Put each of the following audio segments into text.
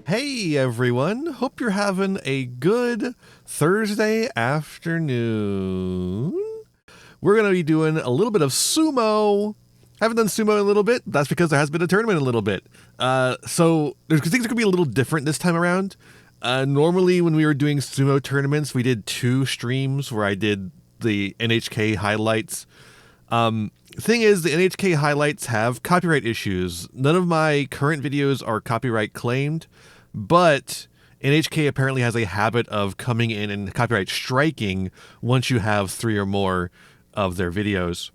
Hey everyone, hope you're having a good Thursday afternoon. We're going to be doing a little bit of sumo. Haven't done sumo in a little bit. That's because there has been a tournament in a little bit. So things are going to be a little different this time around. Normally when we were doing sumo tournaments, we did 2 streams where I did the NHK highlights. Thing is, the NHK highlights have copyright issues. None of my current videos are copyright claimed, but NHK apparently has a habit of coming in and copyright striking once you have 3 or more of their videos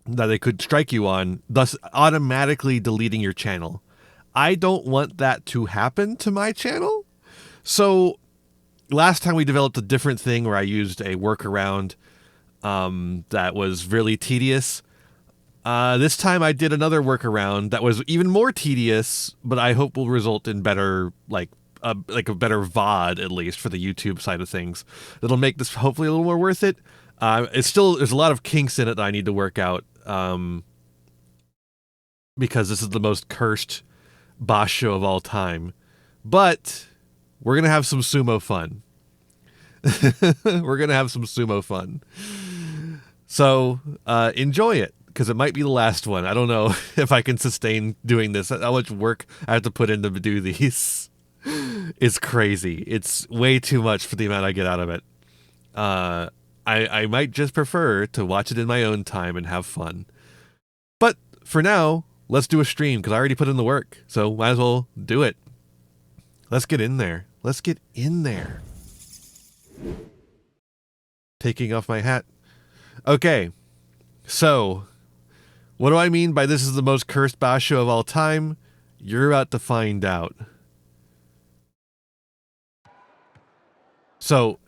that they could strike you on, thus automatically deleting your channel. I don't want that to happen to my channel. So last time we developed a different thing where I used a workaround that was really tedious. This time I did another workaround that was even more tedious, but I hope will result in better, like a better VOD, at least for the YouTube side of things. It'll make this hopefully a little more worth it. There's a lot of kinks in it that I need to work out, because this is the most cursed basho of all time. But we're going to have some sumo fun. We're going to have some sumo fun. So enjoy it, because it might be the last one. I don't know if I can sustain doing this. How much work I have to put in to do these. It's crazy. It's way too much for the amount I get out of it. I might just prefer to watch it in my own time and have fun. But for now, let's do a stream, because I already put in the work. So might as well do it. Let's get in there. Let's get in there. Taking off my hat. Okay, so what do I mean by this is the most cursed basho of all time? You're about to find out. So,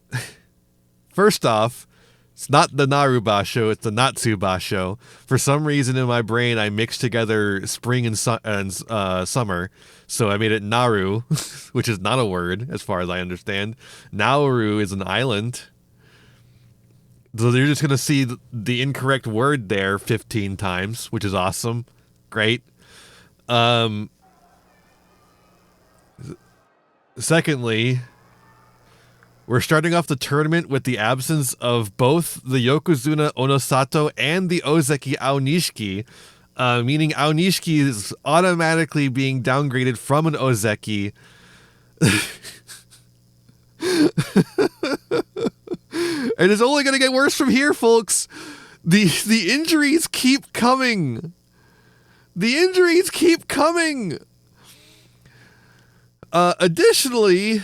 first off, it's not the Naru basho, it's the Natsu basho. For some reason in my brain, I mixed together spring and summer, so I made it Naru, which is not a word as far as I understand. Nauru is an island. So you're just going to see the incorrect word there 15 times, which is awesome. Great. Secondly, we're starting off the tournament with the absence of both the Yokozuna Onosato and the Ozeki Aonishiki, meaning Aonishiki is automatically being downgraded from an Ozeki. And it's only going to get worse from here, folks. The injuries keep coming. The injuries keep coming. Additionally,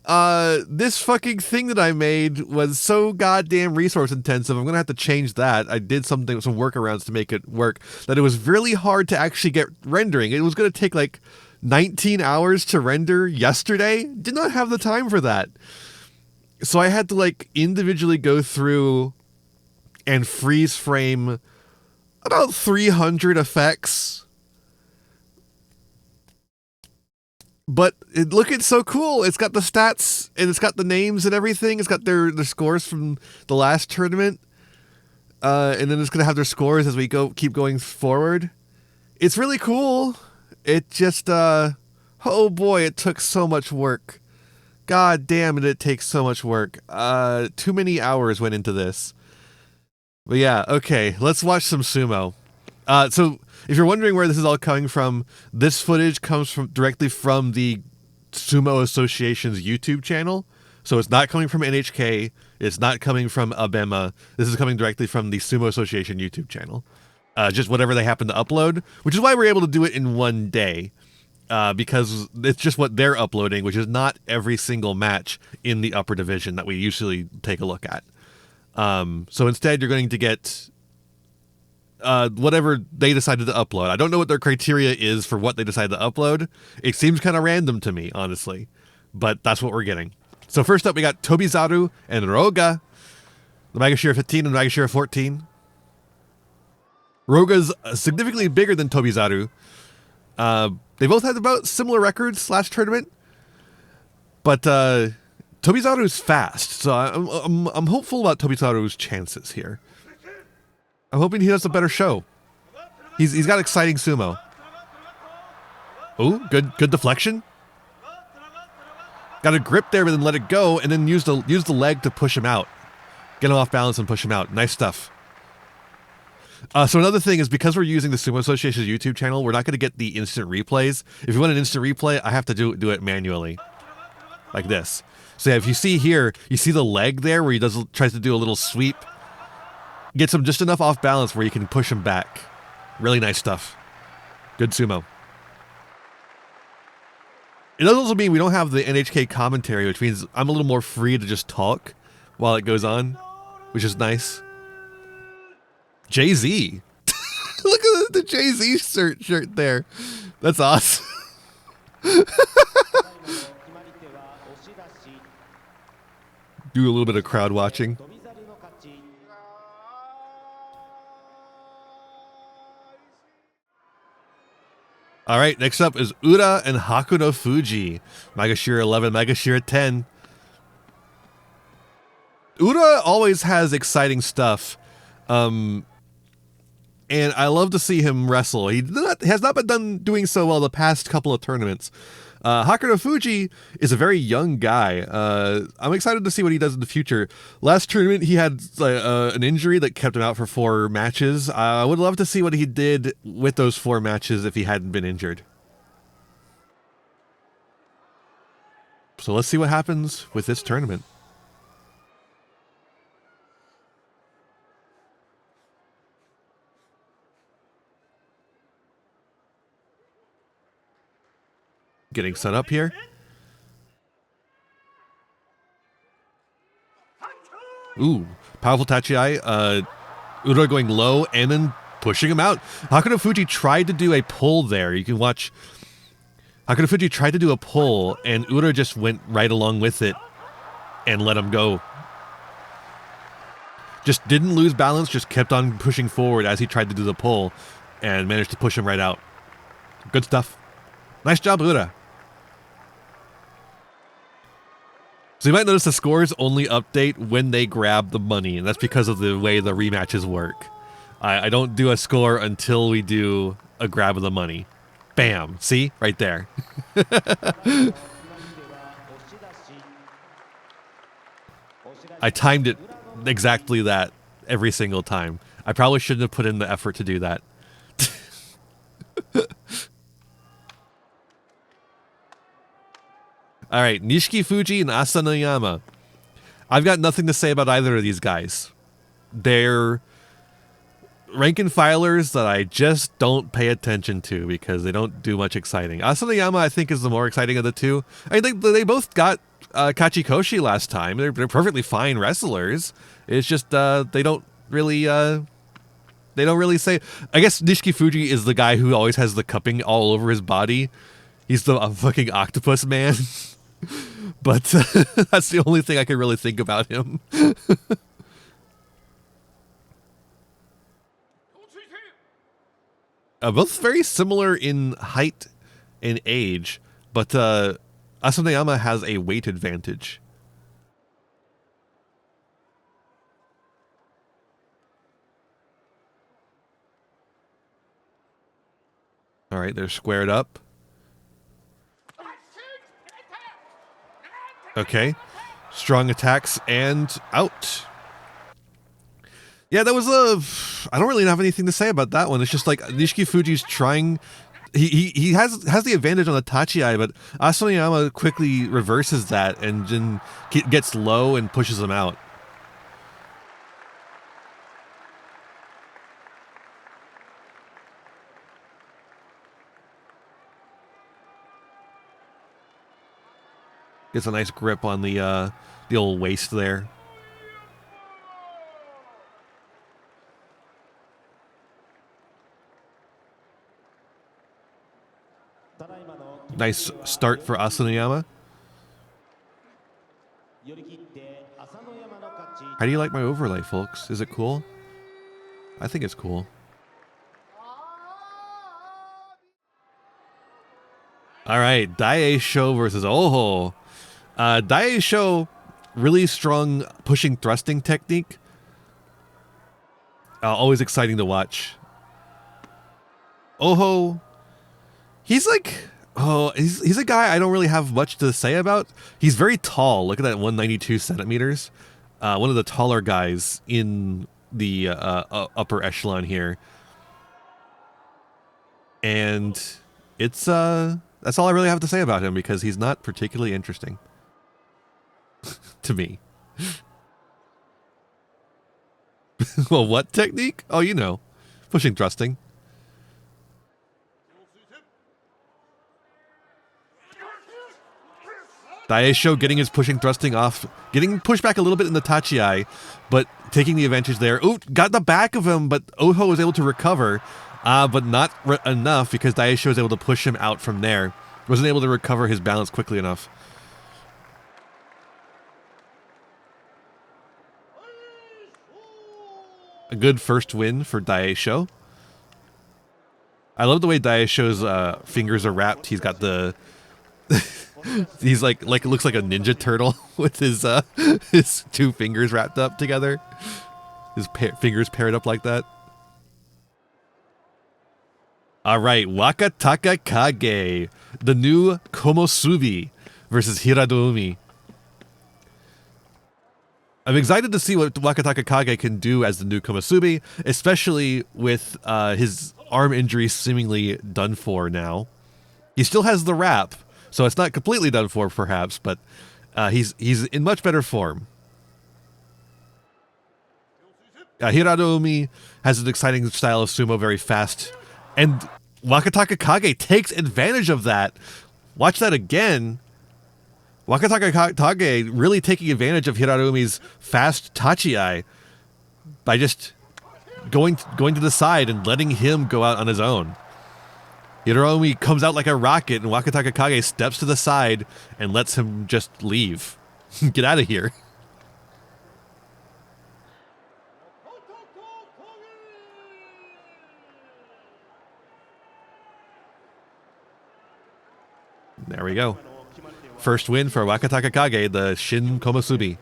this fucking thing that I made was so goddamn resource intensive. I'm going to have to change that. I did some workarounds to make it work, that it was really hard to actually get rendering. It was going to take like 19 hours to render yesterday. Did not have the time for that. So I had to like individually go through and freeze frame about 300 effects. But it looking so cool. It's got the stats and it's got the names and everything. It's got their scores from the last tournament. And then it's going to have their scores as we keep going forward. It's really cool. It just, oh boy, it took so much work. God damn it takes so much work. Too many hours went into this. But yeah, okay, let's watch some sumo. So if you're wondering where this is all coming from, this footage comes directly from the Sumo Association's YouTube channel. So it's not coming from NHK. It's not coming from Abema. This is coming directly from the Sumo Association YouTube channel. Just whatever they happen to upload, which is why we're able to do it in one day. Because it's just what they're uploading, which is not every single match in the upper division that we usually take a look at. So instead, you're going to get whatever they decided to upload. I don't know what their criteria is for what they decide to upload. It seems kind of random to me, honestly. But that's what we're getting. So first up, we got Tobizaru and Roga. The Magashira 15 and the Magashira 14. Roga's significantly bigger than Tobizaru. They both had about similar records last tournament, but Tobizaru's fast, so I'm hopeful about Tobizaru's chances here. I'm hoping he does a better show. He's got exciting sumo. Oh, good deflection. Got a grip there, but then let it go, and then use the leg to push him out. Get him off balance and push him out. Nice stuff. So another thing is, because we're using the Sumo Association's YouTube channel, we're not going to get the instant replays. If you want an instant replay, I have to do it manually. Like this. So yeah, if you see here, you see the leg there where he tries to do a little sweep. Gets him just enough off balance where you can push him back. Really nice stuff. Good sumo. It does also mean we don't have the NHK commentary, which means I'm a little more free to just talk while it goes on, which is nice. Jay-Z. Look at the Jay-Z shirt there. That's awesome. Do a little bit of crowd watching. All right, next up is Ura and Hakuno Fuji. Magashira 11, Magashira 10. Ura always has exciting stuff. And I love to see him wrestle. He has not been doing so well the past couple of tournaments. Hakuno Fuji is a very young guy. I'm excited to see what he does in the future. Last tournament, he had an injury that kept him out for 4 matches. I would love to see what he did with those 4 matches if he hadn't been injured. So let's see what happens with this tournament. Getting set up here. Ooh, powerful tachiai. Ura going low and then pushing him out. Hakuno Fuji tried to do a pull there. You can watch. Hakuno Fuji tried to do a pull and Ura just went right along with it and let him go. Just didn't lose balance, just kept on pushing forward as he tried to do the pull and managed to push him right out. Good stuff. Nice job, Ura. So you might notice the scores only update when they grab the money, and that's because of the way the rematches work. I don't do a score until we do a grab of the money. Bam! See? Right there. I timed it exactly that every single time. I probably shouldn't have put in the effort to do that. All right, Nishiki Fuji and Asanoyama. I've got nothing to say about either of these guys. They're rank and filers that I just don't pay attention to because they don't do much exciting. Asanoyama, I think, is the more exciting of the two. I think they both got Kachikoshi last time. They're perfectly fine wrestlers. It's just they don't really say. I guess Nishiki Fuji is the guy who always has the cupping all over his body. He's the fucking octopus man. But that's the only thing I can really think about him. Both very similar in height and age, but Asanoyama has a weight advantage. All right, they're squared up. Okay, strong attacks and out. Yeah, that was I don't really have anything to say about that one. It's just like Nishiki Fuji's trying. He has the advantage on the tachiai, but Asanoyama quickly reverses that and then gets low and pushes him out. Gets a nice grip on the old waist there. Nice start for Asanoyama. How do you like my overlay, folks? Is it cool? I think it's cool. All right, Daisho versus Oho. Daisho, really strong pushing thrusting technique. Always exciting to watch. Oho, he's like, Oh, he's a guy I don't really have much to say about. He's very tall. Look at that, 192 centimeters. One of the taller guys in the upper echelon here. And it's that's all I really have to say about him because he's not particularly interesting to me. Well, what technique? Oh, you know, pushing thrusting. Daisho getting his pushing thrusting off, getting pushed back a little bit in the tachiai, but taking the advantage there. Ooh, got the back of him, but Oho was able to recover, but not enough because Daisho was able to push him out from there. Wasn't able to recover his balance quickly enough. A good first win for Daisho. I love the way Daisho's fingers are wrapped. He's got the... He's like it looks like a ninja turtle with his two fingers wrapped up together. His fingers paired up like that. All right, Wakataka Kage, the new Komosubi versus Hiradoumi. I'm excited to see what Wakataka Kage can do as the new Komosubi, especially with his arm injury seemingly done for now. He still has the wrap, so it's not completely done for, perhaps, but he's in much better form. Hiradoumi has an exciting style of sumo, very fast, and Wakataka Kage takes advantage of that. Watch that again. Wakataka Kage really taking advantage of Hiradoumi's fast tachiai by just going to the side and letting him go out on his own. Hiradoumi comes out like a rocket, and Wakataka Kage steps to the side and lets him just leave. Get out of here. There we go. First win for Wakataka Kage, the Shin Komosubi.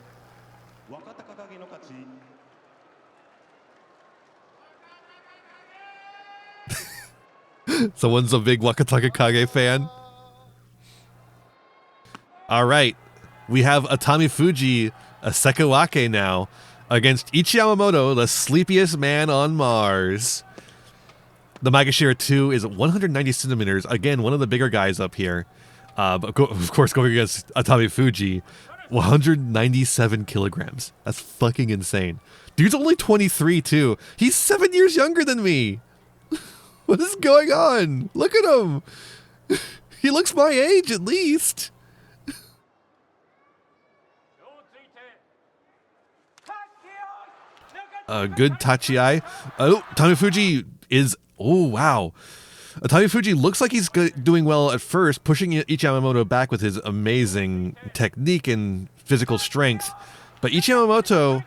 Someone's a big Wakataka Kage fan. All right. We have Atami Fuji, a Sekawake now, against Ichi Yamamoto, the sleepiest man on Mars. The Maegashira 2 is 190 centimeters. Again, one of the bigger guys up here. But of course, going against Atami Fuji, 197 kilograms. That's fucking insane. Dude's only 23, too. He's 7 years younger than me. What is going on? Look at him. He looks my age, at least. Good tachiai. Oh, Atami Fuji is... Oh, wow. Atami Fuji looks like he's doing well at first, pushing Ichi Yamamoto back with his amazing technique and physical strength. But Ichi Yamamoto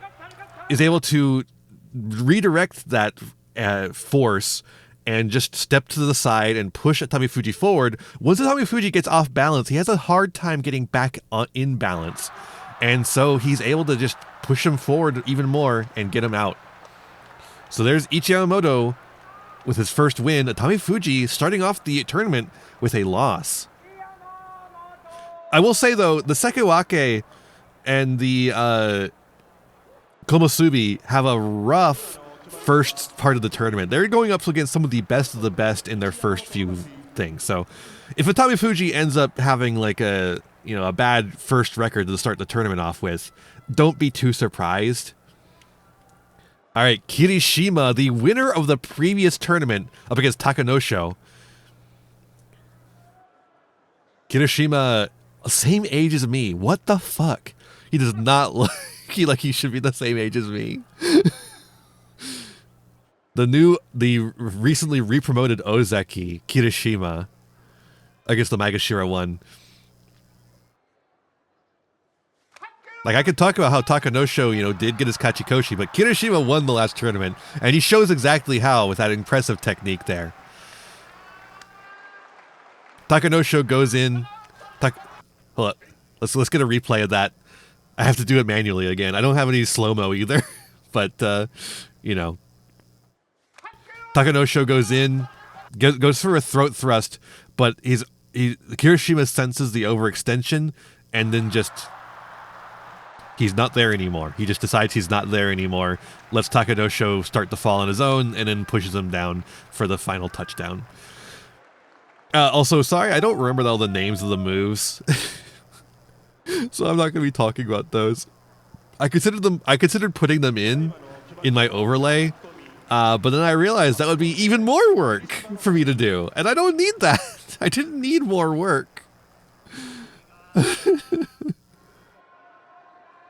is able to redirect that force and just step to the side and push Atami Fuji forward. Once Atami Fuji gets off balance, he has a hard time getting back in balance. And so he's able to just push him forward even more and get him out. So there's Ichi Yamamoto with his first win. Atami Fuji starting off the tournament with a loss. I will say, though, the Sekawake and the Komosubi have a rough first part of the tournament. They're going up against some of the best in their first few things. So if Atami Fuji ends up having like a bad first record to start the tournament off with, don't be too surprised. All right, Kirishima, the winner of the previous tournament, up against Takanosho. Kirishima, same age as me. What the fuck? He does not look like he should be the same age as me. The recently re-promoted Ozeki, Kirishima, against the Maegashira 1. Like, I could talk about how Takanosho, did get his Kachikoshi, but Kirishima won the last tournament, and he shows exactly how with that impressive technique there. Takanosho goes in. Hold up. Let's get a replay of that. I have to do it manually again. I don't have any slow-mo either, but, Takanosho goes in, goes for a throat thrust, but he Kirishima senses the overextension, and then just he's not there anymore. He just decides he's not there anymore, lets Takanosho start to fall on his own, and then pushes him down for the final touchdown. Also, sorry, I don't remember all the names of the moves, so I'm not going to be talking about those. I considered putting them in my overlay, but then I realized that would be even more work for me to do, and I don't need that. I didn't need more work.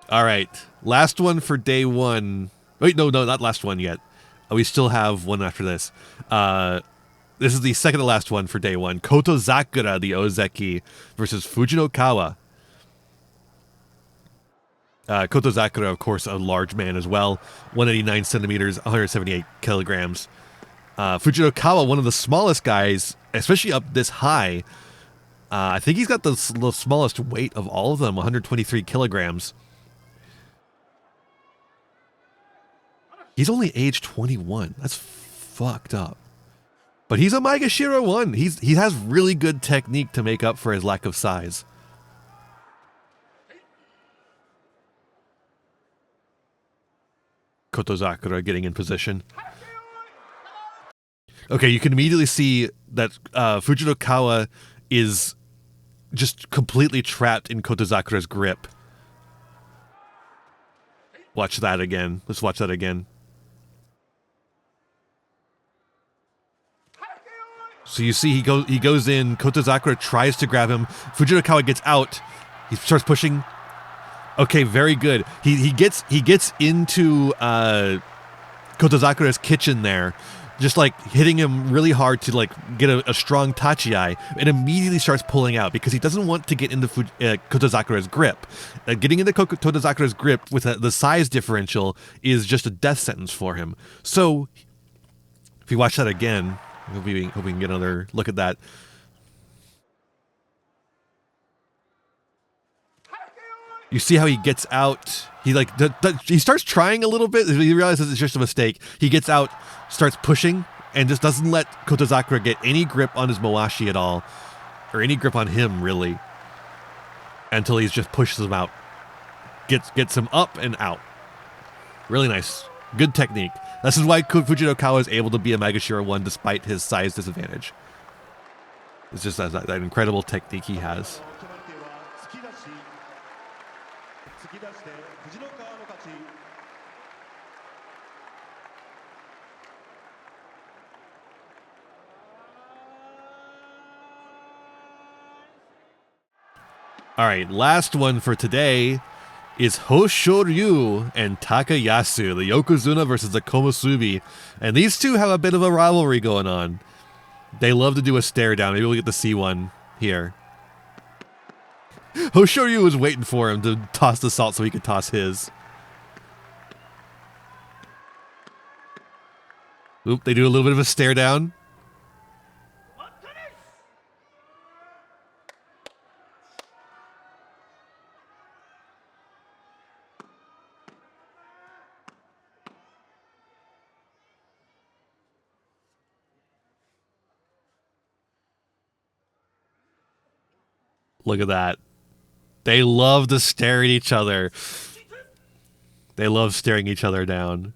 All right, last one for day one. Wait, no, not last one yet. We still have one after this. This is the second to last one for day one. Kotozakura, the Ozeki, versus Fujinokawa. Kotozakura, of course, a large man as well. 189 centimeters, 178 kilograms. Fujinokawa, one of the smallest guys, especially up this high. I think he's got the smallest weight of all of them, 123 kilograms. He's only age 21. That's fucked up. But he's a Maegashira 1. He has really good technique to make up for his lack of size. Kotozakura getting in position. Okay, you can immediately see that Fujinokawa is just completely trapped in Kotozakura's grip. Watch that again. Let's watch that again. So you see he goes in, Kotozakura tries to grab him, Fujinokawa gets out, he starts pushing. Okay, very good. He gets into Kotozakura's kitchen there, just like hitting him really hard to like get a strong tachiai, and immediately starts pulling out because he doesn't want to get into Kotozakura's grip. Getting into Kotozakura's grip with the size differential is just a death sentence for him. So if you watch that again, hope we can get another look at that. You see how he gets out. He like he starts trying a little bit. He realizes it's just a mistake. He gets out, starts pushing, and just doesn't let Kotozakura get any grip on his Mawashi at all, or any grip on him really, until he just pushes him out. Gets him up and out. Really nice, good technique. This is why Fujinokawa is able to be a Maegashira 1 despite his size disadvantage. It's just that incredible technique he has. All right, last one for today is Hoshoryu and Takayasu, the Yokozuna versus the Komusubi. And these two have a bit of a rivalry going on. They love to do a stare down. Maybe we'll get to see one here. Hoshoryu was waiting for him to toss the salt so he could toss his. Oop, they do a little bit of a stare down. Look at that. They love to stare at each other. They love staring each other down.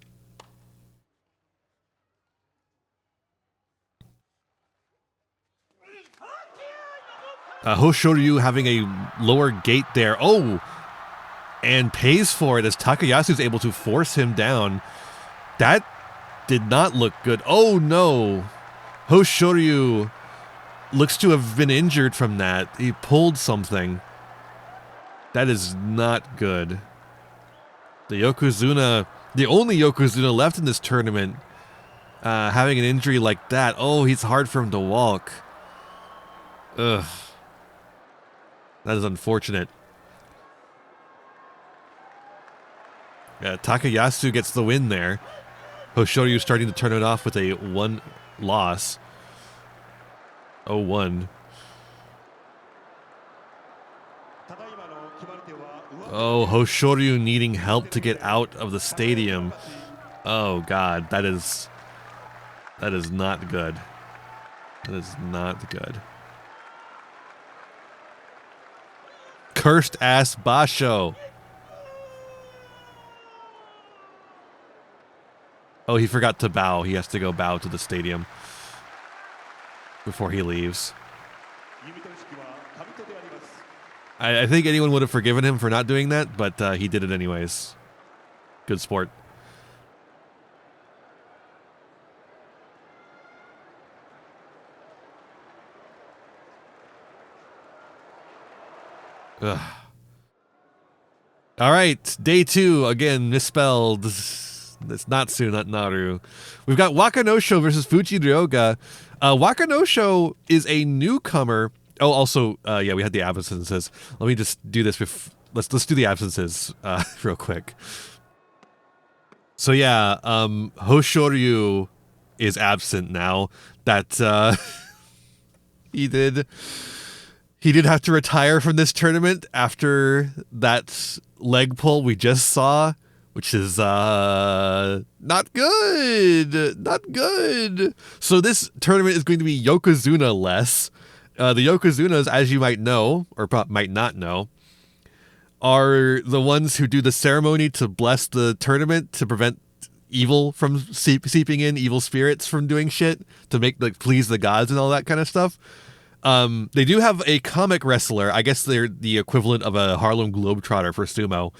Hoshoryu having a lower gate there. Oh! And pays for it as Takayasu's able to force him down. That did not look good. Oh no! Hoshoryu looks to have been injured from that. He pulled something. That is not good. The Yokozuna, the only Yokozuna left in this tournament, having an injury like that. Oh, it's hard for him to walk. Ugh. That is unfortunate. Yeah, Takayasu gets the win there. Hoshoryu starting to turn it off with a 1 loss. 0-1. Oh, Hoshoryu needing help to get out of the stadium. Oh god, that is not good. That is not good. cursed ass basho. Oh, he forgot to bow. He has to go bow to the stadium before he leaves. I think anyone would have forgiven him for not doing that, but he did it anyways. Good sport. Ugh. All right, day 2 again misspelled. It's Natsu, not Naru. We've got Wakanosho versus Fujiryoga. Wakanosho is a newcomer. Oh, also, yeah, we had the absences. Let me just do this. Let's do the absences real quick. So yeah, Hoshoryu is absent now. That he did have to retire from this tournament after that leg pull we just saw, which is not good. Not good. So this tournament is going to be Yokozuna-less. The Yokozunas, as you might know, or might not know, are the ones who do the ceremony to bless the tournament to prevent evil from seeping in, evil spirits from doing shit, to make, like, please the gods and all that kind of stuff. They do have a comic wrestler, I guess they're the equivalent of a Harlem Globetrotter for sumo,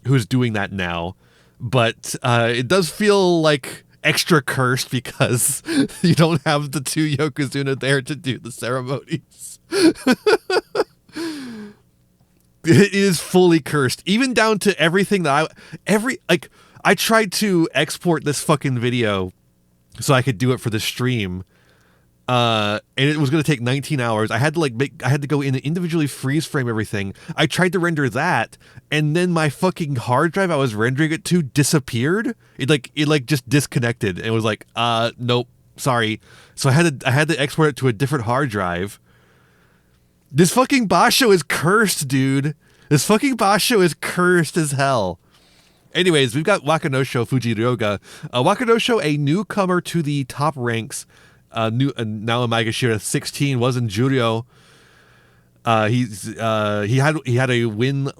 who's doing that now. But it does feel like extra cursed because you don't have the 2 Yokozuna there to do the ceremonies. It is fully cursed, even down to everything that I tried to export this fucking video so I could do it for the stream. And it was going to take 19 hours. I had to go in and individually freeze frame everything. I tried to render that, and then my fucking hard drive I was rendering it to disappeared. It just disconnected and was like, nope, sorry. So I had to export it to a different hard drive. This fucking basho is cursed, dude. This fucking basho is cursed as hell. Anyways, we've got Wakanosho Fujiryoga. Wakanosho, a newcomer to the top ranks. Now in Maegashira 16, was in yugioh. He had a win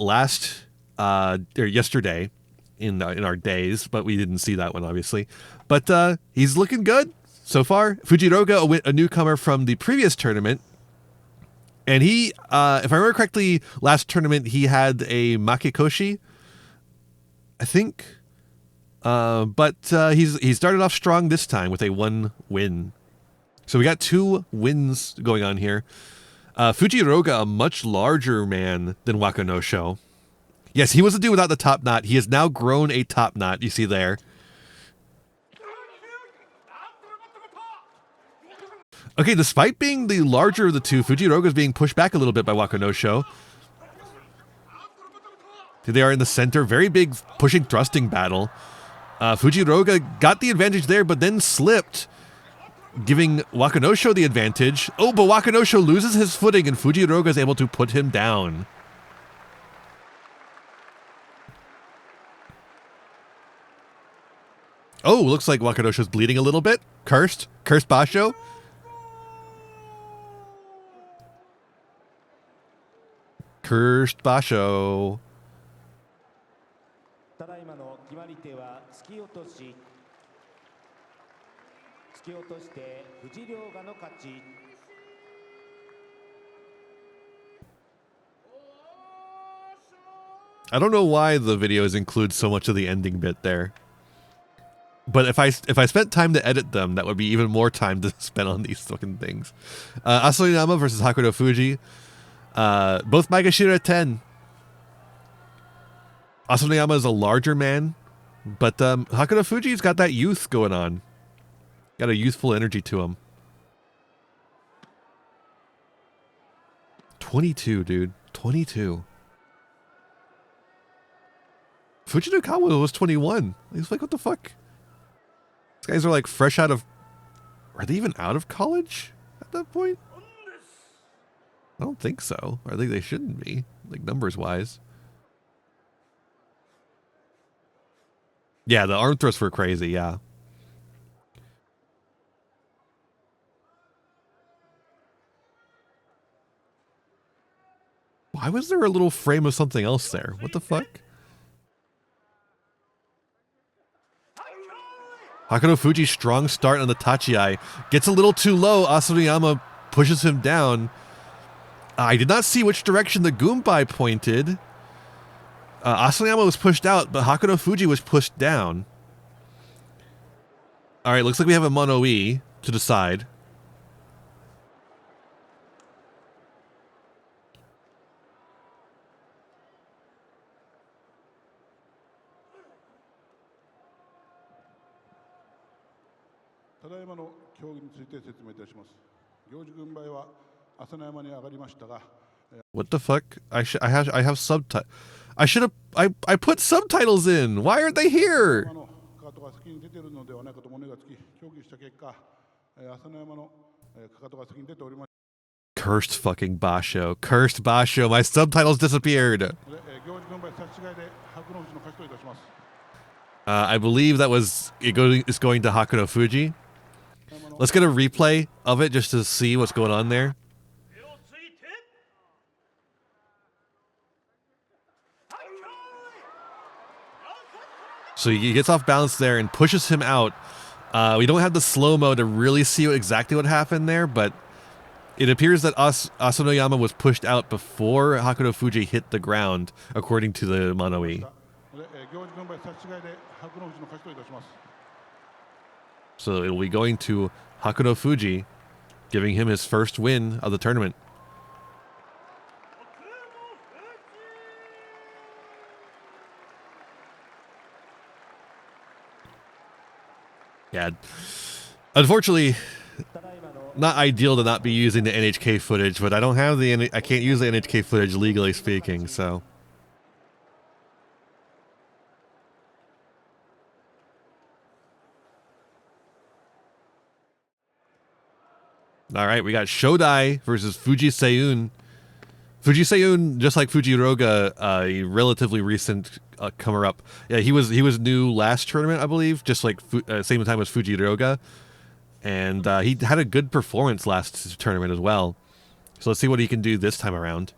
yesterday in our days, but we didn't see that one obviously. But he's looking good so far. Fujiryoga, a newcomer from the previous tournament, and he, if I remember correctly, last tournament he had a makekoshi, I think. But he started off strong this time with a 1 win. So we got 2 wins going on here. Fujiryoga, a much larger man than Wakanosho. Yes, he was the dude without the top knot. He has now grown a top knot, you see there. Okay, despite being the larger of the 2, Fujiryoga is being pushed back a little bit by Wakanosho. They are in the center. Very big pushing thrusting battle. Fujiryoga got the advantage there, but then slipped, giving Wakanosho the advantage. Oh, but Wakanosho loses his footing, and Fujiryoga is able to put him down. Oh, looks like Wakanosho's bleeding a little bit. Cursed basho. Cursed basho. I don't know why the videos include so much of the ending bit there. But if I spent time to edit them, that would be even more time to spend on these fucking things. Asoyama versus Hakuno Fuji. Both Maegashira 10. Asoyama is a larger man, but Hakuno Fuji's got that youth going on. Got a youthful energy to him. 22, dude. 22. Fujinakawa was 21. He's like, what the fuck? These guys are like fresh out of... Are they even out of college at that point? I don't think so. Or I think they shouldn't be, like numbers-wise. Yeah, the arm thrusts were crazy, yeah. Why was there a little frame of something else there? What the fuck? Hakuno Fuji strong start on the Tachiai. Gets a little too low. Asanoyama pushes him down. I did not see which direction the Goombai pointed. Asanoyama was pushed out, but Hakuno Fuji was pushed down. Alright, looks like we have a mono-e to decide. What the fuck? I have subtitles. I put subtitles in. Why aren't they here? Cursed fucking basho. Cursed basho. My subtitles disappeared. I believe that was it's going to Hakuno Fuji. Let's get a replay of it just to see what's going on there. So he gets off balance there and pushes him out. We don't have the slow-mo to really see exactly what happened there, but it appears that Asanoyama was pushed out before Hakuno Fuji hit the ground, according to the mono-e. So it'll be going to Hakuno Fuji, giving him his first win of the tournament. Yeah, unfortunately, not ideal to not be using the NHK footage, but I don't have I can't use the NHK footage legally speaking, so. All right, we got Shodai versus Fuji Seiyun. Fuji Seiyun, just like Fujiroga, a relatively recent comer up. Yeah, he was new last tournament, I believe, just like same time as Fujiroga, and he had a good performance last tournament as well. So let's see what he can do this time around.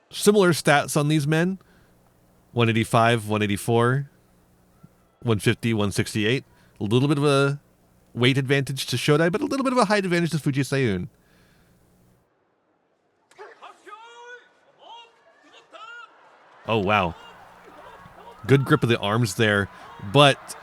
Similar stats on these men: 185, 184, 150, 168. A little bit of a weight advantage to Shodai, but a little bit of a height advantage to Fuji Seiyun. Oh, wow. Good grip of the arms there, but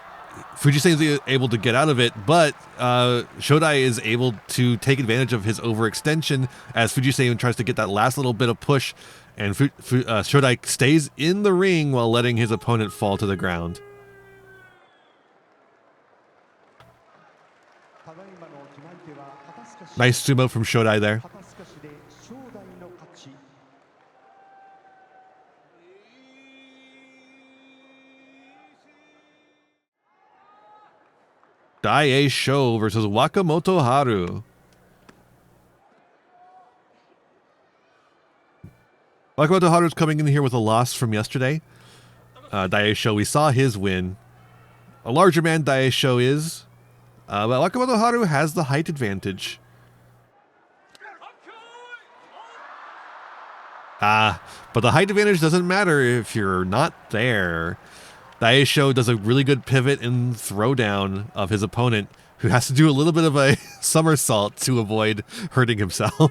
Fuji Seiyun is able to get out of it, but Shodai is able to take advantage of his overextension as Fuji Seiyun tries to get that last little bit of push, and Shodai stays in the ring while letting his opponent fall to the ground. Nice sumo from Shodai there. Daie Sho versus Wakamoto Haru. Wakamoto Haru's coming in here with a loss from yesterday. Daie Sho, we saw his win. A larger man Daie Sho is, but Wakamoto Haru has the height advantage. But the height advantage doesn't matter if you're not there. Daie Sho does a really good pivot and throwdown of his opponent, who has to do a little bit of a somersault to avoid hurting himself.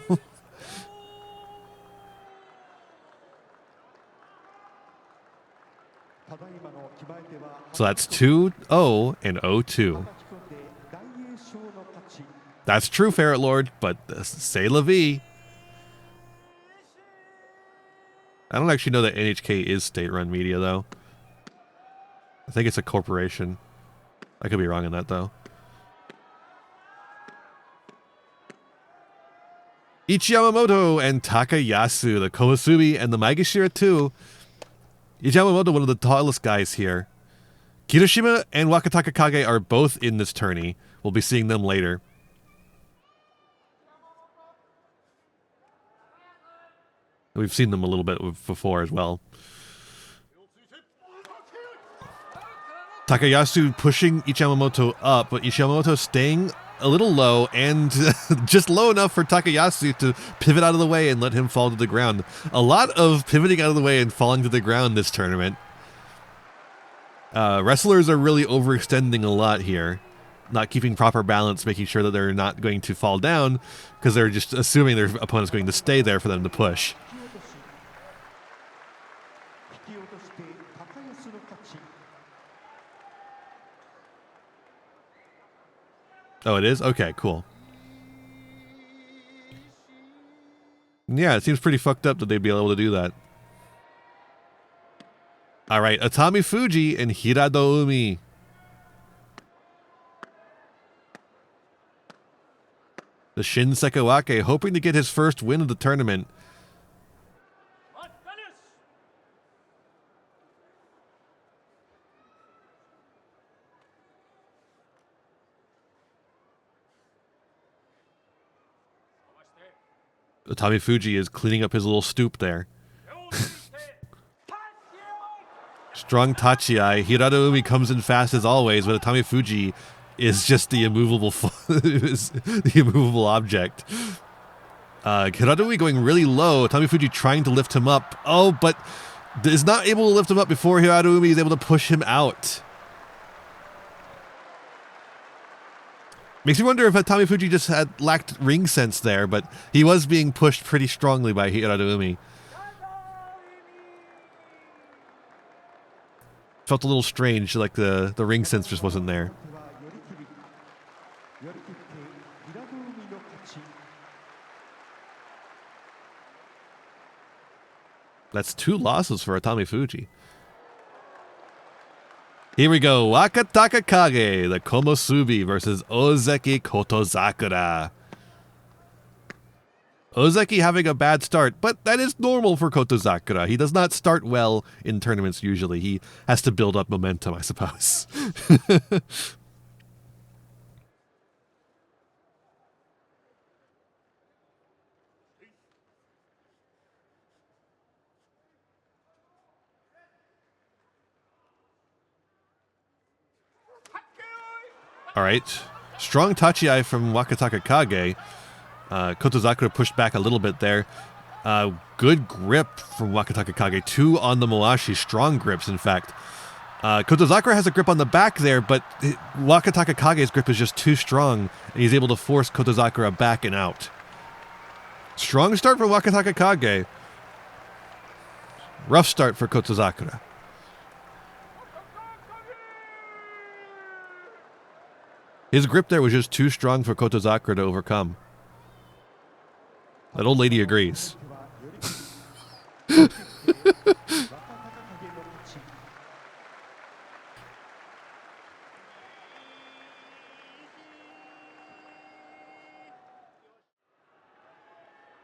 So that's 2-0 and 0-2. That's true, Ferret Lord, but c'est la vie. I don't actually know that NHK is state-run media, though. I think it's a corporation. I could be wrong on that, though. Ichiyamamoto and Takayasu, the Komusubi and the Maegashira 2. Ichiyamamoto, one of the tallest guys here. Kirishima and Wakataka Kage are both in this tourney. We'll be seeing them later. We've seen them a little bit before as well. Takayasu pushing Ichiyamamoto up, but Ichiyamamoto staying a little low and just low enough for Takayasu to pivot out of the way and let him fall to the ground. A lot of pivoting out of the way and falling to the ground this tournament. Wrestlers are really overextending a lot here. Not keeping proper balance, making sure that they're not going to fall down because they're just assuming their opponent's going to stay there for them to push. Oh, it is? Okay, cool. Yeah, it seems pretty fucked up that they'd be able to do that. All right, Atami Fuji and Hirado Umi. The Shin Sekawake hoping to get his first win of the tournament. Atami Fuji is cleaning up his little stoop there. Strong Tachiai. Hirado Umi comes in fast as always, but Atami Fuji is just the immovable the immovable object. Hirado Umi going really low. Atami Fuji trying to lift him up. Oh, but is not able to lift him up before Hirado Umi is able to push him out. Makes me wonder if Atami Fuji just had lacked ring sense there, but he was being pushed pretty strongly by Hirado Umi. Felt a little strange, like the ring sense just wasn't there. That's 2 losses for Atami Fuji. Here we go. Wakataka Kage, the Komosubi versus Ozeki Kotozakura. Ozeki having a bad start, but that is normal for Kotozakura. He does not start well in tournaments usually. He has to build up momentum, I suppose. All right. Strong Tachiai from Wakataka Kage. Kotozakura pushed back a little bit there. Good grip from Wakataka Kage. 2 on the Moashi. Strong grips, in fact. Kotozakura has a grip on the back there, but Wakataka Kage's grip is just too strong, and he's able to force Kotozakura back and out. Strong start for Wakataka Kage. Rough start for Kotozakura. His grip there was just too strong for Kotozakura to overcome. That old lady agrees.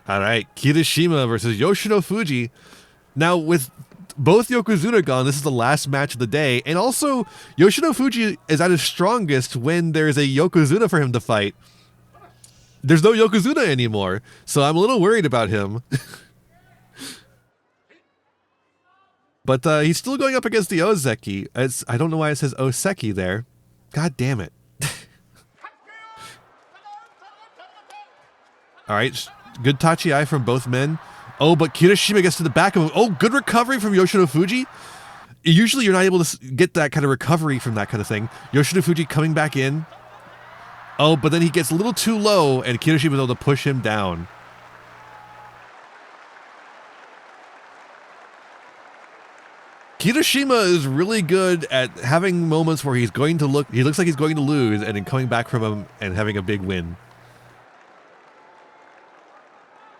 All right, Kirishima versus Yoshino Fuji. Now, with both Yokozuna gone, this is the last match of the day. And also, Yoshino Fuji is at his strongest when there's a Yokozuna for him to fight. There's no Yokozuna anymore, so I'm a little worried about him. But he's still going up against the Ozeki. I don't know why it says Oseki there. God damn it. All right, good Tachi-ai from both men. Oh, but Kirishima gets to the back of him. Oh, good recovery from Yoshino Fuji. Usually you're not able to get that kind of recovery from that kind of thing. Yoshino Fuji coming back in. Oh, but then he gets a little too low, and Kirishima was able to push him down. Kirishima is really good at having moments where he looks like he's going to lose, and then coming back from him and having a big win.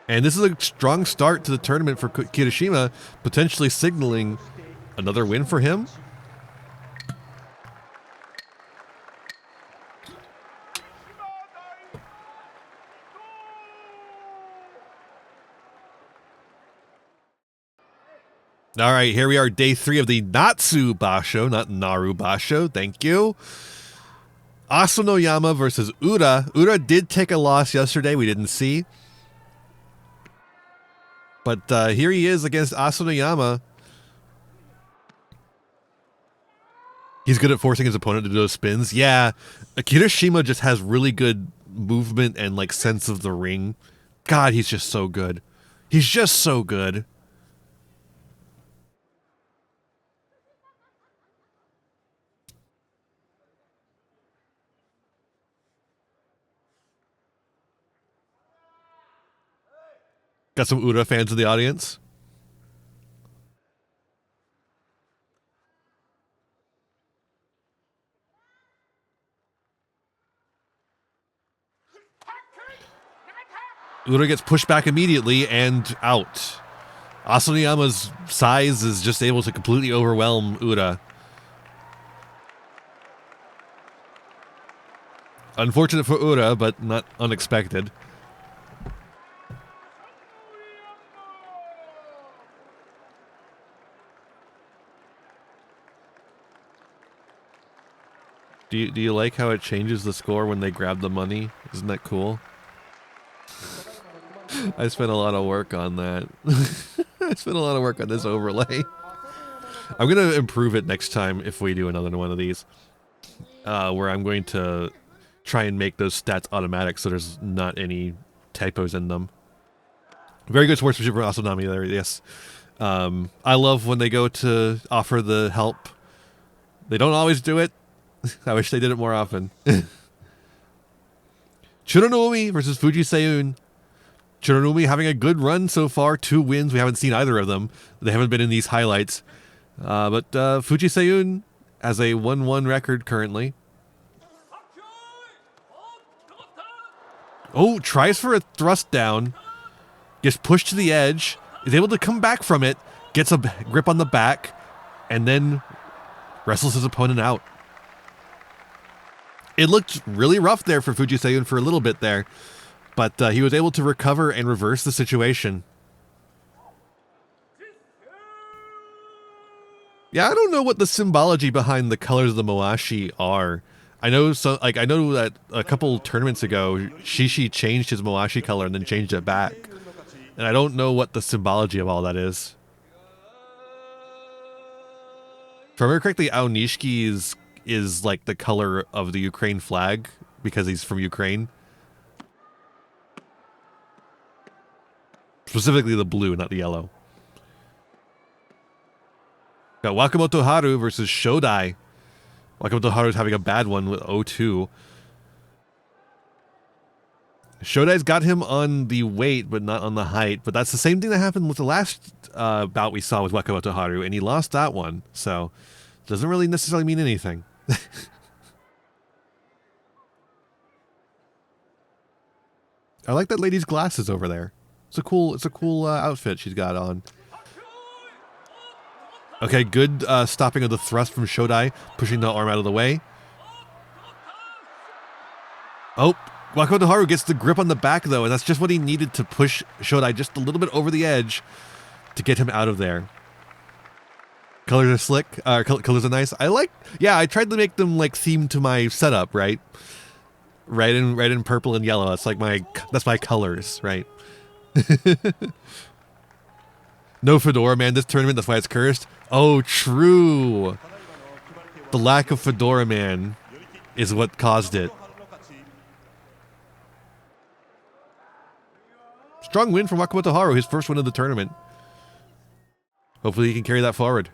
And this is a strong start to the tournament for Kirishima, potentially signaling another win for him. All right, here we are, day 3 of the Natsu Basho, not Naru Basho. Thank you. Asanoyama versus Ura. Ura did take a loss yesterday. We didn't see. But here he is against Asanoyama. He's good at forcing his opponent to do those spins. Yeah, Kirishima just has really good movement and like sense of the ring. God, he's just so good. He's just so good. Got some Ura fans in the audience. Ura gets pushed back immediately and out. Asuniyama's size is just able to completely overwhelm Ura. Unfortunate for Ura, but not unexpected. Do you like how it changes the score when they grab the money? Isn't that cool? I spent a lot of work on that. I spent a lot of work on this overlay. I'm going to improve it next time if we do another one of these. Where I'm going to try and make those stats automatic so there's not any typos in them. Very good sportsmanship from Asunami there, yes. I love when they go to offer the help. They don't always do it. I wish they did it more often. Churanoumi versus Fuji Seiyun. Churanoumi having a good run so far. 2 wins. We haven't seen either of them. They haven't been in these highlights. But Fuji Seiyun has a 1-1 record currently. Oh, tries for a thrust down. Gets pushed to the edge. Is able to come back from it. Gets a grip on the back. And then wrestles his opponent out. It looked really rough there for Fuji Seiyun for a little bit there. But he was able to recover and reverse the situation. Yeah, I don't know what the symbology behind the colors of the Moashi are. I know I know that a couple tournaments ago, Shishi changed his Moashi color and then changed it back. And I don't know what the symbology of all that is. If I remember correctly, Aonishiki is like the color of the Ukraine flag because he's from Ukraine. Specifically the blue, not the yellow. Got Wakamoto Haru versus Shodai. Wakamoto Haru's having a bad one with 0-2. Shodai's got him on the weight, but not on the height. But that's the same thing that happened with the last bout we saw with Wakamoto Haru, and he lost that one. So, doesn't really necessarily mean anything. I like that lady's glasses over there. It's a cool outfit she's got on. Okay, good stopping of the thrust from Shodai, pushing the arm out of the way. Oh, Wakamoto Haru gets the grip on the back though, and that's just what he needed to push Shodai just a little bit over the edge to get him out of there. Colors are slick. Colors are nice. Yeah, I tried to make them like themed to my setup, right? Red and purple and yellow. That's my colors, right? No Fedora Man this tournament, that's why it's cursed. Oh, true. The lack of Fedora Man is what caused it. Strong win from Wakamoto Haru, his first win of the tournament. Hopefully he can carry that forward.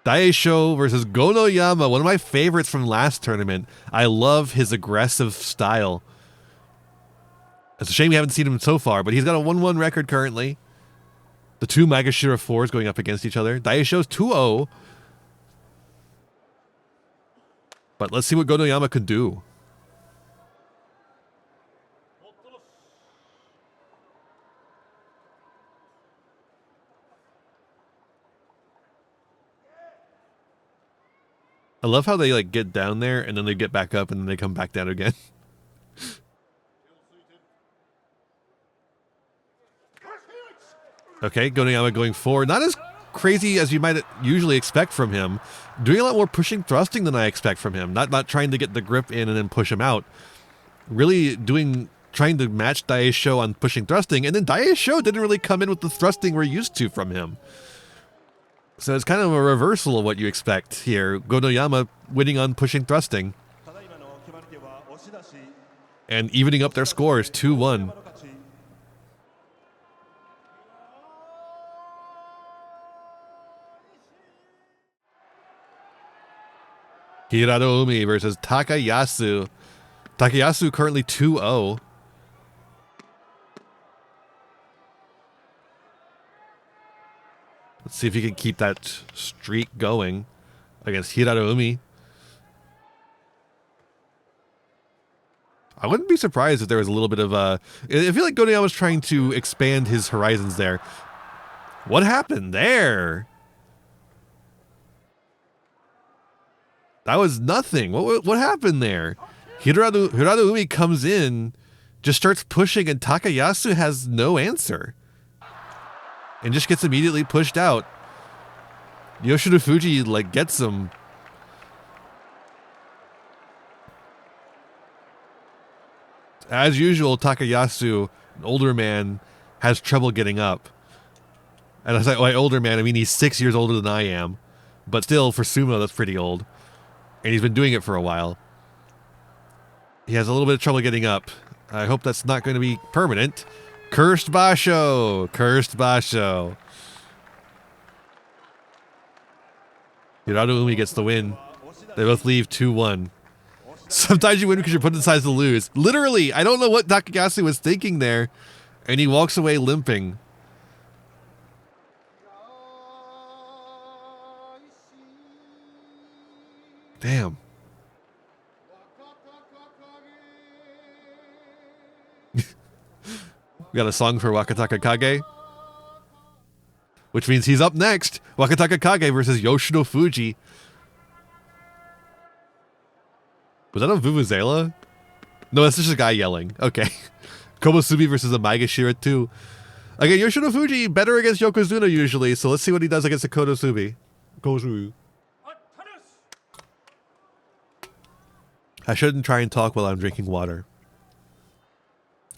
Daisho versus Gonoyama, one of my favorites from last tournament. I love his aggressive style. It's a shame we haven't seen him so far, but he's got a 1-1 record currently. The 2 Magashira 4s going up against each other. Daisho's 2-0. But let's see what Gonoyama could do. I love how they like get down there and then they get back up and then they come back down again. Okay, Gonoyama going forward. Not as crazy as you might usually expect from him. Doing a lot more pushing thrusting than I expect from him. Not trying to get the grip in and then push him out. Really trying to match Daisho on pushing thrusting, and then Daisho didn't really come in with the thrusting we're used to from him. So it's kind of a reversal of what you expect here. Gonoyama winning on pushing thrusting. And evening up their scores, 2-1. Hiradoumi versus Takayasu. Takayasu currently 2-0. Let's see if he can keep that streak going against Hiradoumi. I wouldn't be surprised if there was a little bit of I feel like Gonoyama was trying to expand his horizons there. What happened there? That was nothing. What happened there? Hiradoumi comes in, just starts pushing, and Takayasu has no answer. And just gets immediately pushed out. Yoshida Fuji, like, gets him. As usual, Takayasu, an older man, has trouble getting up. And I was like, by older man, I mean he's 6 years older than I am. But still, for sumo, that's pretty old. And he's been doing it for a while. He has a little bit of trouble getting up. I hope that's not going to be permanent. Cursed basho! Cursed basho. Hiradoumi gets the win. They both leave 2-1. Sometimes you win because you're put in size to lose. Literally, I don't know what Takayasu was thinking there. And he walks away limping. Damn. We got a song for Wakataka Kage, which means he's up next. Wakataka Kage versus Yoshida Fuji. Was that a Vuvuzela? No, that's just a guy yelling. Okay. Komusubi versus a Maegashira 2. Again, Yoshida Fuji better against Yokozuna usually, so let's see what he does against a Komusubi. I shouldn't try and talk while I'm drinking water.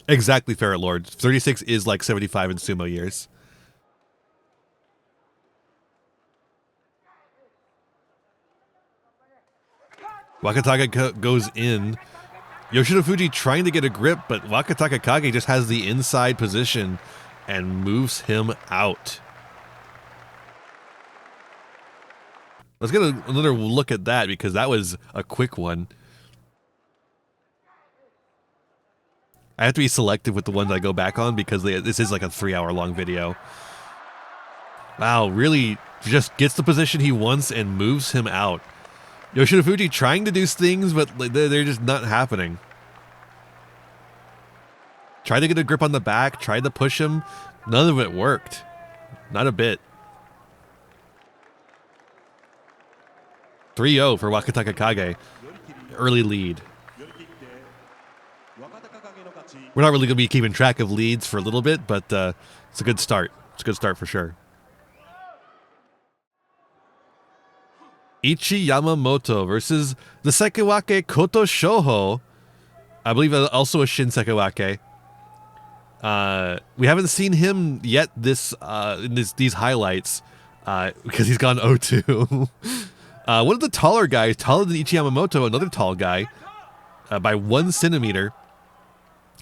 Exactly, Ferret Lord. 36 is like 75 in sumo years. Wakataka goes in. Yoshida Fuji trying to get a grip, but Wakataka Kage just has the inside position and moves him out. Let's get another look at that because that was a quick one. I have to be selective with the ones I go back on because this is like a 3-hour-long video. Wow, really just gets the position he wants and moves him out. Yoshida Fuji trying to do things, but they're just not happening. Tried to get a grip on the back, tried to push him. None of it worked. Not a bit. 3-0 for Wakataka Kage. Early lead. We're not really going to be keeping track of leads for a little bit, but it's a good start. It's a good start for sure. Ichi Yamamoto versus the Sekawake Koto Shoho. I believe also a Shin Sekawake. We haven't seen him yet in these highlights because he's gone 0-2. One of the taller guys, taller than Ichi Yamamoto, another tall guy, by 1 centimeter.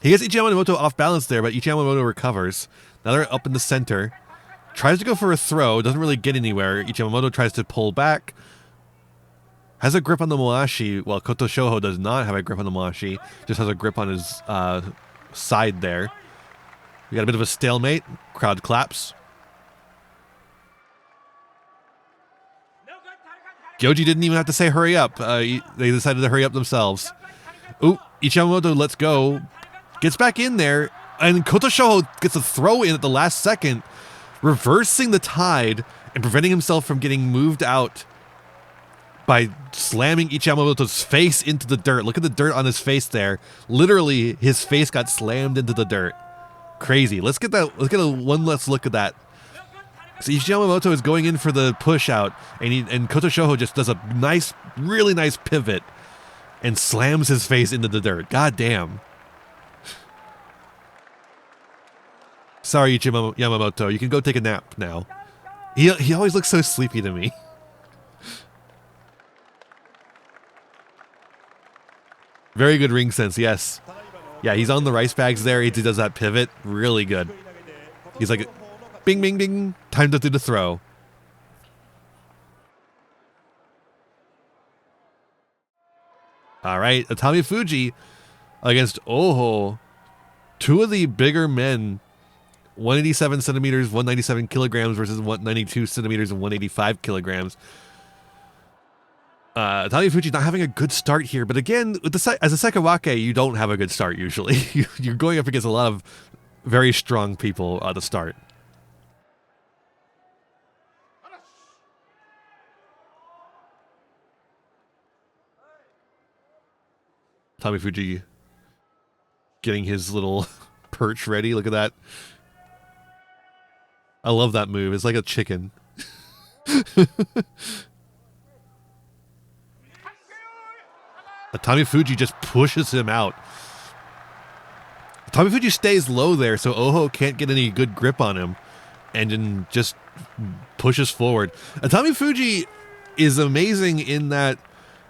He gets Ichi Yamamoto off balance there, but Ichi Yamamoto recovers. Now they're up in the center. Tries to go for a throw, doesn't really get anywhere. Ichi Yamamoto tries to pull back. Has a grip on the Moashi. Well, Koto Shoho does not have a grip on the Moashi. Just has a grip on his side there. We got a bit of a stalemate. Crowd claps. Gyoji didn't even have to say hurry up. They decided to hurry up themselves. Ooh, Ichi Yamamoto lets go. Gets back in there. And Koto Shoho gets a throw in at the last second. Reversing the tide and preventing himself from getting moved out by slamming Ichi Yamamoto's face into the dirt. Look at the dirt on his face there. Literally, his face got slammed into the dirt. Crazy. Let's get one last look at that. So Ichi Yamamoto is going in for the push out, and Koto Shoho just does a nice, really nice pivot and slams his face into the dirt. God damn. Sorry, Ichi Yamamoto. You can go take a nap now. He always looks so sleepy to me. Very good ring sense, yes. Yeah, he's on the rice bags there. He does that pivot. Really good. He's like, bing, bing, bing. Time to do the throw. All right, Atami Fuji against Oho. Two of the bigger men, 187 centimeters, 197 kilograms versus 192 centimeters and 185 kilograms. Atami Fuji not having a good start here, but again, with as a Sekawake, you don't have a good start usually. You're going up against a lot of very strong people at the start. Atami Fuji getting his little perch ready. Look at that. I love that move. It's like a chicken. Atami Fuji just pushes him out. Atami Fuji stays low there, so Oho can't get any good grip on him, and then just pushes forward. Atami Fuji is amazing in that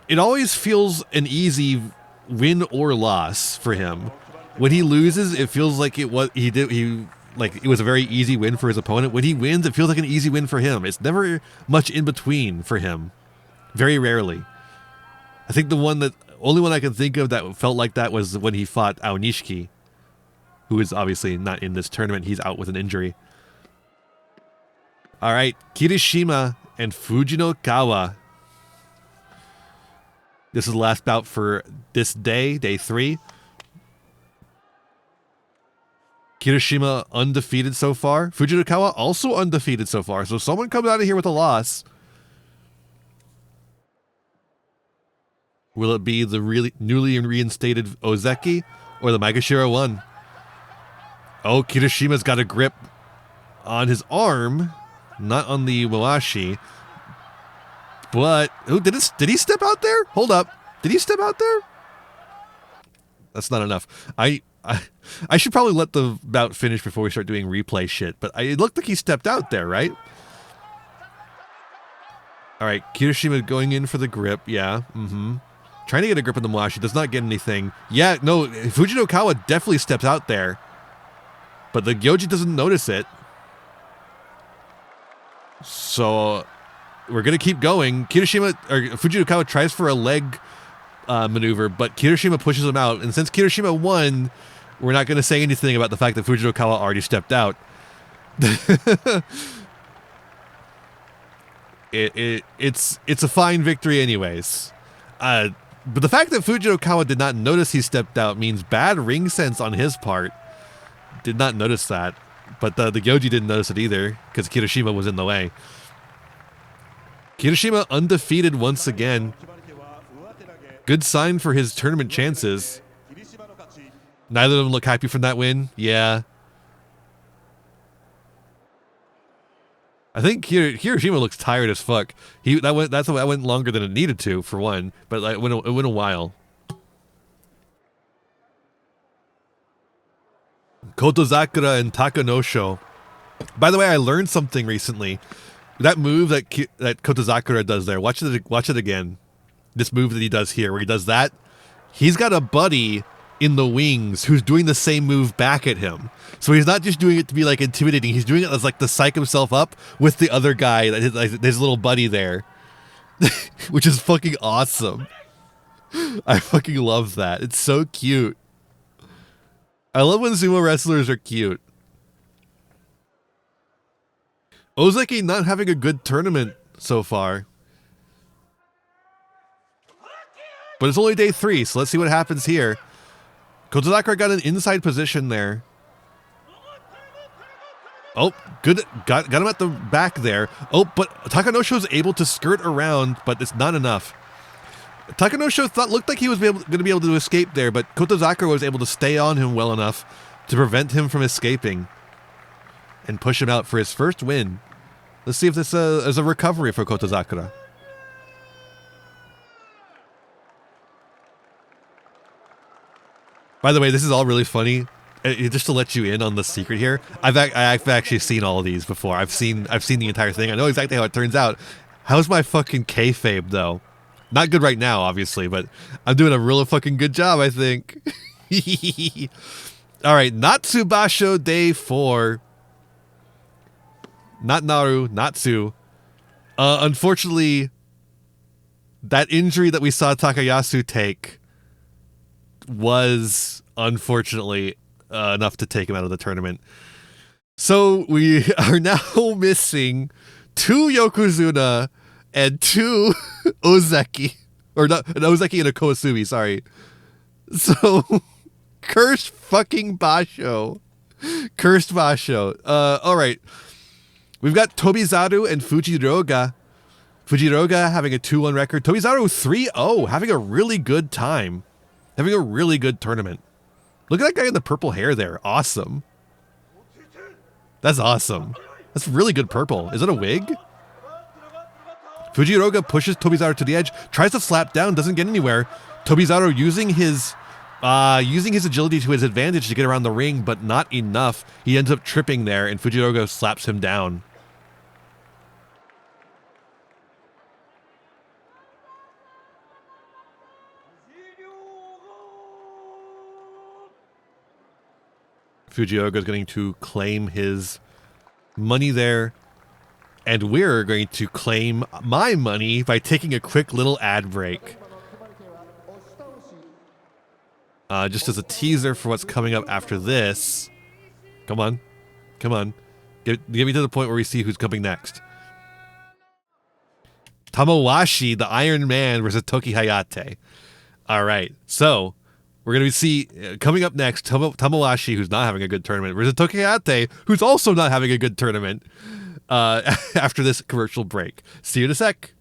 it always feels an easy win or loss for him. When he loses, it feels like it was it was a very easy win for his opponent. When he wins, it feels like an easy win for him. It's never much in between for him. Very rarely. I think the only one I can think of that felt like that was when he fought Aonishiki, who is obviously not in this tournament. He's out with an injury. All right, Kirishima and Fujinokawa. This is the last bout for this day, day 3. Kirishima undefeated so far. Fujinokawa also undefeated so far. So someone comes out of here with a loss. Will it be the really newly reinstated Ozeki or the Maegashira one? Oh, Kirishima's got a grip on his arm, not on the Moashi. But did he step out there? Hold up. Did he step out there? That's not enough. I should probably let the bout finish before we start doing replay shit, but it looked like he stepped out there, right? All right, Kirishima going in for the grip. Yeah, trying to get a grip on the Moashi, does not get anything. Yeah, no, Fujinokawa definitely steps out there, but the Gyoji doesn't notice it. So we're going to keep going. Fujinokawa tries for a leg maneuver, but Kirishima pushes him out. And since Kirishima won, we're not going to say anything about the fact that Fujinokawa already stepped out. It's a fine victory anyways. But the fact that Fujinokawa did not notice he stepped out means bad ring sense on his part. Did not notice that. But the Gyoji didn't notice it either, because Kirishima was in the way. Kirishima undefeated once again. Good sign for his tournament chances. Neither of them look happy from that win. Yeah. I think Kirishima looks tired as fuck. That went longer than it needed to, for one, but it went a while. Kotozakura and Takanosho. By the way, I learned something recently. That move that Kotozakura does there. Watch it again. This move that he does here, where he does that. He's got a buddy in the wings who's doing the same move back at him. So he's not just doing it to be like intimidating. He's doing it as like to psych himself up with the other guy, his little buddy there, which is fucking awesome. I fucking love that. It's so cute. I love when sumo wrestlers are cute. Ozeki not having a good tournament so far. But it's only day 3, so let's see what happens here. Kotozakura got an inside position there. Oh, good. Got him at the back there. Oh, but Takanosho's able to skirt around, but it's not enough. Takanosho looked like he was going to be able to escape there, but Kotozakura was able to stay on him well enough to prevent him from escaping and push him out for his first win. Let's see if this is a recovery for Kotozakura. By the way, this is all really funny. just to let you in on the secret here, I've actually seen all of these before. I've seen the entire thing. I know exactly how it turns out. How's my fucking kayfabe though? Not good right now, obviously, but I'm doing a real fucking good job, I think. All right, Natsu Basho Day 4. Not Naru, Natsu. Unfortunately, that injury that we saw Takayasu take was unfortunately enough to take him out of the tournament. So we are now missing 2 Yokozuna and 2 Ozeki. Or not, an Ozeki and a Koasumi, sorry. So, cursed fucking Basho. Cursed Basho. Alright. We've got Tobizaru and Fujiroga. Fujiroga having a 2-1 record. Tobizaru 3-0, having a really good time. Having a really good tournament. Look at that guy in the purple hair there. Awesome. That's awesome. That's really good purple. Is that a wig? Fujiroga pushes Tobizaru to the edge, tries to slap down, doesn't get anywhere. Tobizaru using his agility to his advantage to get around the ring, but not enough. He ends up tripping there, and Fujiroga slaps him down. Fujioka is going to claim his money there, and we're going to claim my money by taking a quick little ad break. Just as a teaser for what's coming up after this. Come on. Come on. Get me to the point where we see who's coming next. Tamawashi, the Iron Man, versus Toki Hayate. All right, so we're going to see, coming up next, Tamawashi, who's not having a good tournament, versus Toki Hayate, who's also not having a good tournament, after this commercial break. See you in a sec.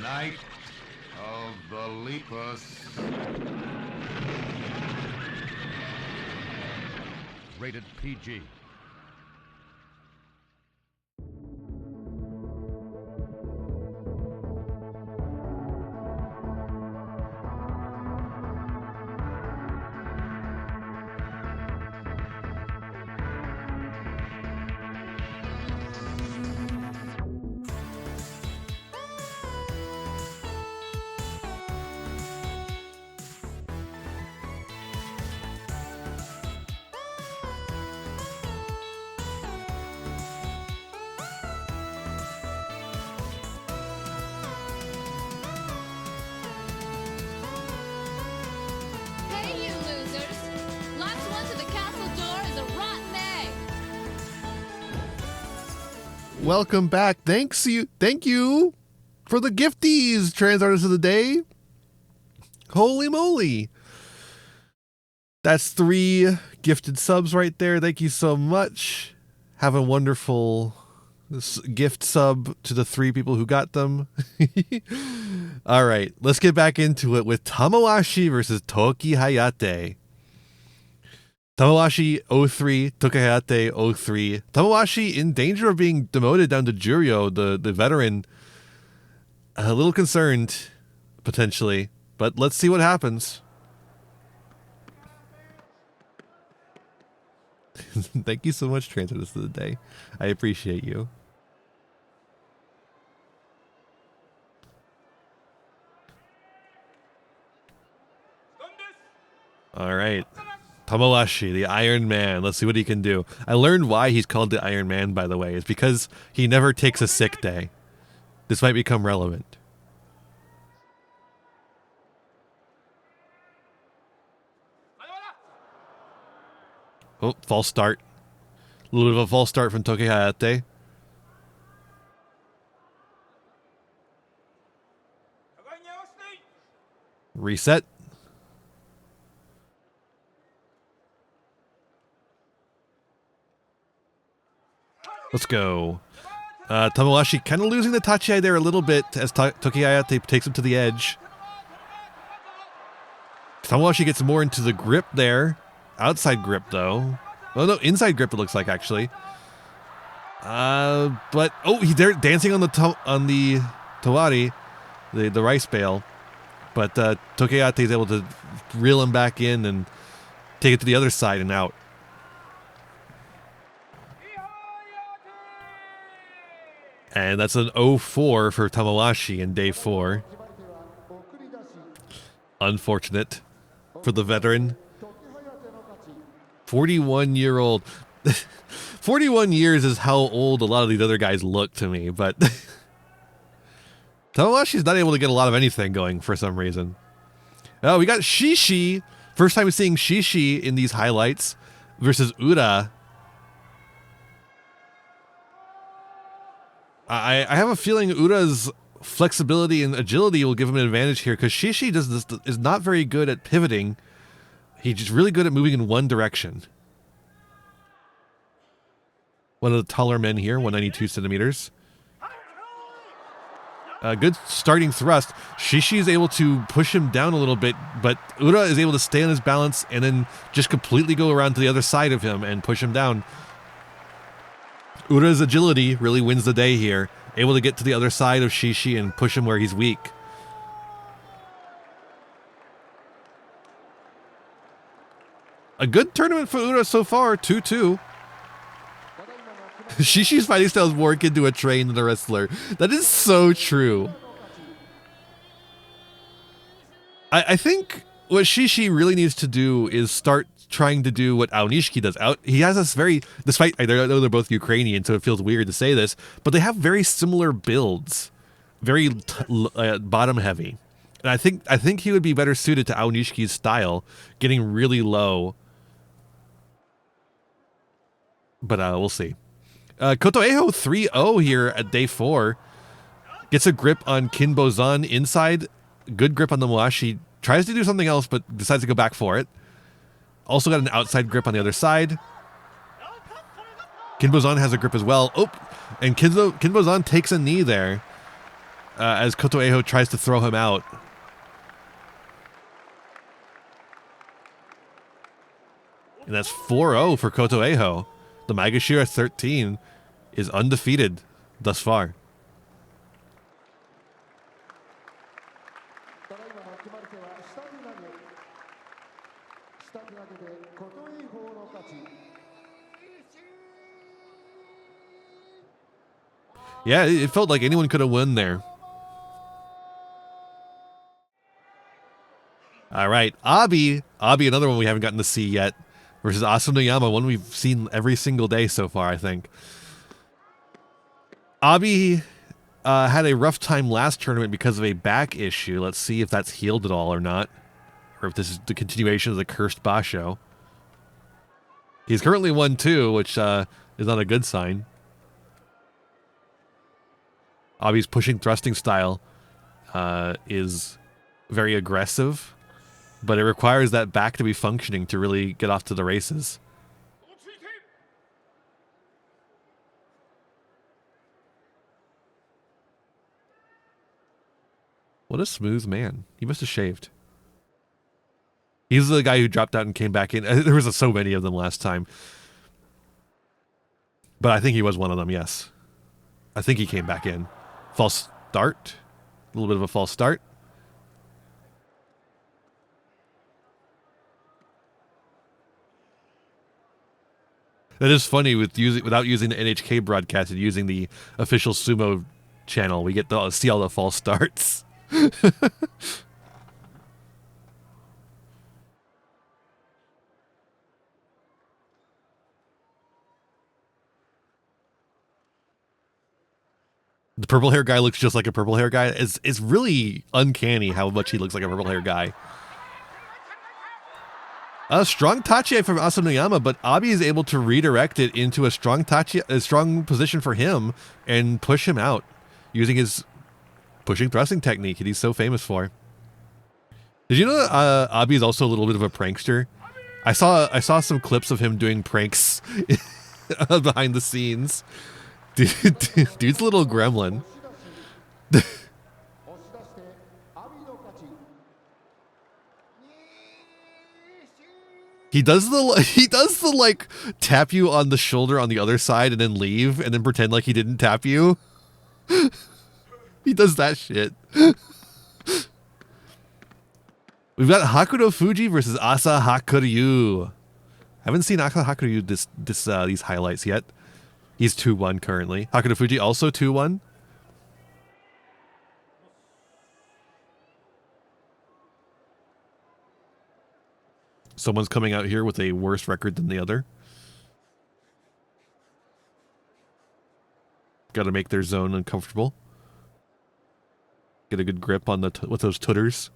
Night of the Lepus. Rated PG. Welcome back. Thank you for the gifties, Trans Artist of the Day. Holy moly. That's 3 gifted subs right there. Thank you so much. Have a wonderful gift sub to the 3 people who got them. All right, let's get back into it with Tamawashi versus Toki Hayate. Tamawashi 03, Toki Hayate 03. Tamawashi in danger of being demoted down to yugioh, the veteran. A little concerned, potentially, but let's see what happens. Thank you so much, Trans Artist of the Day. I appreciate you. All right. Tamawashi, the Iron Man. Let's see what he can do. I learned why he's called the Iron Man, by the way. It's because he never takes a sick day. This might become relevant. Oh, false start. A little bit of a false start from Toki Hayate. Reset. Let's go. Tamawashi kind of losing the tachi there a little bit as Toki Hayate takes him to the edge. Tamawashi gets more into the grip there. Outside grip, though. Oh, no, inside grip it looks like, actually. But, oh, he's there dancing on the tawari, the rice bale. But Toki Hayate is able to reel him back in and take it to the other side and out. And that's an 0-4 for Tamawashi in day 4. Unfortunate for the veteran. 41-year-old. 41 years is how old a lot of these other guys look to me, but Tamawashi's not able to get a lot of anything going for some reason. Oh, we got Shishi. First time seeing Shishi in these highlights versus Ura. I have a feeling Ura's flexibility and agility will give him an advantage here because Shishi is not very good at pivoting. He's just really good at moving in one direction. One of the taller men here, 192 centimeters. Good starting thrust. Shishi is able to push him down a little bit, but Ura is able to stay on his balance and then just completely go around to the other side of him and push him down. Ura's agility really wins the day here. Able to get to the other side of Shishi and push him where he's weak. A good tournament for Ura so far, 2-2. Shishi's fighting style is more akin to a train than a wrestler. That is so true. I think what Shishi really needs to do is start trying to do what Aonishiki does. He has this very, despite I know they're both Ukrainian, so it feels weird to say this, but they have very similar builds, very bottom heavy, and I think he would be better suited to Aonishiki's style, getting really low. But we'll see. Kotoeho 3-0 here at day 4 gets a grip on Kinbozan inside. Good grip on the Muashi. Tries to do something else, but decides to go back for it. Also got an outside grip on the other side. Kinbozan has a grip as well. Oh, and Kinbozan takes a knee there as Kotoeho tries to throw him out. And that's 4-0 for Kotoeho. The Magashira 13 is undefeated thus far. Yeah, it felt like anyone could have won there. All right, Abi, another one we haven't gotten to see yet, versus Asanoyama, one we've seen every single day so far, I think. Abi had a rough time last tournament because of a back issue. Let's see if that's healed at all or not, or if this is the continuation of the cursed basho. He's currently 1-2, which is not a good sign. Abi's pushing thrusting style is very aggressive, but it requires that back to be functioning to really get off to the races. What a smooth man. He must have shaved. He's the guy who dropped out and came back in. There was so many of them last time. But I think he was one of them, yes. I think he came back in. False start. A little bit of a false start. That is funny without using the NHK broadcast and using the official Sumo channel. We get to see all the false starts. The purple hair guy looks just like a purple hair guy. It's really uncanny how much he looks like a purple hair guy. A strong tachi from Asanoyama, but Abi is able to redirect it into a strong position for him and push him out using his pushing thrusting technique that he's so famous for. Did you know that Abi is also a little bit of a prankster? I saw some clips of him doing pranks behind the scenes. Dude's a little gremlin. He does the like tap you on the shoulder on the other side and then leave and then pretend like he didn't tap you. He does that shit. We've got Hakuno Fuji versus Asa Hakuryu. Haven't seen Asa Hakuryu these highlights yet. He's 2-1 currently. Hakuno Fuji also 2-1. Someone's coming out here with a worse record than the other. Got to make their zone uncomfortable. Get a good grip on with those tutters.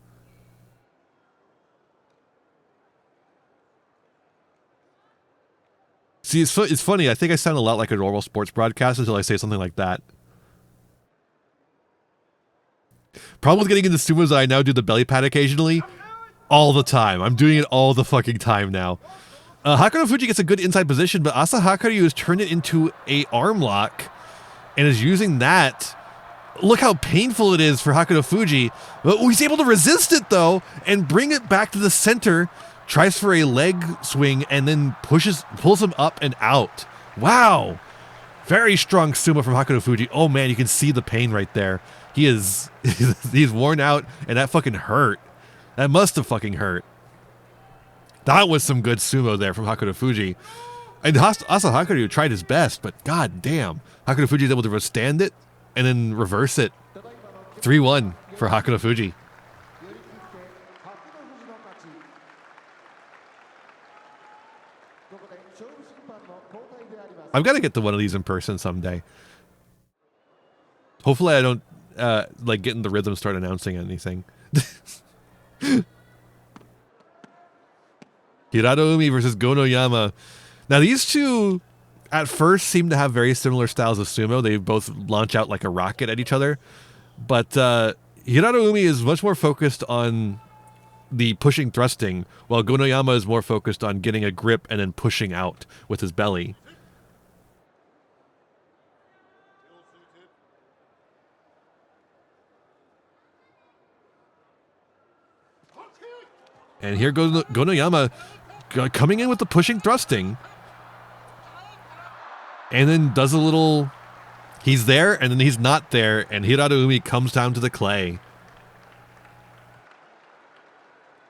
See, it's funny. I think I sound a lot like a normal sports broadcast until I say something like that. Problem with getting into sumo is that I now do the belly pad occasionally. All the time. I'm doing it all the fucking time now. Hakuno Fuji gets a good inside position, but Asa Hakuryu has turned it into a arm lock and is using that. Look how painful it is for Hakuno Fuji. Oh, he's able to resist it though and bring it back to the center. Tries for a leg swing and then pulls him up and out. Wow. Very strong sumo from Hakuno Fuji. Oh man, you can see the pain right there. He's worn out and that fucking hurt. That must have fucking hurt. That was some good sumo there from Hakuno Fuji. And Asa Hakuryu tried his best, but god damn. Hakuno Fuji is able to withstand it and then reverse it. 3-1 for Hakuno Fuji. I've got to get to one of these in person someday. Hopefully I don't like get in the rhythm and start announcing anything. Hirado versus Gonoyama. Now these two at first seem to have very similar styles of sumo. They both launch out like a rocket at each other. But Hirado is much more focused on the pushing thrusting, while Gonoyama is more focused on getting a grip and then pushing out with his belly. And here goes Gonoyama coming in with the pushing thrusting. And then does a little... He's there, and then he's not there, and Hirado comes down to the clay.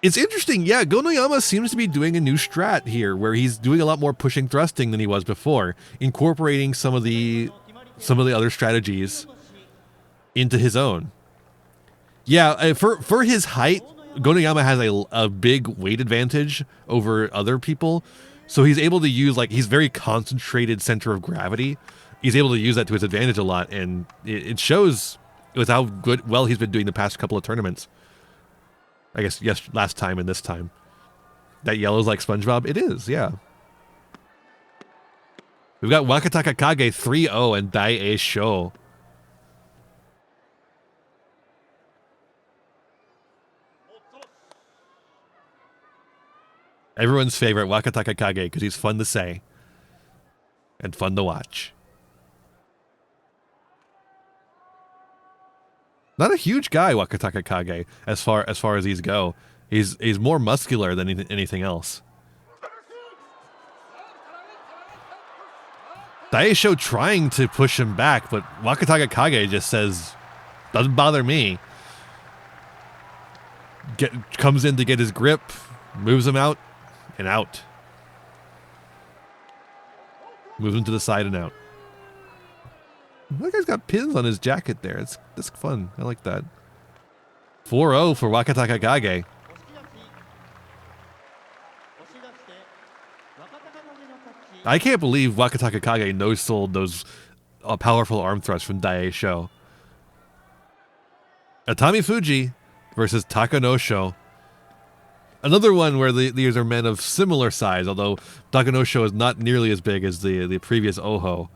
It's interesting, yeah, Gonoyama seems to be doing a new strat here, where he's doing a lot more pushing thrusting than he was before, incorporating some of the other strategies into his own. Yeah, for his height, Gonoyama has a big weight advantage over other people, so he's able to use, like, he's very concentrated center of gravity. He's able to use that to his advantage a lot, and it shows with how well he's been doing the past couple of tournaments. I guess, yes, last time and this time. That yellow's like SpongeBob? It is, yeah. We've got Wakataka Kage 3-0 and Dai-E Sho. Everyone's favorite Wakataka Kage because he's fun to say and fun to watch. Not a huge guy, Wakataka Kage, as far as these go. He's more muscular than anything else. Daisho trying to push him back, but Wakataka Kage just says, doesn't bother me. Comes in to get his grip, moves him out, and out. Moves him to the side and out. That guy's got pins on his jacket there. That's fun. I like that. 4-0 for Wakataka Kage. I can't believe Wakataka Kage no-sold those powerful arm thrusts from Daisho. Atami Fuji versus Takanosho. Another one where these are men of similar size, although Takanosho is not nearly as big as the previous Oho.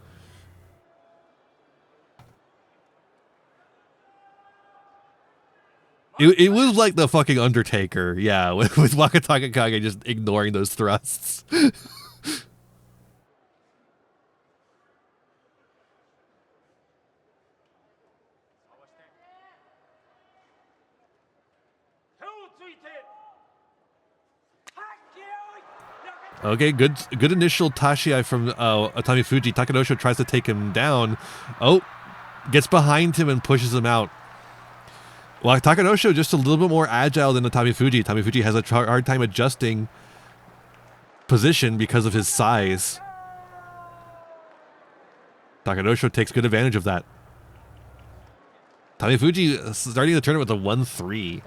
It was like the fucking Undertaker, yeah, with Wakataka Kage just ignoring those thrusts. Okay, good initial Tashi from Atami Fuji. Takanosho tries to take him down. Oh, gets behind him and pushes him out. Well, Takanosho just a little bit more agile than Atami Fuji. Atami Fuji has a hard time adjusting position because of his size. Takanosho takes good advantage of that. Atami Fuji starting the tournament with a 1-3.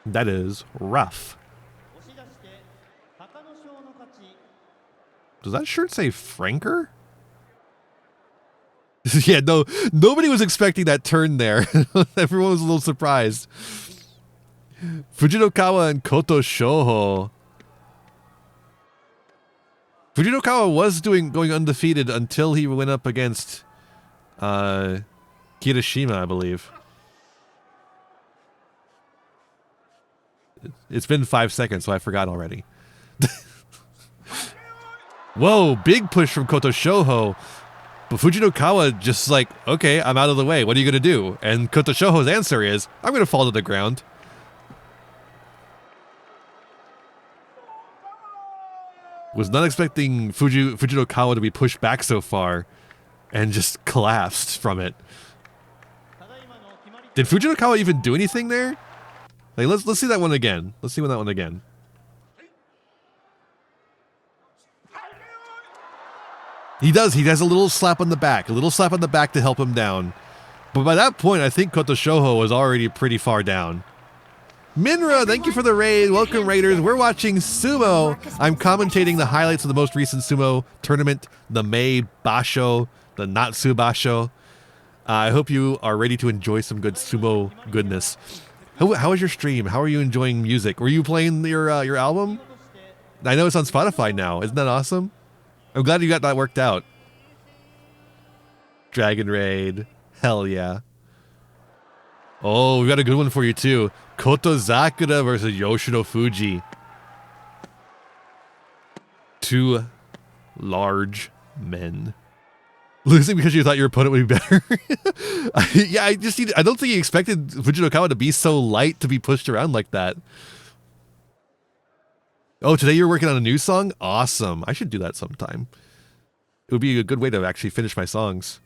That is rough. Does that shirt say Franker? Yeah, no, nobody was expecting that turn there. Everyone was a little surprised. Fujinokawa and Koto Shoho. Fujinokawa was going undefeated until he went up against Kirishima, I believe. It's been 5 seconds, so I forgot already. Whoa, big push from Koto Shoho. But Fujinokawa just like, okay, I'm out of the way. What are you going to do? And Koto Shoho's answer is, I'm going to fall to the ground. Was not expecting Fujinokawa to be pushed back so far and just collapsed from it. Did Fujinokawa even do anything there? Like, let's see that one again. Let's see that one again. He does. He has a little slap on the back. To help him down. But by that point, I think Koto Shoho was already pretty far down. Minra, thank you for the raid. Welcome, Raiders. We're watching Sumo. I'm commentating the highlights of the most recent Sumo tournament, the May Basho, the Natsu Basho. I hope you are ready to enjoy some good Sumo goodness. How was your stream? How are you enjoying music? Were you playing your album? I know it's on Spotify now. Isn't that awesome? I'm glad you got that worked out. Dragon Raid. Hell yeah. Oh, we got a good one for you too. Koto Zakura versus Yoshino Fuji. Two large men. Losing because you thought your opponent would be better? Yeah, I don't think he expected Fujinokawa to be so light to be pushed around like that. Oh, today you're working on a new song? Awesome. I should do that sometime. It would be a good way to actually finish my songs.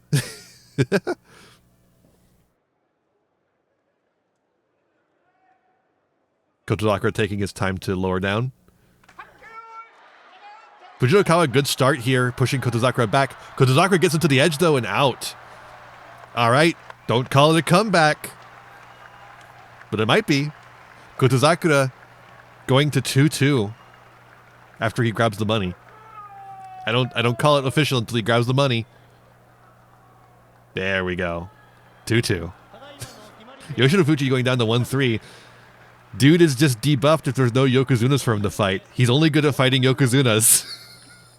Kotozakura taking his time to lower down. Fujinokawa, good start here, pushing Kotozakura back. Kotozakura gets him to the edge, though, and out. All right, don't call it a comeback. But it might be. Kotozakura going to 2-2 after he grabs the money. I don't call it official until he grabs the money. There we go. 2-2. Yoshino Fuji going down to 1-3. Dude is just debuffed if there's no Yokozunas for him to fight. He's only good at fighting Yokozunas.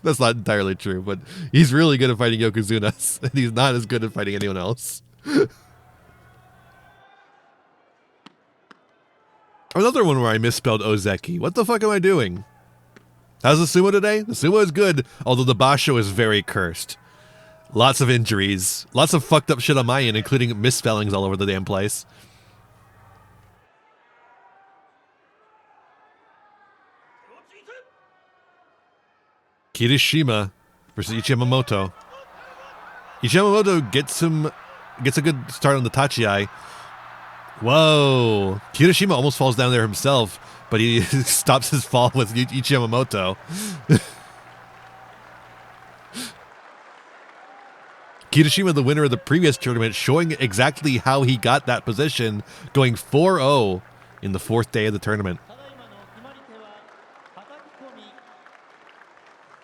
That's not entirely true, but he's really good at fighting Yokozunas. And he's not as good at fighting anyone else. Another one where I misspelled Ozeki. What the fuck am I doing? How's the sumo today? The sumo is good, although the basho is very cursed. Lots of injuries. Lots of fucked up shit on my end, including misspellings all over the damn place. Kirishima versus Ichiyamamoto. Ichiyamamoto gets a good start on the tachiai. Whoa. Kirishima almost falls down there himself, but he stops his fall with Ichiyamamoto. Kirishima, the winner of the previous tournament, showing exactly how he got that position, going 4-0 in the 4th day of the tournament.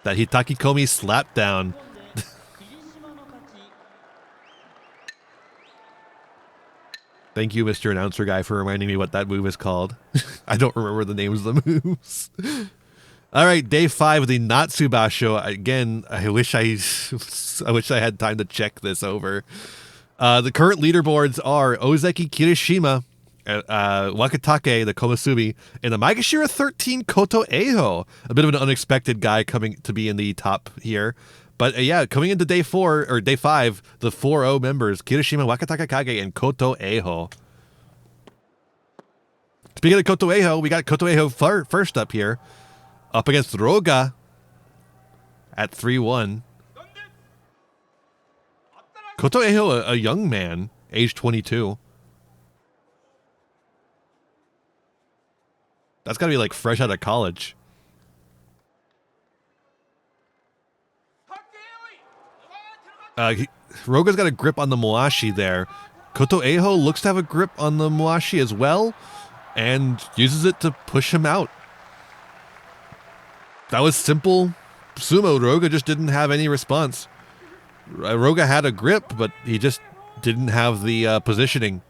That Hitaki Komi slap down. Thank you, Mr. Announcer Guy, for reminding me what that move is called. I don't remember the names of the moves. All right, day 5 of the Natsubasho. Again, I wish I had time to check this over. The current leaderboards are Ozeki Kirishima, Wakatake, the Komusubi, and the Maegashira 13 Koto Eiho. A bit of an unexpected guy coming to be in the top here. But yeah, coming into day 4, or day 5, the 4-0 members, Kirishima, Wakatake Kage, and Koto Eiho. Speaking of Koto Eiho, we got Koto Eiho first up here. Up against Roga at 3-1. Koto Eiho, a young man, age 22. That's got to be like fresh out of college. Roga's got a grip on the Moashi there. Koto Eiho looks to have a grip on the Moashi as well and uses it to push him out. That was simple sumo. Roga just didn't have any response. Roga had a grip, but he just didn't have the positioning.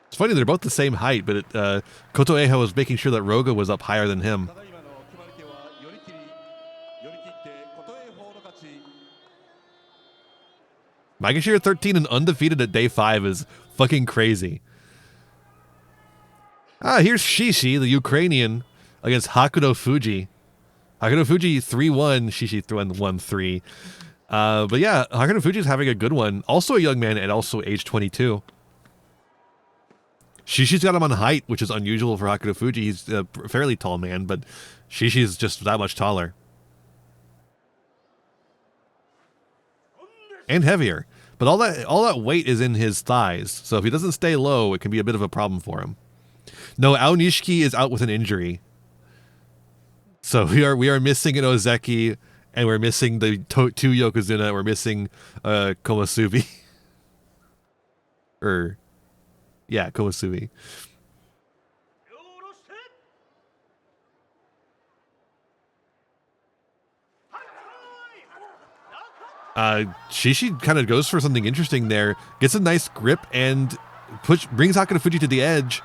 It's funny, they're both the same height, but Koto Eiho was making sure that Roga was up higher than him. Maegashira 13 and undefeated at day 5 is fucking crazy. Here's Shishi, the Ukrainian, against Hakuno Fuji. Hakuno Fuji 3-1, Shishi 1-3. But yeah, Hakuno Fuji's having a good one. Also a young man and also age 22. Shishi's got him on height, which is unusual for Hakuno Fuji. He's a fairly tall man, but Shishi's just that much taller. And heavier. But all that weight is in his thighs, so if he doesn't stay low, it can be a bit of a problem for him. No, Aonishiki is out with an injury. So we are missing an Ozeki, and we're missing the 2 Yokozuna, we're missing Komusubi. Yeah, Komusubi. Shishi kind of goes for something interesting there, gets a nice grip and brings Hakuno Fuji to the edge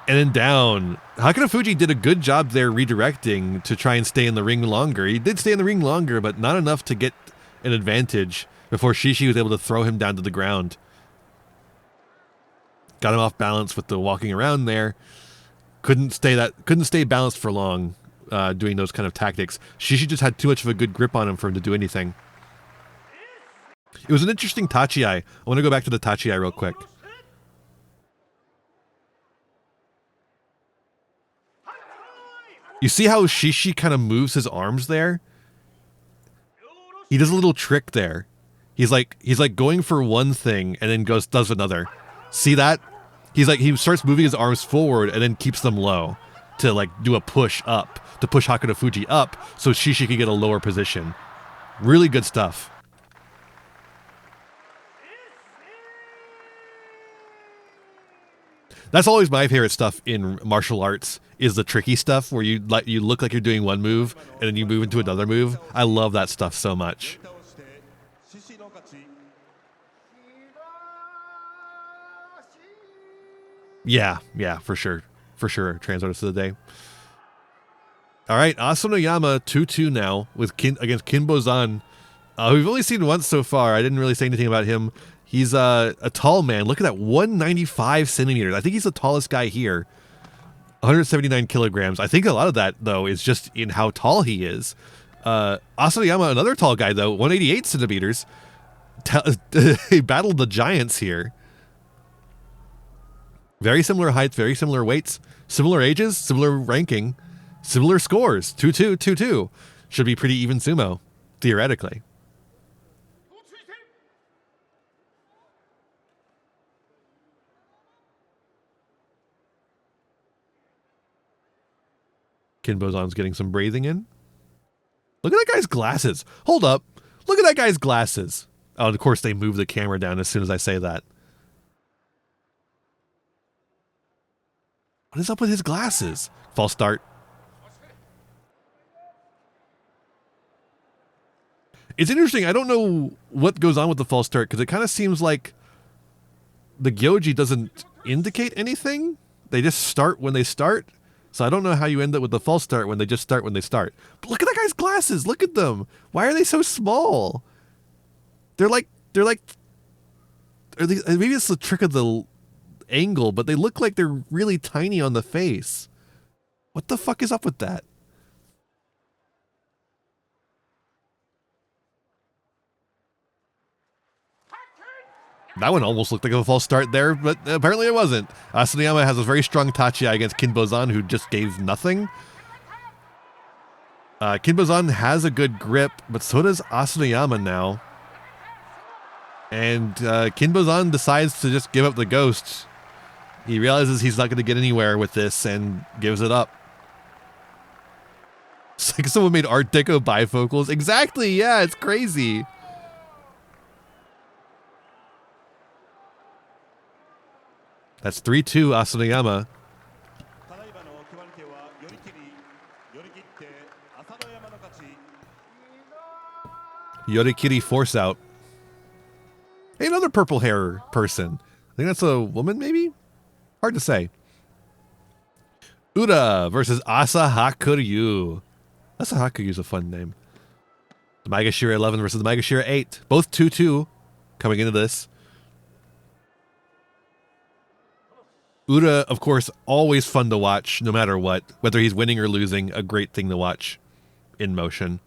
and then down. Hakuno Fuji did a good job there redirecting to try and stay in the ring longer. He did stay in the ring longer, but not enough to get an advantage before Shishi was able to throw him down to the ground. Got him off balance with the walking around there. Couldn't stay balanced for long doing those kind of tactics. Shishi just had too much of a good grip on him for him to do anything. It was an interesting tachiai. I want to go back to the tachiai real quick. You see how Shishi kind of moves his arms there? He does a little trick there. He's like going for one thing and then does another. See that? He starts moving his arms forward and then keeps them low to like do a push up, to push Hakuno Fuji up so Shishi can get a lower position. Really good stuff. That's always my favorite stuff in martial arts, is the tricky stuff where you look like you're doing one move and then you move into another move. I love that stuff so much. Yeah, for sure. For sure, trans artist of the day. All right, Asanoyama 2-2 now against Kinbozan. We've only seen once so far. I didn't really say anything about him. He's a tall man. Look at that, 195 centimeters. I think he's the tallest guy here. 179 kilograms. I think a lot of that, though, is just in how tall he is. Asanoyama, another tall guy, though, 188 centimeters. He battled the giants here. Very similar heights, very similar weights, similar ages, similar ranking, similar scores. 2-2, 2-2. Should be pretty even sumo, theoretically. Kinbozan's getting some breathing in. Look at that guy's glasses. Hold up. Look at that guy's glasses. Oh, and of course they move the camera down as soon as I say that. What is up with his glasses? False start. It's interesting. I don't know what goes on with the false start because it kind of seems like the gyoji doesn't indicate anything. They just start when they start. So I don't know how you end up with the false start when they just start when they start. But look at that guy's glasses. Look at them. Why are they so small? They're like, maybe it's the trick of the angle, but they look like they're really tiny on the face. What the fuck is up with that? That one almost looked like a false start there, but apparently it wasn't. Asanoyama has a very strong tachi against Kinbozan, who just gave nothing. Kinbozan has a good grip, but so does Asanoyama now. And Kinbozan decides to just give up the ghost. He realizes he's not going to get anywhere with this and gives it up. It's like someone made Art Deco bifocals. Exactly, yeah, it's crazy. That's 3-2 Asanoyama. Yorikiri force out. Hey, another purple hair person. I think that's a woman, maybe? Hard to say. Ura versus Asahakuryu. Asahakuryu's a fun name. The Maegashira 11 versus the Maegashira 8. Both 2-2 coming into this. Ura, of course, always fun to watch, no matter what. Whether he's winning or losing, a great thing to watch in motion.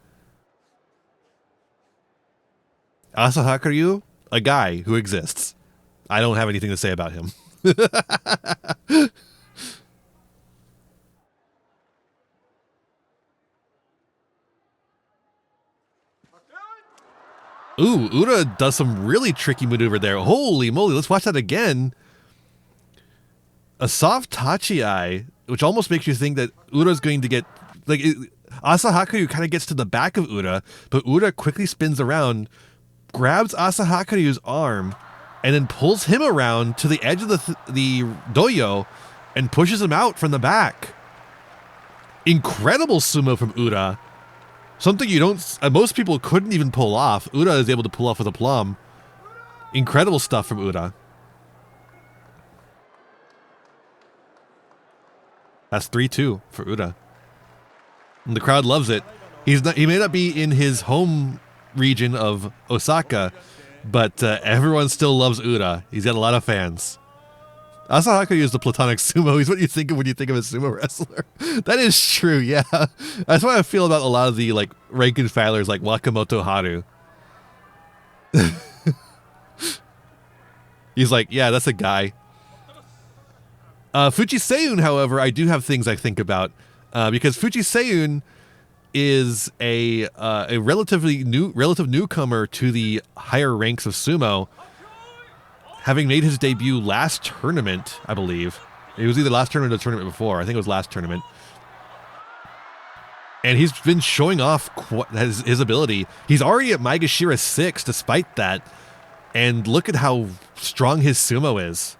Asahakuryu, a guy who exists. I don't have anything to say about him. Ooh, Ura does some really tricky maneuver there. Holy moly, let's watch that again. A soft tachi-ai, which almost makes you think that Ura's going to get... like Asahakuryu kind of gets to the back of Ura, but Ura quickly spins around, grabs Asahakuryu's arm, and then pulls him around to the edge of the doyo and pushes him out from the back. Incredible sumo from Ura. Something you don't... most people couldn't even pull off. Ura is able to pull off with aplomb. Incredible stuff from Ura. That's 3-2 for Ura. And the crowd loves it. He may not be in his home region of Osaka, but everyone still loves Ura. He's got a lot of fans. Asahakuryu is the platonic sumo. He's what you think of when you think of a sumo wrestler. That is true, yeah. That's what I feel about a lot of the like rank and filers like Wakamoto Haru. He's like, yeah, that's a guy. Fujiseun, however, I do have things I think about because Fujiseun is a relative newcomer to the higher ranks of sumo, having made his debut last tournament, I believe. It was either last tournament or the tournament before. I think it was last tournament. And he's been showing off his ability. He's already at Maegashira 6 despite that. And look at how strong his sumo is.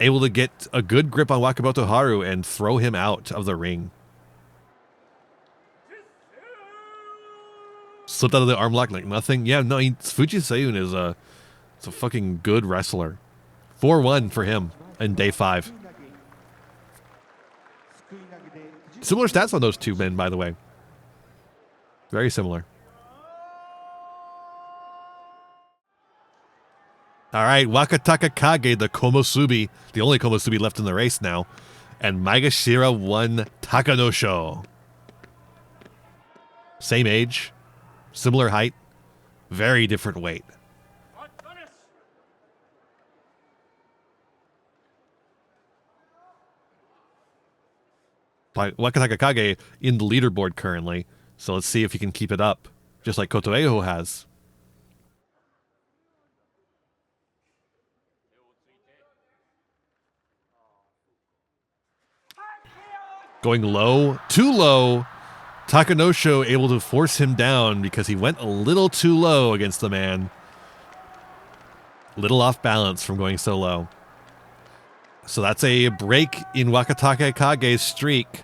Able to get a good grip on Wakamoto Haru and throw him out of the ring. Slipped out of the arm lock like nothing. Yeah, no, Fujiseun is a fucking good wrestler. 4-1 for him in day 5. Similar stats on those two men, by the way. Very similar. All right, Wakataka Kage, the Komosubi, the only Komosubi left in the race now, and Maegashira won Takanosho. Same age, similar height, very different weight. Wakataka Kage in the leaderboard currently, so let's see if he can keep it up, just like Kotoeho has. Going low, too low. Takanosho able to force him down because he went a little too low against the man. Little off balance from going so low. So that's a break in Wakataka Kage's streak.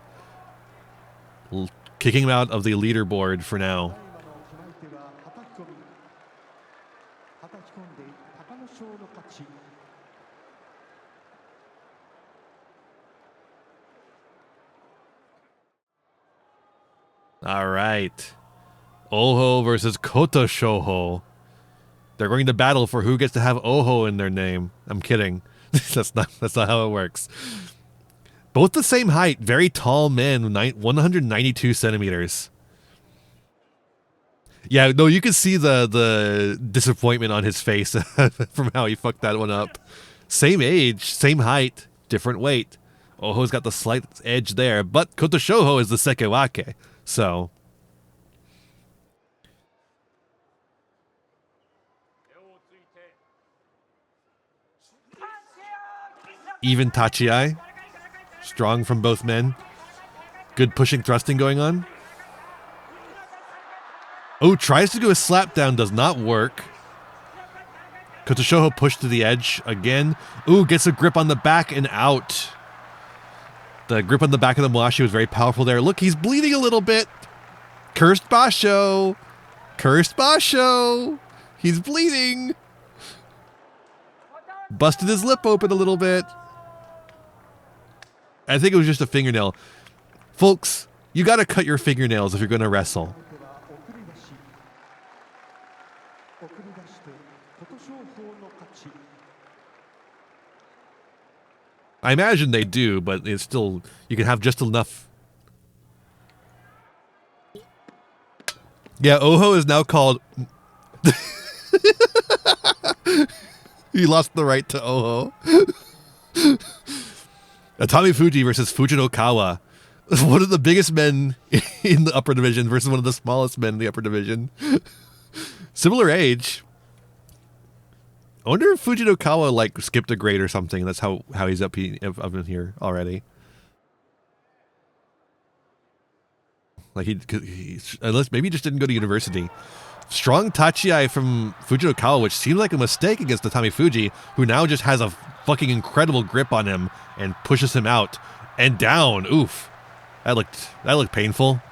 Kicking him out of the leaderboard for now. All right. Oho versus Koto Shoho. They're going to battle for who gets to have Oho in their name. I'm kidding. That's not how it works. Both the same height, very tall men, 192 centimeters. Yeah, no, you can see the disappointment on his face from how he fucked that one up. Same age, same height, different weight. Oho's got the slight edge there, but Koto Shoho is the Sekewake. So even Tachiai. Strong from both men. Good pushing thrusting going on. Oh, tries to do a slap down, does not work. Koto Shoho pushed to the edge again. Ooh, gets a grip on the back and out. The grip on the back of the Mawashi was very powerful there. Look, he's bleeding a little bit. Cursed basho. Cursed basho. He's bleeding. Busted his lip open a little bit. I think it was just a fingernail. Folks, you got to cut your fingernails if you're going to wrestle. I imagine they do, but it's still, you can have just enough. Yeah, Oho is now called. He lost the right to Oho. Atami Fuji versus Fujinokawa. One of the biggest men in the upper division versus one of the smallest men in the upper division. Similar age. I wonder if Fujinokawa like skipped a grade or something. That's how he's up in here already. Like unless maybe he just didn't go to university. Strong Tachiai from Fujinokawa, which seemed like a mistake against Atami Fuji, who now just has a fucking incredible grip on him and pushes him out and down. Oof. That looked painful.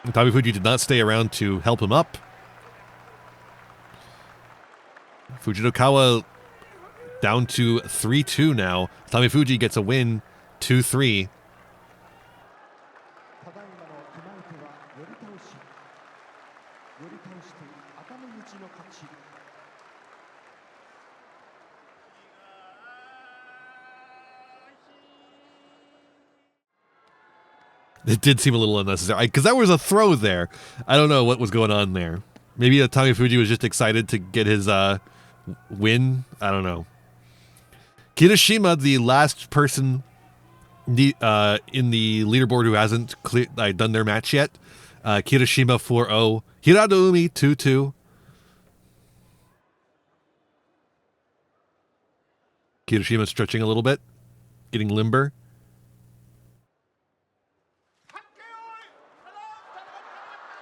Atami Fuji did not stay around to help him up. Fujinokawa down to 3-2 now. Atami Fuji gets a win, 2-3. It did seem a little unnecessary because that was a throw there. I don't know what was going on there. Maybe Atami Fuji was just excited to get his win. I don't know. Kirishima, the last person in the leaderboard who hasn't done their match yet. Kirishima 4-0. Hiradoumi 2-2. Kirishima stretching a little bit, getting limber.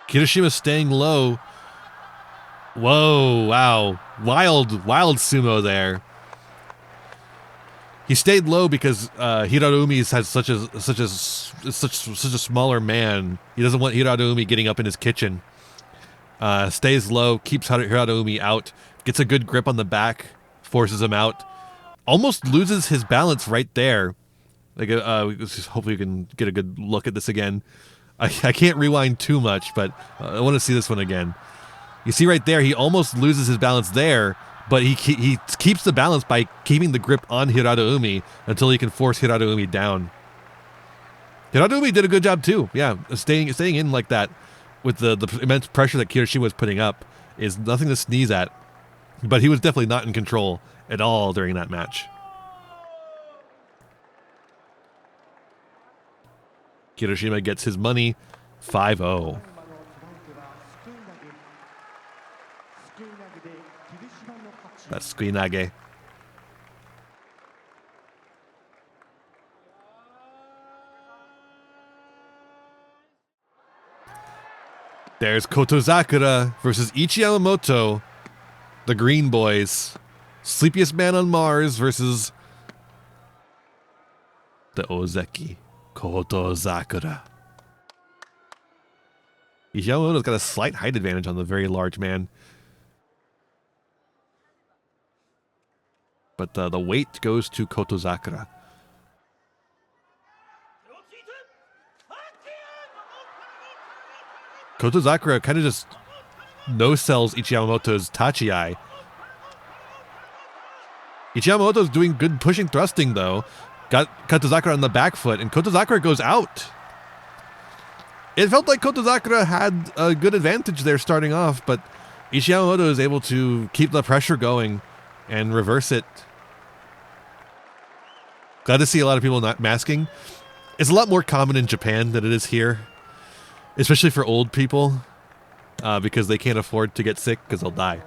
Kirishima staying low. Whoa, wow. Wild sumo there. He stayed low because Hiradoumi has such a smaller man. He doesn't want Hiradoumi getting up in his kitchen. Stays low, keeps Hiradoumi out, gets a good grip on the back, forces him out. Almost loses his balance right there. Like, hopefully we can get a good look at this again. I can't rewind too much, but I want to see this one again. You see right there, he almost loses his balance there, but he keeps the balance by keeping the grip on Hiradaumi until he can force Hiradaumi down. Hiradaumi did a good job too. Yeah, staying in like that with the immense pressure that Kirishima was putting up is nothing to sneeze at. But he was definitely not in control at all during that match. Kirishima gets his money, 5-0. That's Suinage. There's Kotozakura versus Ichi Yamamoto, the Green Boys. Sleepiest Man on Mars versus the Ozeki, Kotozakura. Ichi Yamamoto's got a slight height advantage on the very large man. But the weight goes to Kotozakura. Kotozakura kind of just no-sells Ichi Yamamoto's Tachi-ai. Ichi Yamamoto's doing good pushing thrusting, though. Got Kotozakura on the back foot, and Kotozakura goes out. It felt like Kotozakura had a good advantage there starting off, but Ichi Yamamoto is able to keep the pressure going and reverse it. Glad to see a lot of people not masking. It's a lot more common in Japan than it is here, especially for old people, because they can't afford to get sick because they'll die.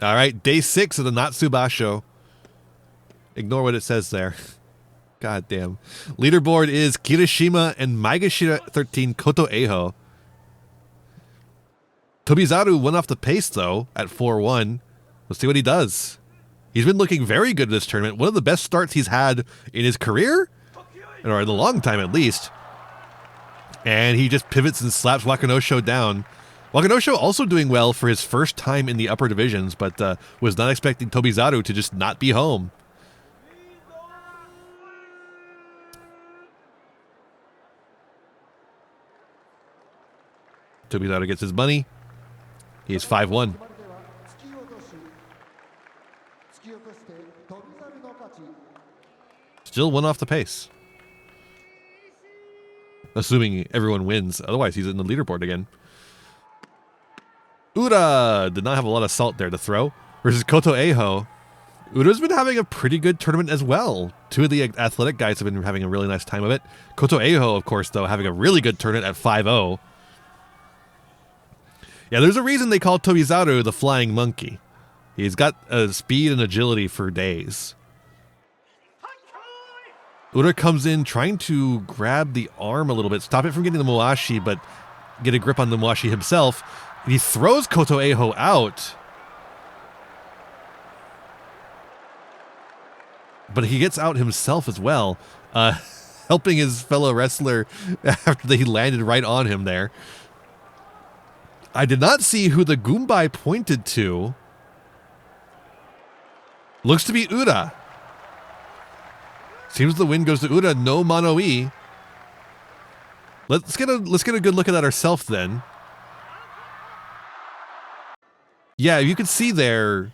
All right, day 6 of the Natsu Basho. Ignore what it says there. God damn. Leaderboard is Kirishima and Maegashira 13 Koto Eiho. Tobizaru went off the pace, though, at 4-1. Let's see what he does. He's been looking very good in this tournament. One of the best starts he's had in his career, or in a long time at least. And he just pivots and slaps Wakanosho down. Wakanosho also doing well for his first time in the upper divisions, but was not expecting Tobizaru to just not be home. Tobizaru gets his money. He is 5-1. Still one off the pace. Assuming everyone wins. Otherwise, he's in the leaderboard again. Ura did not have a lot of salt there to throw. Versus Koto Eiho. Ura's been having a pretty good tournament as well. Two of the athletic guys have been having a really nice time of it. Koto Eiho, of course, though, having a really good tournament at 5-0. Yeah, there's a reason they call Tobizaru the flying monkey. He's got speed and agility for days. Ura comes in trying to grab the arm a little bit, stop it from getting the Moashi, but get a grip on the Moashi himself. And he throws Koto Eiho out. But he gets out himself as well, helping his fellow wrestler after he landed right on him there. I did not see who the Goombay pointed to. Looks to be Ura. Seems the win goes to Ura, no Mono-e. Let's get a good look at that ourselves then. Yeah, you can see there.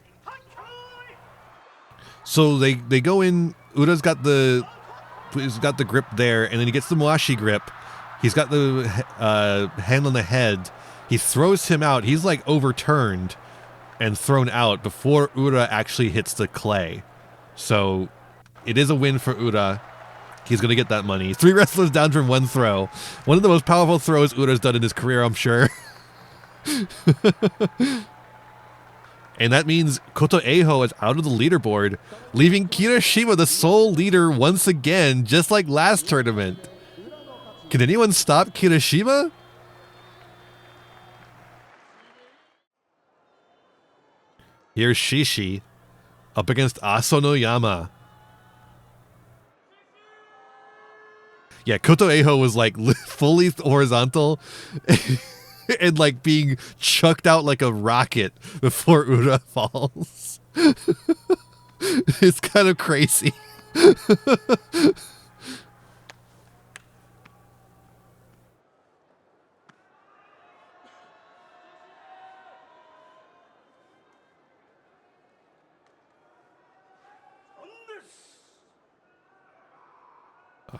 So they go in. Ura's got the grip there, and then he gets the Moashi grip. He's got the hand on the head. He throws him out. He's like overturned and thrown out before Ura actually hits the clay. So it is a win for Ura. He's going to get that money. 3 wrestlers down from 1 throw. One of the most powerful throws Ura's done in his career, I'm sure. And that means Koto Eiho is out of the leaderboard, leaving Kirishima the sole leader once again, just like last tournament. Can anyone stop Kirishima? Here's Shishi up against Asonoyama. Yeah, Koto Eiho was like fully horizontal and like being chucked out like a rocket before Ura falls. It's kind of crazy.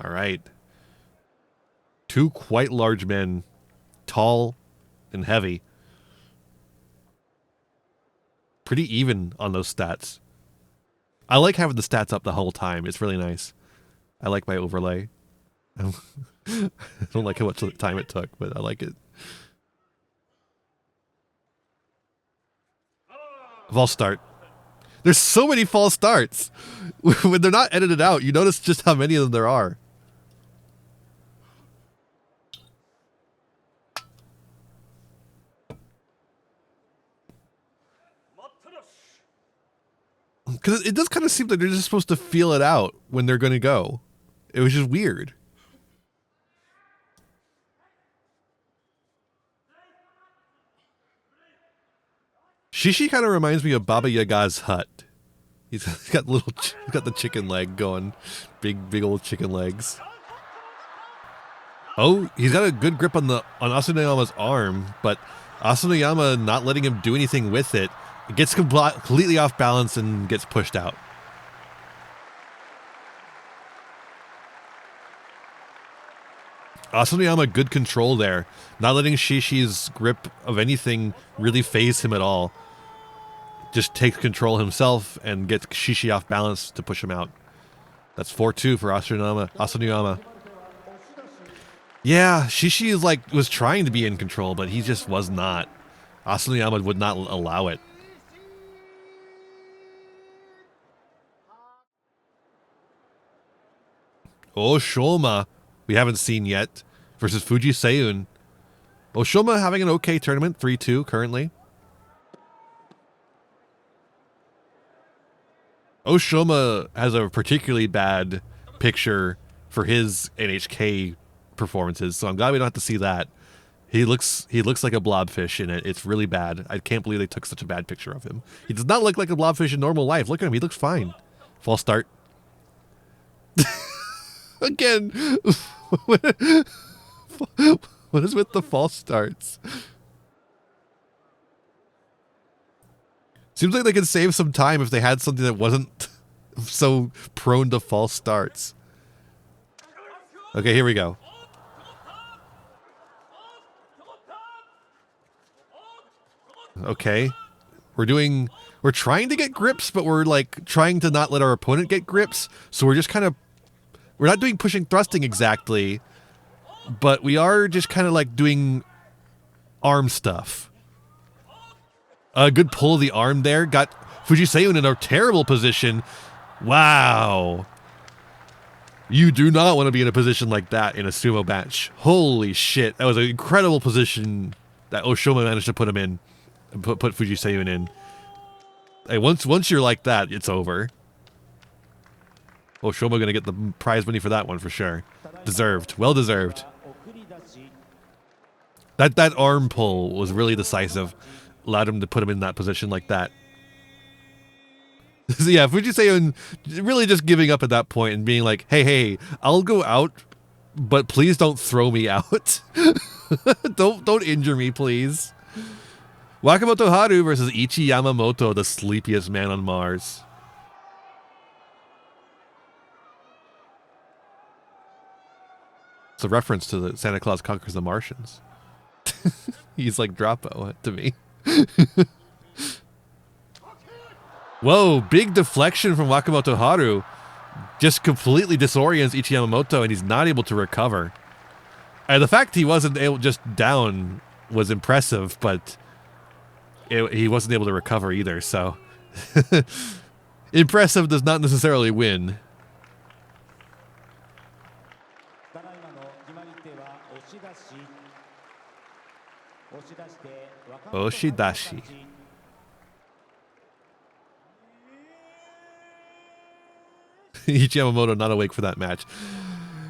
All right. Two quite large men, tall and heavy. Pretty even on those stats. I like having the stats up the whole time. It's really nice. I like my overlay. I don't like how much time it took, but I like it. False start. There's so many false starts. When they're not edited out, you notice just how many of them there are. Because it does kind of seem like they're just supposed to feel it out when they're going to go. It was just weird. Shishi kind of reminds me of Baba Yaga's hut. He's got the chicken leg going, big old chicken legs. Oh, he's got a good grip on Asanoyama's arm, but Asanoyama not letting him do anything with it. It gets completely off balance and gets pushed out. Asanoyama, good control there. Not letting Shishi's grip of anything really phase him at all. Just takes control himself and gets Shishi off balance to push him out. That's 4-2 for Asanoyama. Yeah, Shishi was trying to be in control, but he just was not. Asanoyama would not allow it. Oshoma, we haven't seen yet, versus Fuji Seiyun. Oshoma having an okay tournament, 3-2 currently. Oshoma has a particularly bad picture for his NHK performances, so I'm glad we don't have to see that. He looks like a blobfish in it. It's really bad. I can't believe they took such a bad picture of him. He does not look like a blobfish in normal life. Look at him. He looks fine. False start. Again. What is with the false starts? Seems like they could save some time if they had something that wasn't so prone to false starts. Okay, here we go. Okay. We're trying to get grips, but we're like trying to not let our opponent get grips. So we're just kind of, we're not doing pushing thrusting exactly, but we are just kind of like doing arm stuff. A good pull of the arm there. Got Fuji Seiyun in a terrible position. Wow. You do not want to be in a position like that in a sumo match. Holy shit. That was an incredible position that Oshoma managed to put him in. Put Fuji Seiyun in. Hey, once you're like that, it's over. Oshoma gonna get the prize money for that one for sure. Deserved. Well deserved. That arm pull was really decisive. Allowed him to put him in that position like that. So yeah, Fuji Seiyun really just giving up at that point and being like, hey, I'll go out, but please don't throw me out. don't injure me, please. Wakamoto Haru versus Ichi Yamamoto, the sleepiest man on Mars. It's a reference to the Santa Claus Conquers the Martians. He's like Droppo to me. Whoa, big deflection from Wakamoto Haru. Just completely disorients Ichi Yamamoto and he's not able to recover. And the fact he wasn't able just down was impressive, but he wasn't able to recover either, so impressive does not necessarily win. Oshidashi. Ichi Yamamoto not awake for that match.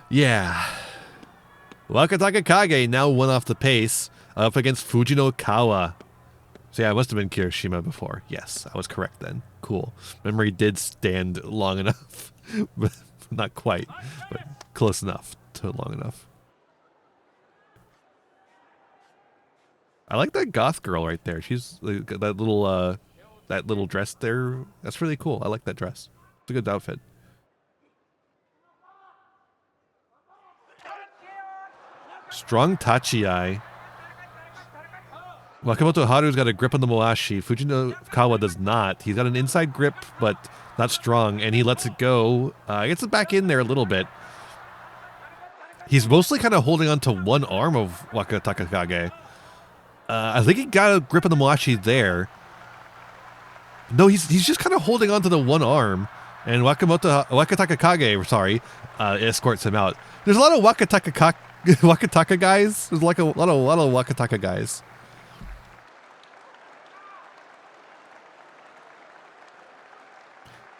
Yeah. Wakataka Kage now one off the pace up against Fujinokawa. So yeah, it must have been Kirishima before. Yes, I was correct then. Cool. Memory did stand long enough. But not quite, but close enough to long enough. I like that goth girl right there. She's that little dress there. That's really cool. I like that dress. It's a good outfit. Strong Tachi-ai. Wakamoto Haru's got a grip on the Moashi. Fujikawa does not. He's got an inside grip, but not strong, and he lets it go. Gets it back in there a little bit. He's mostly kind of holding on to one arm of Wakatakakage. I think he got a grip on the Moashi there. No, he's just kind of holding on to the one arm, and Wakatakakage, sorry, escorts him out. There's a lot of Wakataka guys. There's like a lot of Wakataka guys.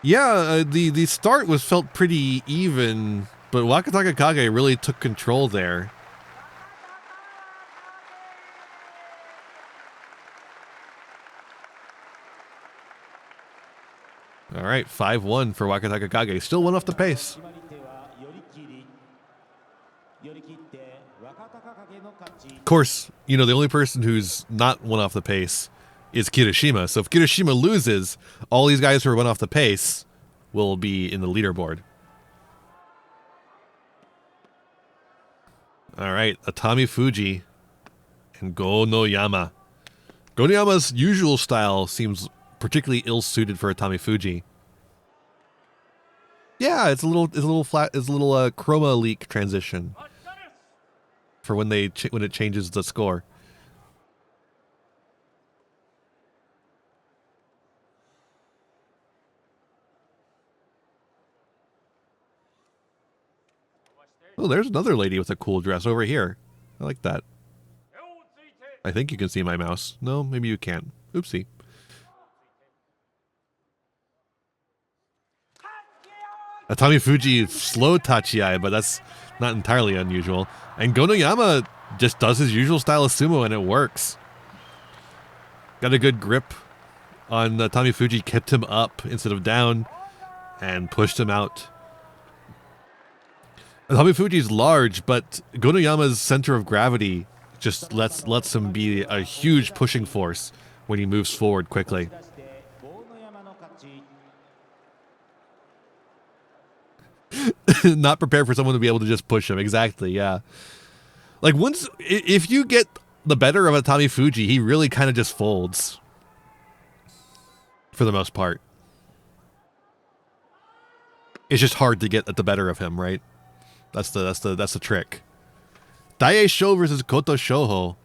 Yeah, the start felt pretty even, but Wakatakakage really took control there. All right, 5-1 for Wakatakakage. Still one off the pace. Of course, you know, the only person who's not one off the pace is Kirishima. So if Kirishima loses, all these guys who are one off the pace will be in the leaderboard. All right, Atami Fuji and Go no Yama. Go no Yama's usual style seems particularly ill-suited for Atami Fuji. Yeah, it's a little chroma leak transition for when it changes the score. Oh, there's another lady with a cool dress over here. I like that. I think you can see my mouse. No, maybe you can't. Oopsie. Atami Fuji slow Tachi-ai, but that's not entirely unusual. And Go no Yama just does his usual style of sumo, and it works. Got a good grip on Atami Fuji, kept him up instead of down, and pushed him out. Atami Fuji's large, but Go no Yama's center of gravity just lets him be a huge pushing force when he moves forward quickly. Not prepared for someone to be able to just push him. Exactly, yeah. Like, if you get the better of Atami Fuji, he really kind of just folds. For the most part. It's just hard to get at the better of him, right? That's the trick. Daisho versus Koto Shoho.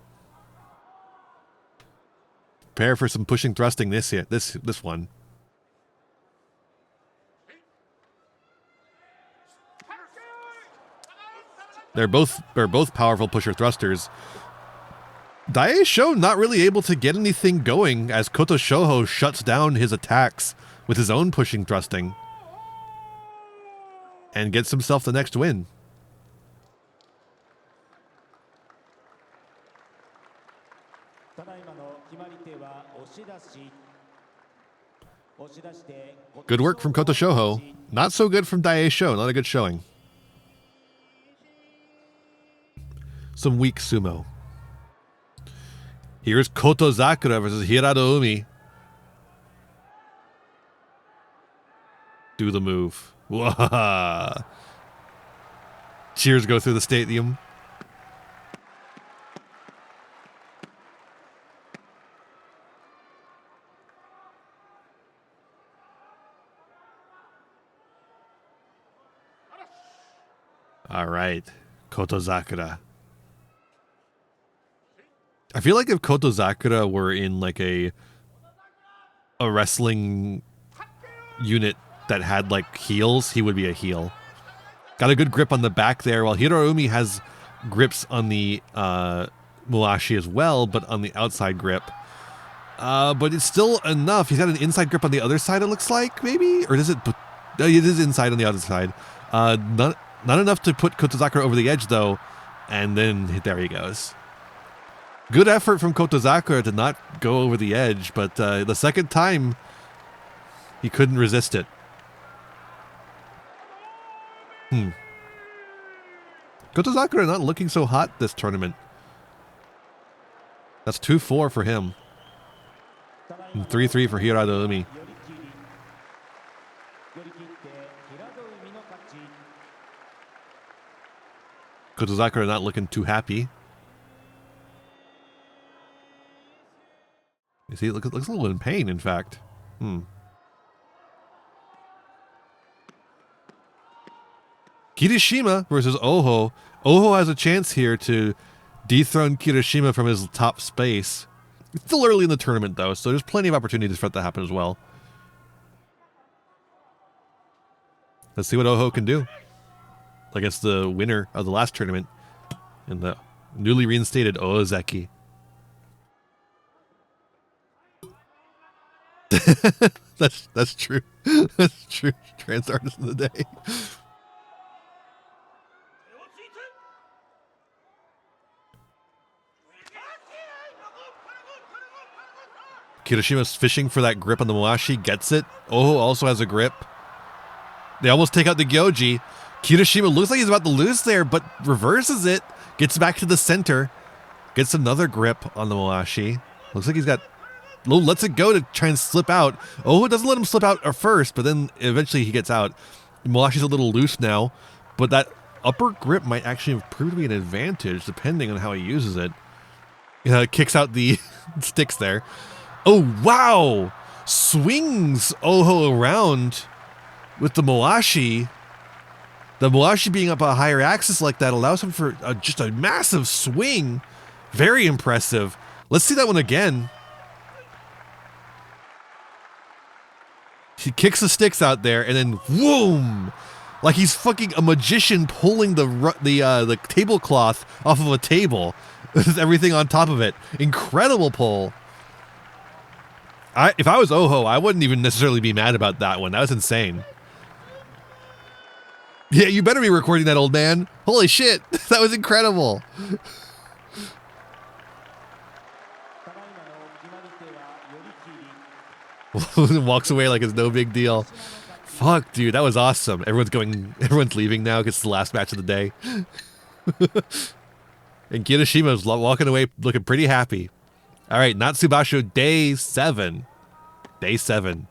Prepare for some pushing thrusting this one. They're both powerful pusher thrusters. Daisho not really able to get anything going as Koto Shoho shuts down his attacks with his own pushing thrusting and gets himself the next win. Good work from Koto Shoho. Not so good from Daisho. Not a good showing. Some weak sumo. Here's Koto Zakura versus Hirado Umi. Do the move. Wah. Cheers go through the stadium. All right, Koto Zakura. I feel like if Koto Zakura were in like a wrestling unit that had like heels, he would be a heel. Got a good grip on the back there, while Hiroumi has grips on the Muashi as well, but on the outside grip. But it's still enough. He's got an inside grip on the other side, it looks like, maybe? Or does it... It is inside on the other side. Not enough to put Koto Zakura over the edge, though. And then there he goes. Good effort from Kotozakura to not go over the edge, but the second time, he couldn't resist it. Kotozakura not looking so hot this tournament. That's 2-4 for him. And 3-3 for Hirado Umi. Kotozakura not looking too happy. You see, it looks a little in pain, in fact. Kirishima versus Oho. Oho has a chance here to dethrone Kirishima from his top space. It's still early in the tournament, though, so there's plenty of opportunities for that to happen as well. Let's see what Oho can do against the winner of the last tournament and the newly reinstated Ozeki. That's true. That's true. Trans artist of the day. Kirishima's fishing for that grip on the Moashi, gets it. Oho also has a grip. They almost take out the Gyoji. Kirishima looks like he's about to lose there, but reverses it, gets back to the center, gets another grip on the Moashi. Looks like he's got... lets it go to try and slip out. Oho doesn't let him slip out at first, but then eventually he gets out. Moashi's a little loose now, but that upper grip might actually prove to be an advantage depending on how he uses it. Kicks out the sticks there. Oh, wow! Swings Oho around with the Moashi. The Moashi being up a higher axis like that allows him for just a massive swing. Very impressive. Let's see that one again. He kicks the sticks out there and then whoom! Like he's fucking a magician pulling the tablecloth off of a table with everything on top of it. Incredible pull. If I was Oho, I wouldn't even necessarily be mad about that one. That was insane. Yeah, you better be recording that, old man. Holy shit, that was incredible. Walks away like it's no big deal. Fuck, dude, that was awesome. Everyone's leaving now because it's the last match of the day. And Kirishima's walking away looking pretty happy. All right, Natsubasho Day 7. Day 7.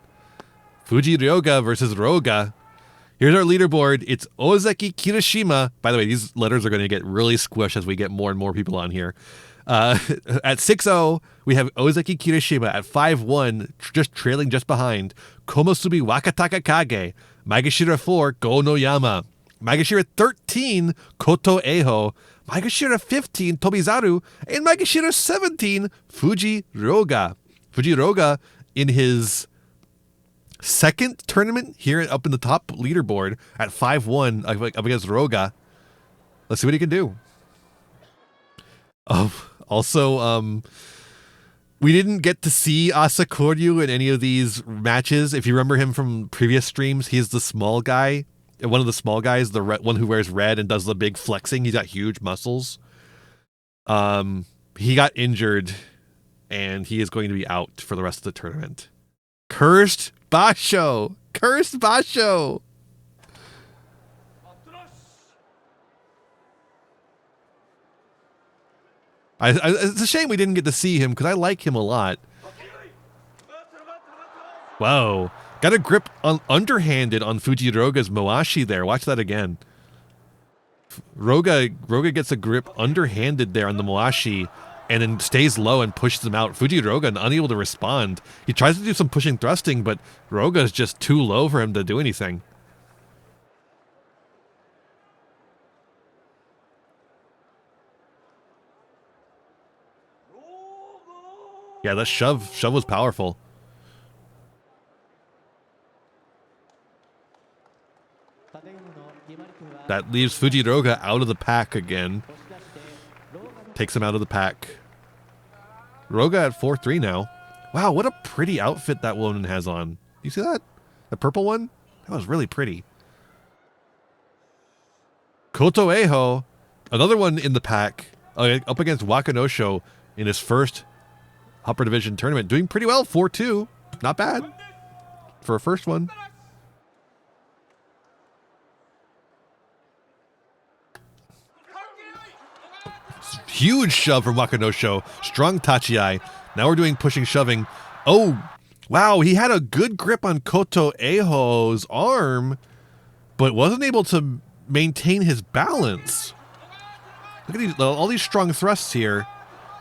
Fuji Ryoga versus Roga. Here's our leaderboard. It's Ozeki Kirishima. By the way, these letters are going to get really squished as we get more and more people on here. At 6-0, we have Ozeki Kirishima. At 5-1, just trailing just behind, Komosubi Wakataka Kage. Magashira 4, Go no Yama. Magashira 13, Koto Eho. Magashira 15, Tobizaru. And Magashira 17, Fuji Ryoga. Fuji Ryoga in his second tournament here up in the top leaderboard at 5-1 up against Roga. Let's see what he can do. Also, we didn't get to see Asa Koryu in any of these matches. If you remember him from previous streams, he's the small guy. One of the small guys, the one who wears red and does the big flexing. He's got huge muscles. He got injured, and he is going to be out for the rest of the tournament. Cursed Basho! Cursed Basho! It's a shame we didn't get to see him because I like him a lot. Whoa. Got a grip underhanded on Fuji Roga's Moashi there. Watch that again. Roga gets a grip underhanded there on the Moashi and then stays low and pushes him out. Fuji Roga unable to respond. He tries to do some pushing thrusting, but Roga is just too low for him to do anything. Yeah, that shove was powerful. That leaves Fuji Roga out of the pack again. Takes him out of the pack. Roga at 4-3 now. Wow, what a pretty outfit that woman has on. You see that? The purple one? That was really pretty. Koto Eho, another one in the pack, up against Wakanosho. in his first upper division tournament. Doing pretty well, 4-2. Not bad for a first one. Huge shove from Wakanosho. Strong tachiai. Now we're doing pushing, shoving. Oh, wow. He had a good grip on Koto Eho's arm, but wasn't able to maintain his balance. Look at all these strong thrusts here.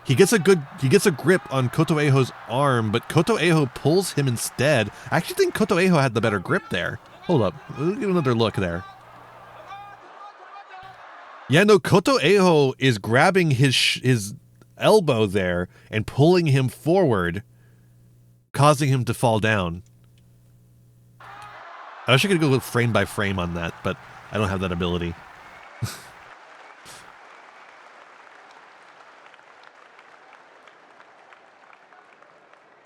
He gets a grip on Koto Eho's arm, but Koto Eho pulls him instead. I actually think Koto Eho had the better grip there. Hold up. Let's get another look there. Yeah, no, Koto Eho is grabbing his elbow there and pulling him forward, causing him to fall down. I wish I could go frame by frame on that, but I don't have that ability.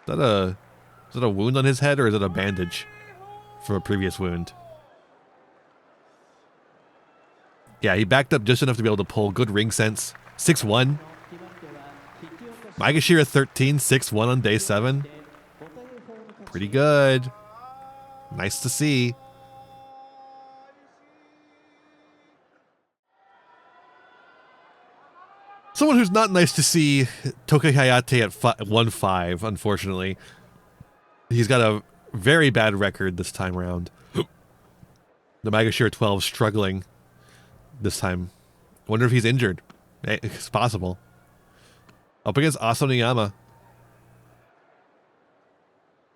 Is that a wound on his head, or is it a bandage from a previous wound? Yeah, he backed up just enough to be able to pull. Good ring sense. 6-1. Maegashira 13, 6-1 on day 7. Pretty good. Nice to see. Someone who's not nice to see, Tokai Hayate at 1-5, unfortunately. He's got a very bad record this time around. The Maegashira 12 struggling this time. Wonder if he's injured. It's possible. Up against Asaniyama.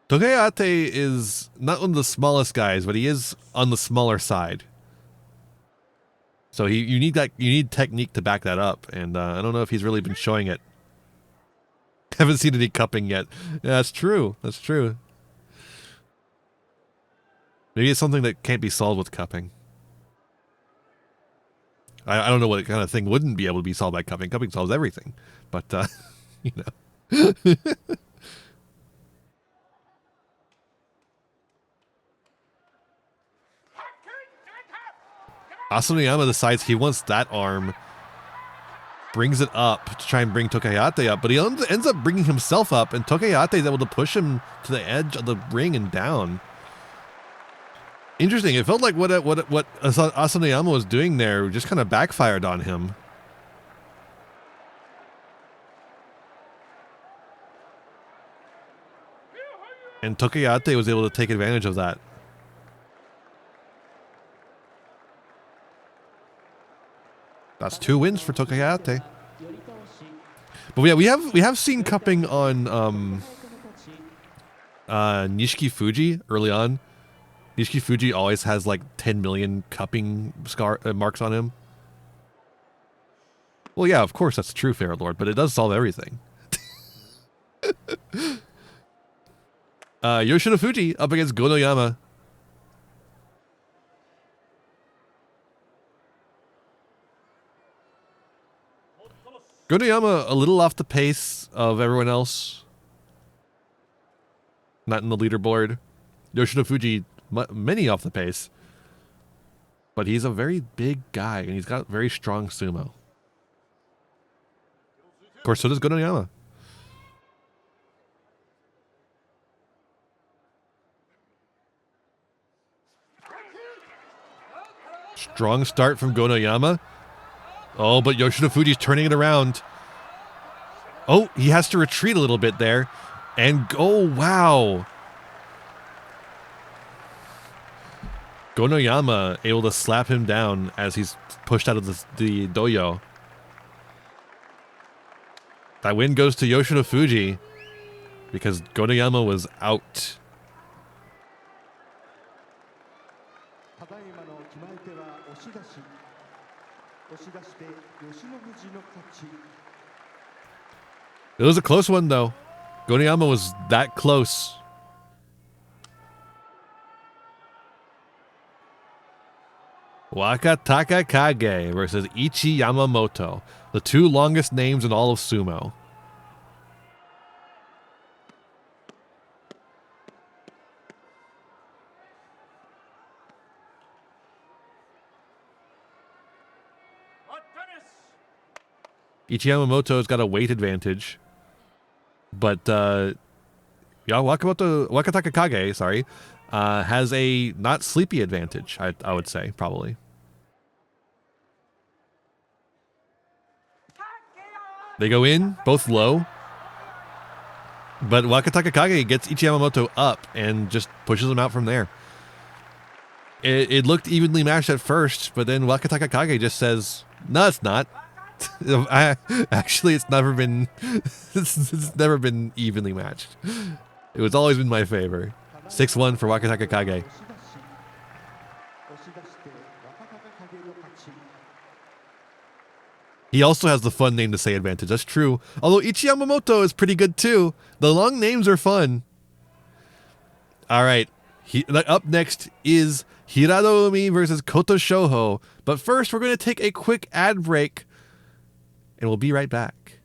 Tokayate is not one of the smallest guys, but he is on the smaller side. So you need technique to back that up, and I don't know if he's really been showing it. Haven't seen any cupping yet. Yeah, that's true. That's true. Maybe it's something that can't be solved with cupping. I don't know what kind of thing wouldn't be able to be solved by cupping. Cupping solves everything, but you know. Asaniyama decides he wants that arm, brings it up to try and bring Tokayate up, but he ends up bringing himself up, and Tokayate is able to push him to the edge of the ring and down. Interesting. It felt like what Asaniyama was doing there just kind of backfired on him. And Tokayate was able to take advantage of that. That's 2 wins for Tokayate. But yeah, we have seen cupping on Nishiki Fuji early on. Nishiki Fuji always has like 10 million cupping marks on him. Well, yeah, of course that's true, Fair Lord, but it does solve everything. Yoshino Fuji up against Gonoyama. Gonoyama a little off the pace of everyone else. Not in the leaderboard. Yoshino Fuji many off the pace. But he's a very big guy, and he's got very strong sumo. Of course, so does Gonoyama. Strong start from Gonoyama. Oh, but Yoshino Fuji's turning it around. Oh, he has to retreat a little bit there. And, oh, wow. Gonoyama able to slap him down as he's pushed out of the doyo. That win goes to Yoshino Fuji because Gonoyama was out. It was a close one, though. Gonoyama was that close. Wakataka Kage versus Ichi Yamamoto, the 2 longest names in all of sumo. Ichi Yamamoto's got a weight advantage. But Wakataka Kage, sorry, has a not sleepy advantage, I would say, probably. They go in, both low. But Wakataka Kage gets Ichi Yamamoto up and just pushes him out from there. It looked evenly matched at first, but then Wakataka Kage just says, "No, it's not. Actually, it's never been evenly matched. It was always been my favor." 6-1 for Wakataka Kage. He also has the fun name to say advantage. That's true. Although Ichi Yamamoto is pretty good too. The long names are fun. All right. Up next is Hiradoumi versus Koto Shouho. But first, we're going to take a quick ad break, and we'll be right back.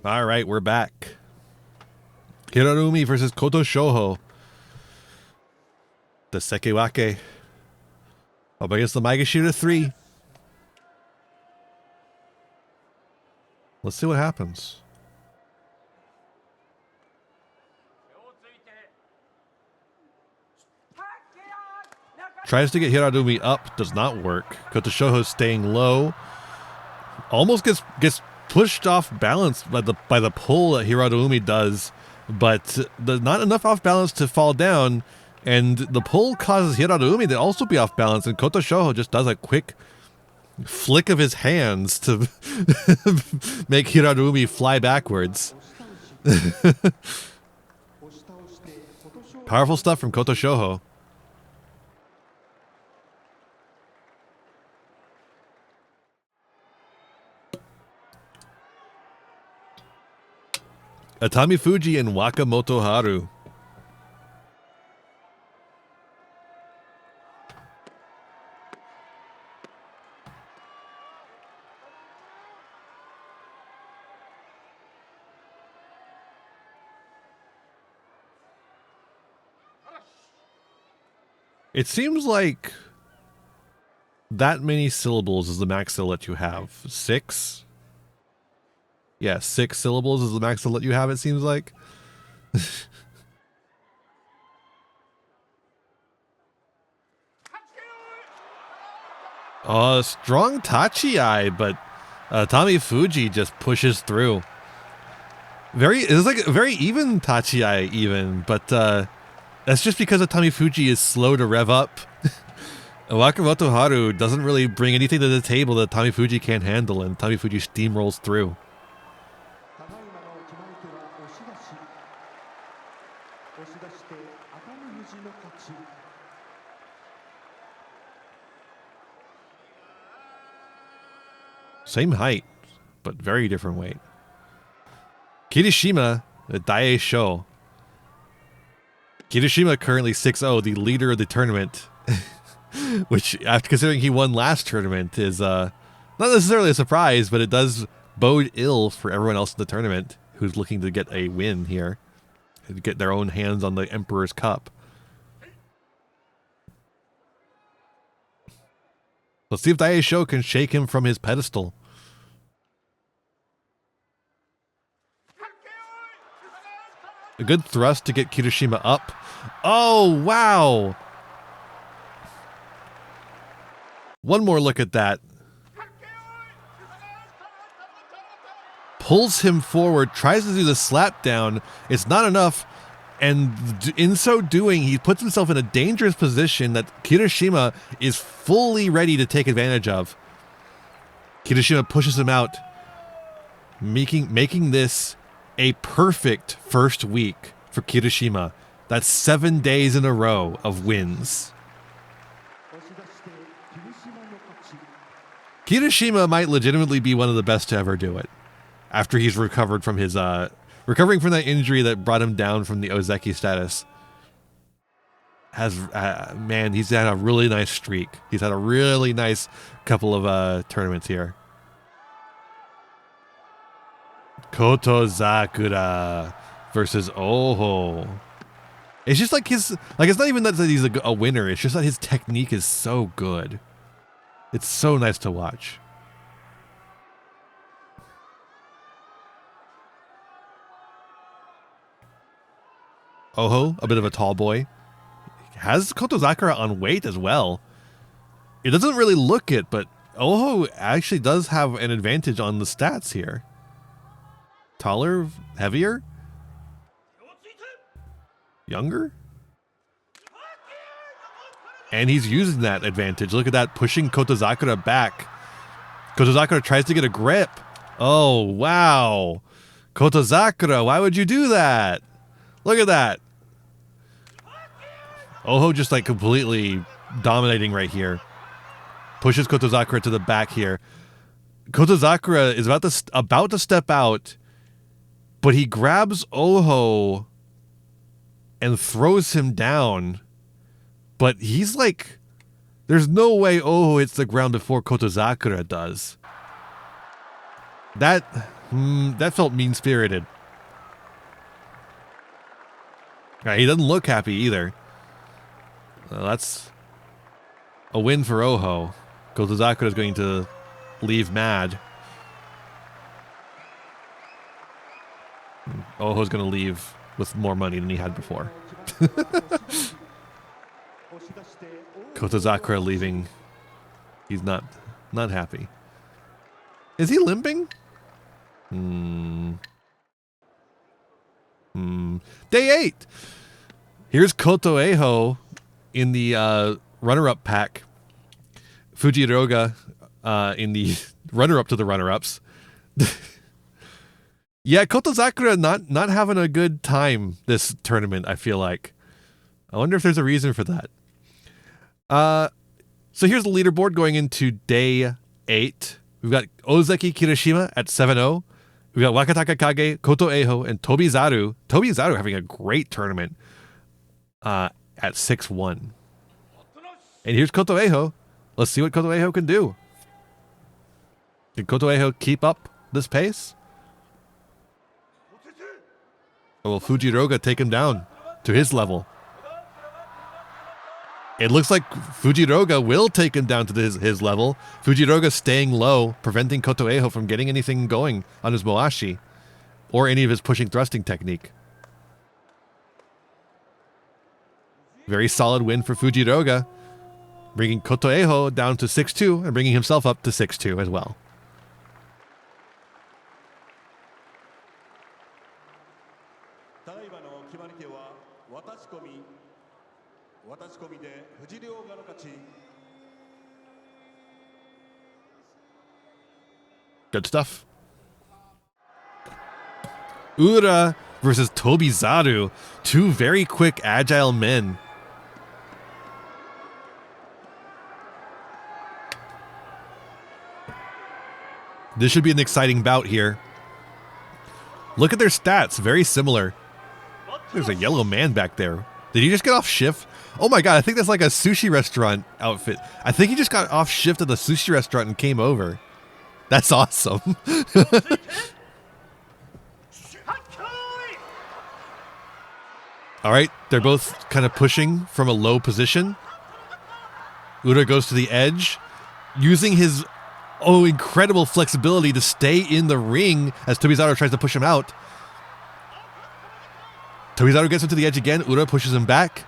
All right, we're back. Hiradoumi versus Koto Shouho. The Sekewake. Up against the Maegashira 3. Let's see what happens. Tries to get Hiradumi up, does not work. Kotoshoho staying low. Almost gets pushed off balance by the pull that Hiradumi does, but not enough off balance to fall down. And the pull causes Hiradumi to also be off balance, and Kotoshoho just does a quick flick of his hands to make Hiradumi fly backwards. Powerful stuff from Kotoshoho. Atami Fuji and Wakamoto Haru. It seems like that many syllables is the max they'll let you have. 6? Yeah, 6 syllables is the max they'll let you have, it seems like. Strong Tachi-ai, but Atami Fuji just pushes through. It's like a very even Tachi-ai even, but that's just because Atami Fuji is slow to rev up. Wakamoto Haru doesn't really bring anything to the table that Atami Fuji can't handle, and Atami Fuji steamrolls through. Same height, but very different weight. Kirishima, the Daisho. Kirishima currently 6-0, the leader of the tournament. Which, after considering he won last tournament, is not necessarily a surprise, but it does bode ill for everyone else in the tournament who's looking to get a win here. And get their own hands on the Emperor's Cup. Let's see if Daisho can shake him from his pedestal. A good thrust to get Kirishima up. Oh, wow! One more look at that. Pulls him forward, tries to do the slap down. It's not enough. And in so doing, he puts himself in a dangerous position that Kirishima is fully ready to take advantage of. Kirishima pushes him out, making this a perfect first week for Kirishima. That's 7 days in a row of wins. Kirishima might legitimately be one of the best to ever do it. After he's recovered from his recovering from that injury that brought him down from the Ozeki status. Man, he's had a really nice streak. He's had a really nice couple of tournaments here. Kotozakura versus Oho. It's just like it's not even that he's a winner. It's just that his technique is so good. It's so nice to watch. Oho, a bit of a tall boy. Has Kotozakura on weight as well. It doesn't really look it, but Oho actually does have an advantage on the stats here. Taller, heavier, younger, and he's using that advantage. Look at that, pushing Kotozakura back. Kotozakura tries to get a grip. Oh, wow. Kotozakura, why would you do that? Look at that. Oho just like completely dominating right here. Pushes Kotozakura to the back here. Kotozakura is about to step out, but he grabs Oho and throws him down. But he's like, there's no way Oho hits the ground before Kotozakura does. That felt mean-spirited. He doesn't look happy either. That's a win for Oho. Kotozakura is going to leave mad. Oho's going to leave with more money than he had before. Kotozakura leaving. He's not happy. Is he limping? Day 8. Here's Koto Eho in the runner-up pack. Fujiroga in the runner-up to the runner-ups. Yeah, Kotozakura not having a good time this tournament, I feel like. I wonder if there's a reason for that. So here's the leaderboard going into day 8. We've got Ozeki Kirishima at 7-0. We've got Wakataka Kage, Koto Eho, and Tobizaru. Tobizaru having a great tournament at 6-1. And here's Koto Eho. Let's see what Koto Eho can do. Can Koto Eho keep up this pace? Or will Fujiroga take him down to his level? It looks like Fujiroga will take him down to his level. Fujiroga staying low, preventing Koto Eho from getting anything going on his Moashi or any of his pushing thrusting technique. Very solid win for Fujiroga, bringing Koto Eho down to 6-2 and bringing himself up to 6-2 as well. Good stuff. Ura versus Tobizaru. Two very quick, agile men. This should be an exciting bout here. Look at their stats. Very similar. There's a yellow man back there. Did he just get off shift? Oh my god, I think that's like a sushi restaurant outfit. I think he just got off shift at the sushi restaurant and came over. That's awesome. All right, they're both kind of pushing from a low position. Ura goes to the edge, using his incredible flexibility to stay in the ring as Tobizaru tries to push him out. Tobizaru gets him to the edge again. Ura pushes him back.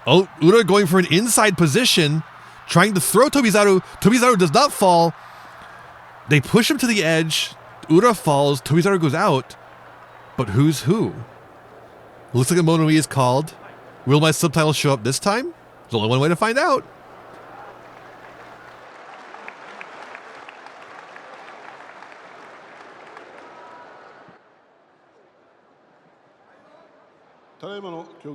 Oh, Ura going for an inside position, trying to throw Tobizaru. Tobizaru does not fall. They push him to the edge. Ura falls. Tobizaru goes out. But who's who? Looks like a Monoi is called. Will my subtitles show up this time? There's only one way to find out.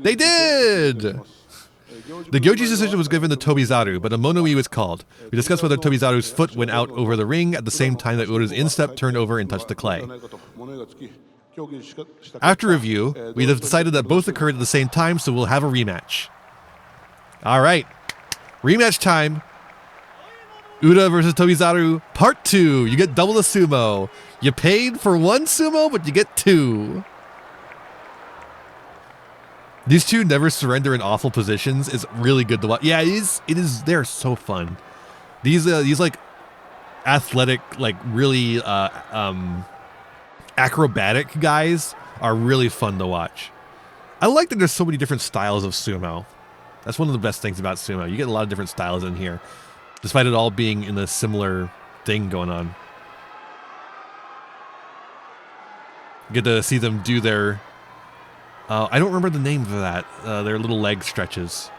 They did! The Gyoji's decision was given to Tobizaru, but a Monoi was called. We discussed whether Tobizaru's foot went out over the ring at the same time that Ura's instep turned over and touched the clay. After review, we have decided that both occurred at the same time, so we'll have a rematch. Alright. Rematch time. Ura versus Tobizaru, part 2. You get double the sumo. You paid for one sumo, but you get 2. These two never surrender in awful positions. It's really good to watch. Yeah, it is. They're so fun. These like athletic, like really acrobatic guys are really fun to watch. I like that there's so many different styles of sumo. That's one of the best things about sumo. You get a lot of different styles in here, despite it all being in a similar thing going on. You get to see them do their I don't remember the name of that. Their little leg stretches.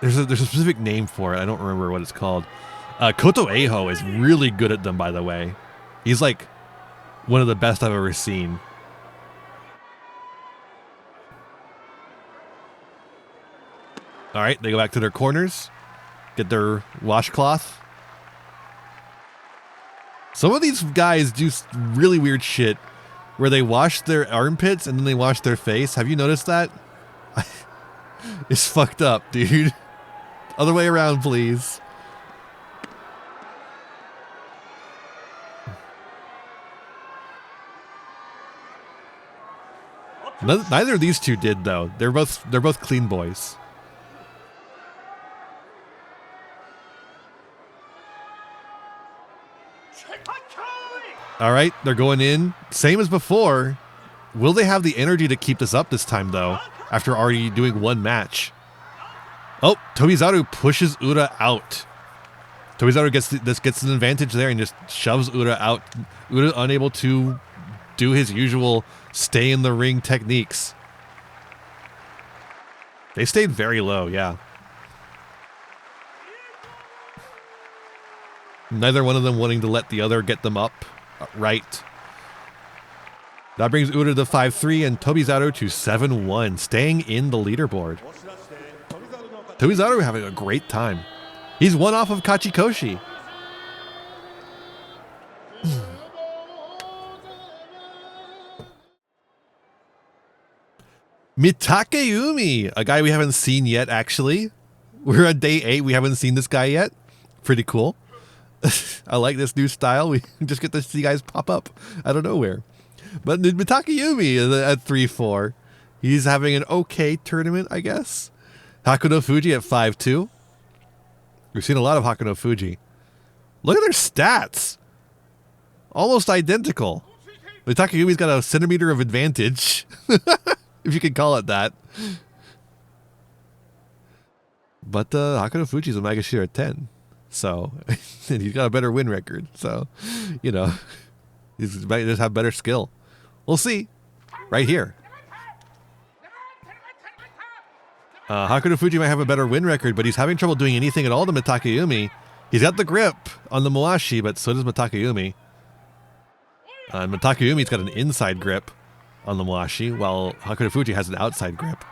There's a specific name for it. I don't remember what it's called. Koto Eho is really good at them, by the way. He's like one of the best I've ever seen. All right, they go back to their corners, get their washcloth. Some of these guys do really weird shit where they wash their armpits and then they wash their face. Have you noticed that? It's fucked up, dude. Other way around, please. Neither of these two did though. They're both clean boys. All right, they're going in. Same as before. Will they have the energy to keep this up this time though? After already doing one match. Oh, Tobizaru pushes Ura out. Tobizaru gets an advantage there and just shoves Ura out. Ura unable to do his usual stay in the ring techniques. They stayed very low, yeah. Neither one of them wanting to let the other get them up right. That brings Ura to 5-3 and Tobizaru to 7-1, staying in the leaderboard. Tobizaru having a great time. He's one off of Kachikoshi. Mitakeumi, a guy we haven't seen yet, actually. We're on day 8. We haven't seen this guy yet. Pretty cool. I like this new style. We just get to see guys pop up out of nowhere. But Mitakeumi is at 3-4. He's having an okay tournament, I guess. Hakuno Fuji at 5-2. We've seen a lot of Hakuno Fuji. Look at their stats. Almost identical. Takayumi's got a centimeter of advantage, if you can call it that. But Hakuno Fuji's a Magashira at 10. So, and he's got a better win record. So, you know, he might just have better skill. We'll see. Right here. Hakuno Fuji might have a better win record, but he's having trouble doing anything at all to Mitakeumi. He's got the grip on the Moashi, but so does Mitakeumi. And Mitakeumi's got an inside grip on the Moashi, while Hakuno Fuji has an outside grip.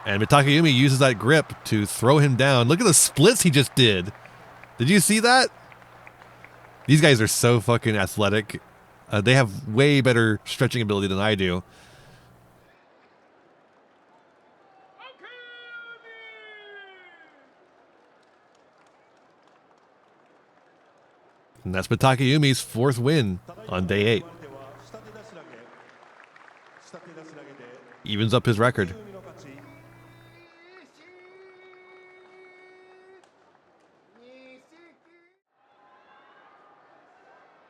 And Mitakeumi uses that grip to throw him down. Look at the splits he just did. Did you see that? These guys are so fucking athletic. They have way better stretching ability than I do. And that's Mitakeumi's 4th win on day 8. Evens up his record.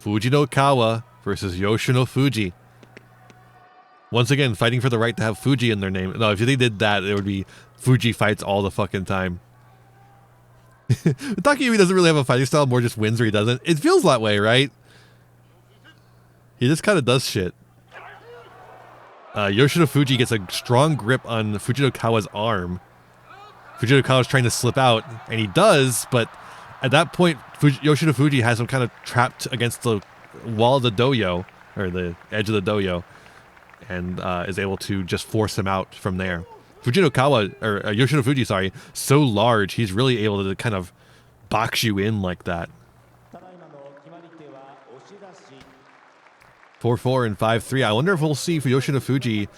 Fujinokawa versus Yoshino Fuji. Once again, fighting for the right to have Fuji in their name. No, if they did that, it would be Fuji fights all the fucking time. Takayumi doesn't really have a fighting style, more just wins or he doesn't. It feels that way, right? He just kind of does shit. Yoshino Fuji gets a strong grip on Fujinokawa's arm. Fujinokawa's trying to slip out, and he does, but at that point, Yoshino Fuji has him kind of trapped against the wall of the doyo, or the edge of the doyo, and is able to just force him out from there. Yoshino Fuji, sorry, so large, he's really able to kind of box you in like that. 4-4 and 5-3. I wonder if we'll see Yoshino Fuji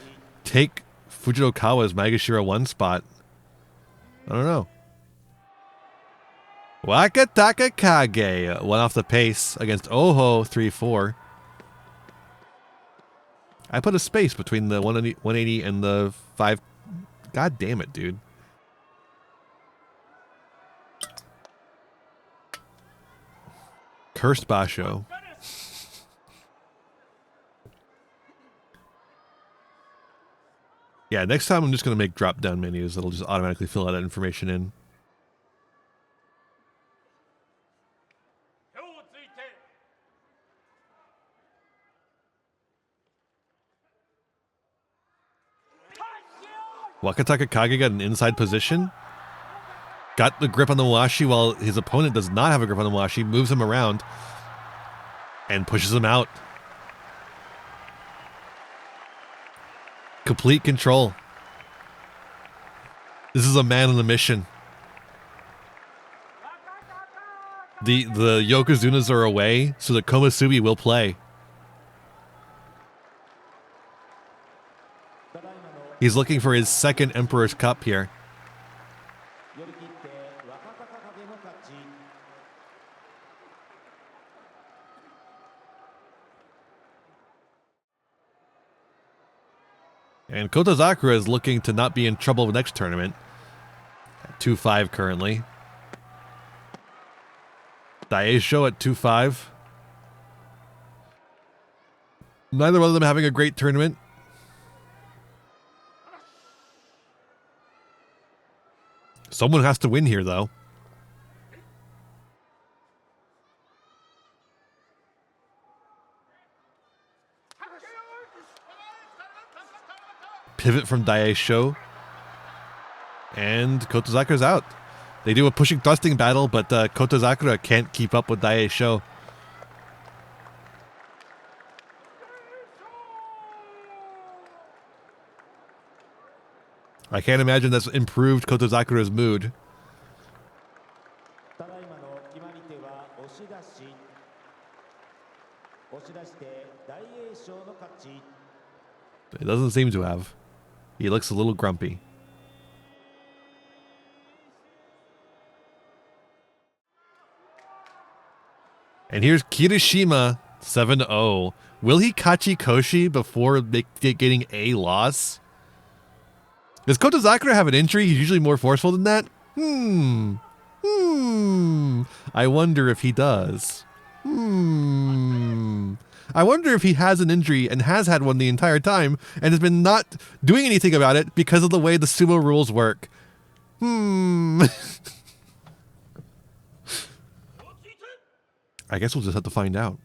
take Fujinokawa's Magashira 1 spot. I don't know. Wakataka Kage went off the pace against Oho 3-4. I put a space between the 180 and the 5. God damn it, dude. Cursed basho. Yeah, next time I'm just going to make drop-down menus that'll just automatically fill all that information in. Wakataka Kage got an inside position. Got the grip on the Moashi while his opponent does not have a grip on the Moashi. Moves him around. And pushes him out. Complete control. This is a man on a mission. The Yokozunas are away, so the Komusubi will play. He's looking for his 2nd Emperor's Cup here. And Kotozakura is looking to not be in trouble the next tournament. At 2-5 currently. Daisho at 2-5. Neither one of them having a great tournament. Someone has to win here, though. Pivot from Daisho. And Kotozakura's out. They do a pushing thrusting battle, but Kotozakura can't keep up with Daisho. I can't imagine that's improved Kotozakura's mood. It doesn't seem to have. He looks a little grumpy. And here's Kirishima, 7-0. Will he Kachi Koshi before getting a loss? Does Kotozakura have an injury? He's usually more forceful than that. I wonder if he does. I wonder if he has an injury and has had one the entire time and has been not doing anything about it because of the way the sumo rules work. I guess we'll just have to find out.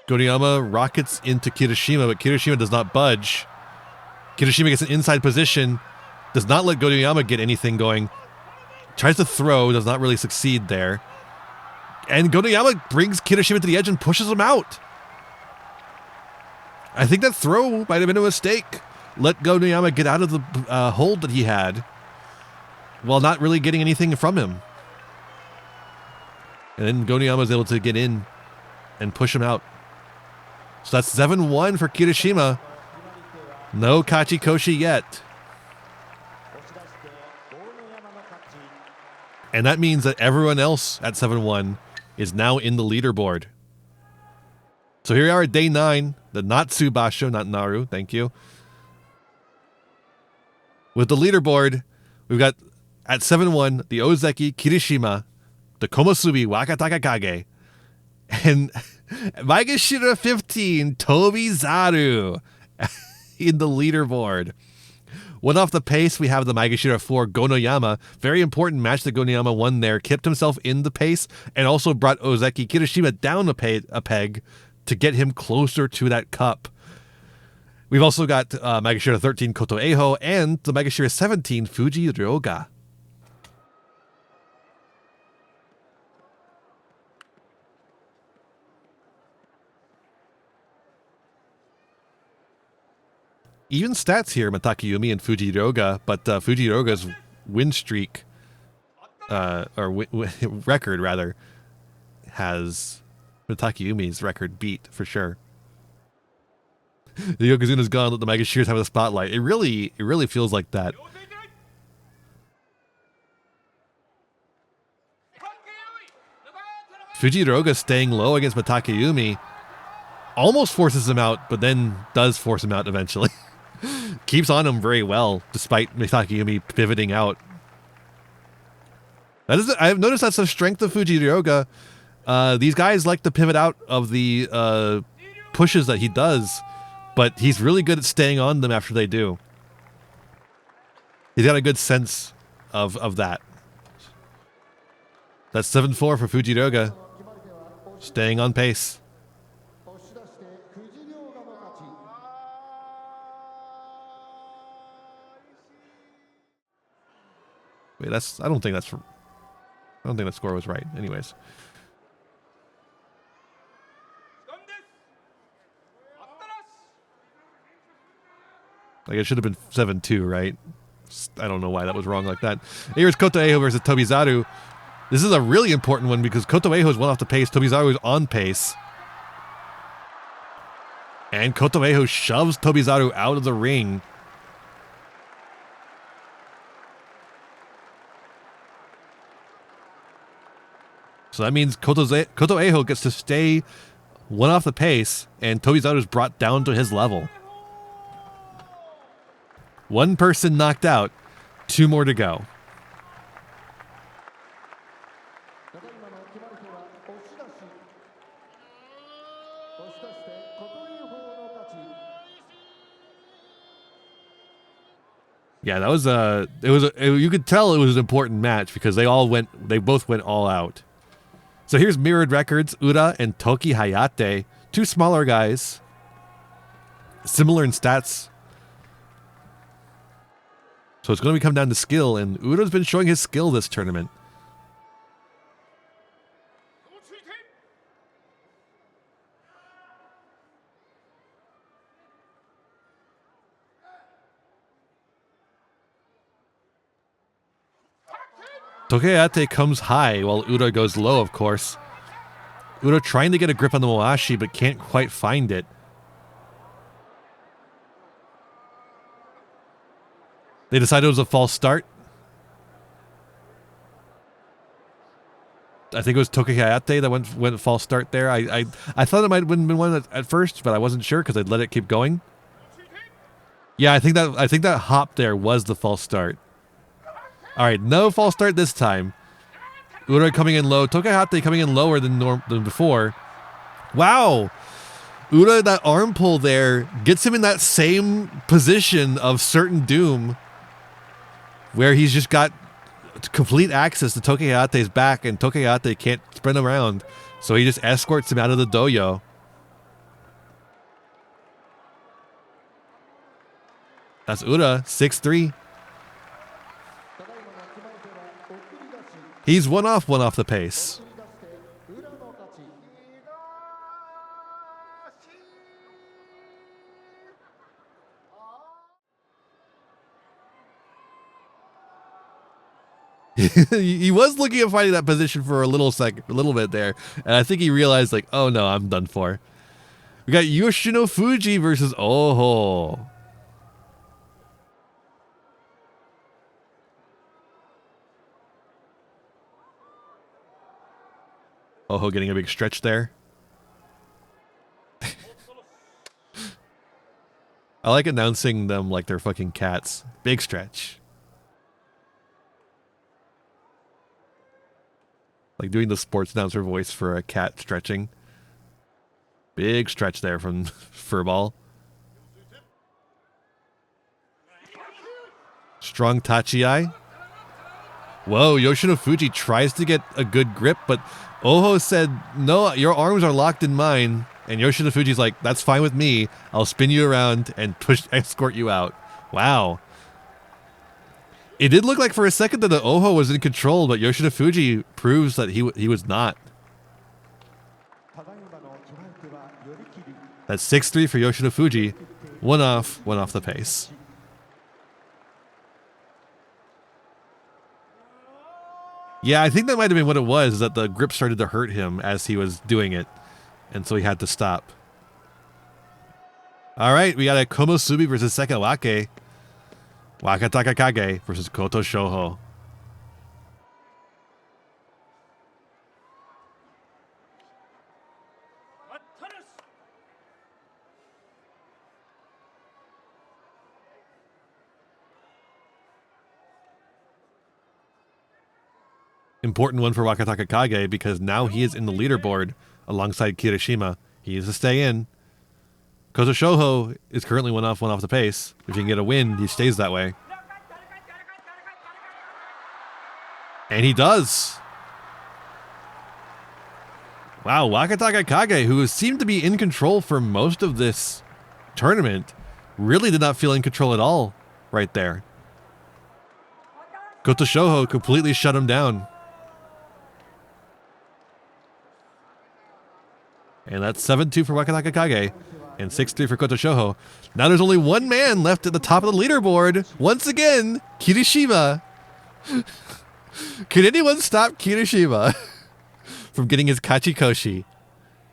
Goniyama rockets into Kirishima, but Kirishima does not budge. Kirishima gets an inside position, does not let Goniyama get anything going. Tries to throw, does not really succeed there. And Goniyama brings Kirishima to the edge and pushes him out. I think that throw might have been a mistake. Let Goniyama get out of the hold that he had while not really getting anything from him. And then Goniyama was able to get in and push him out. So that's 7-1 for Kirishima. No Kachi Koshi yet. And that means that everyone else at 7-1 is now in the leaderboard. So here we are at day 9, the Natsu Basho, not Naru, thank you. With the leaderboard, we've got at 7-1, the Ozeki Kirishima, the Komusubi Wakatakakage, and Maegashira 15, Tobizaru in the leaderboard. One off the pace, we have the Maegashira 4, Gonoyama. Very important match that Gonoyama won there. Kept himself in the pace and also brought Ozeki Kirishima down a peg to get him closer to that cup. We've also got Maegashira 13, Koto Eiho, and the Maegashira 17, Fuji Ryoga. Even stats here, Matakayumi and Fuji Ryoga, but Fuji Ryoga's win streak, record rather, has Matakayumi's record beat for sure. The Yokozuna's gone, let the Magashiras have the spotlight. It really feels like that. Fuji Ryoga staying low against Matakayumi almost forces him out, but then does force him out eventually. Keeps on him very well, despite Matakayumi pivoting out. I've noticed that's the strength of Fuji Ryoga. These guys like to pivot out of the pushes that he does, but he's really good at staying on them after they do. He's got a good sense of that. That's 7-4 for Fuji Ryoga. Staying on pace. Wait, I don't think that score was right. Anyways. Like it should have been 7-2, right? I don't know why that was wrong like that. Here's Koto Eiho versus Tobizaru. This is a really important one because Koto Eiho is one off the pace. Tobizaru is on pace. And Koto Eiho shoves Tobizaru out of the ring. So that means Koto Eiho gets to stay one off the pace, and Tobizaru is brought down to his level. One person knocked out. 2 more to go. Yeah, that was you could tell it was an important match because they both went all out. So here's Mirrored Records, Ura and Toki Hayate, 2 smaller guys, similar in stats. So it's going to come down to skill, and Ura's been showing his skill this tournament. Tokeyate comes high while Ura goes low, of course. Ura trying to get a grip on the Moashi, but can't quite find it. They decided it was a false start. I think it was Tokeyate that went false start there. I thought it might have been one at first, but I wasn't sure because I'd let it keep going. Yeah, I think that hop there was the false start. All right, no false start this time. Ura coming in low. Tokeyate coming in lower than before. Wow. Ura, that arm pull there gets him in that same position of certain doom where he's just got complete access to Tokeyate's back and Tokeyate can't sprint around. So he just escorts him out of the dojo. That's Ura, 6'3". He's one off the pace. He was looking at finding that position for a little bit there, and I think he realized, like, oh no, I'm done for. We got Yoshino Fuji versus Oho. Oho getting a big stretch there. I like announcing them like they're fucking cats. Big stretch. Like doing the sports announcer voice for a cat stretching. Big stretch there from Furball. Strong Tachi-ai. Whoa, Yoshino Fuji tries to get a good grip, but Oho said, no, your arms are locked in mine. And Yoshino Fuji's like, that's fine with me. I'll spin you around and escort you out. Wow. It did look like for a second that the Oho was in control, but Yoshino Fuji proves that he was not. That's 6-3 for Yoshino Fuji. One off the pace. Yeah, I think that might have been what it was, that the grip started to hurt him as he was doing it, and so he had to stop. All right, we got a Komosubi versus Sekawake. Wakataka Kage versus Koto Shoho. Important one for Wakataka Kage because now he is in the leaderboard alongside Kirishima. He is to stay in. Koto Shoho is currently one off the pace. If he can get a win, he stays that way. And he does. Wow, Wakataka Kage, who seemed to be in control for most of this tournament, really did not feel in control at all right there. Koto Shoho completely shut him down. And that's 7-2 for Wakataka Kage and 6-3 for Koto Shoho. Now there's only one man left at the top of the leaderboard. Once again, Kirishima. Could anyone stop Kirishima from getting his Kachikoshi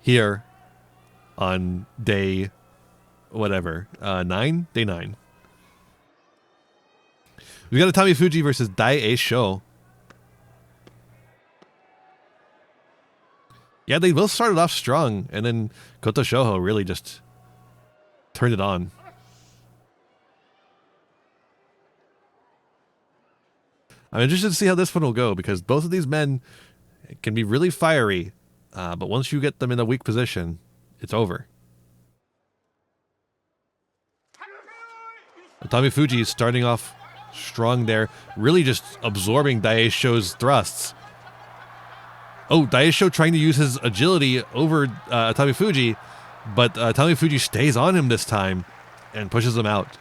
here on day whatever, 9? Day 9. We got a Tommy Fuji versus Dai Sho. Yeah, they both started off strong, and then Koto Shoho really just turned it on. I'm interested to see how this one will go because both of these men can be really fiery, but once you get them in a weak position, it's over. Tommy Fuji is starting off strong there, really just absorbing Daisho's thrusts. Oh, Daisho trying to use his agility over Tommy Fuji, but Tommy Fuji stays on him this time and pushes him out.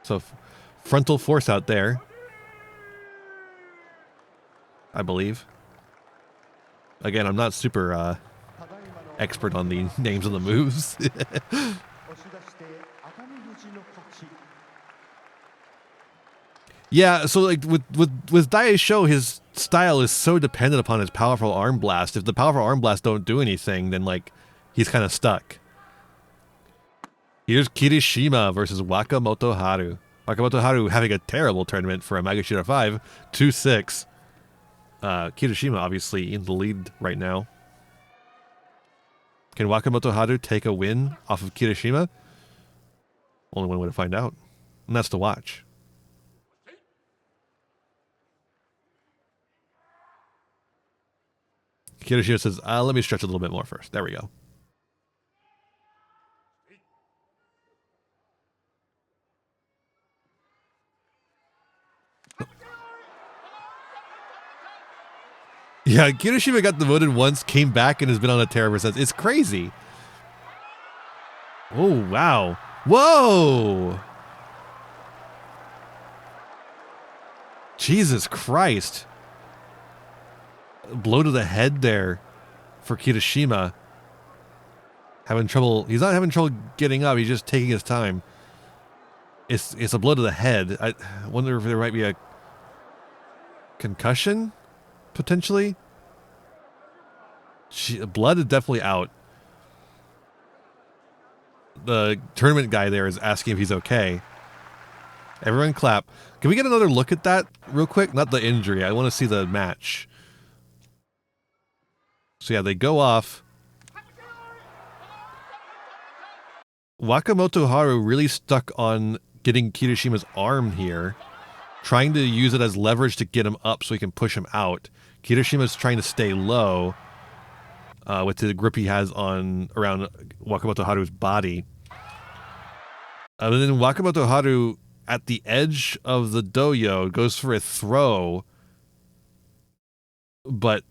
So frontal force out there, I believe. Again, I'm not super expert on the names of the moves. Yeah, so like with Daisho, his style is so dependent upon his powerful arm blast. If the powerful arm blast don't do anything, then like he's kind of stuck. Here's Kirishima versus Wakamoto Haru. Wakamoto Haru having a terrible tournament for a Magoshira 5, 2-6. Kirishima obviously in the lead right now. Can Wakamoto Haru take a win off of Kirishima? Only one way to find out, and that's to watch. Kirishima says, let me stretch a little bit more first. There we go. Yeah, Kirishima got demoted once, came back, and has been on a tear ever since. It's crazy. Oh, wow. Whoa! Jesus Christ. Blow to the head there for Kirishima. Having trouble. He's not having trouble getting up. He's just taking his time. It's a blow to the head. I wonder if there might be a concussion? Potentially? Blood is definitely out. The tournament guy there is asking if he's okay. Everyone clap. Can we get another look at that real quick? Not the injury. I want to see the match. So yeah, they go off. Wakamoto Haru really stuck on getting Kirishima's arm here, trying to use it as leverage to get him up so he can push him out. Kirishima's trying to stay low with the grip he has on around Wakamoto Haru's body. And then Wakamoto Haru, at the edge of the doyo, goes for a throw, but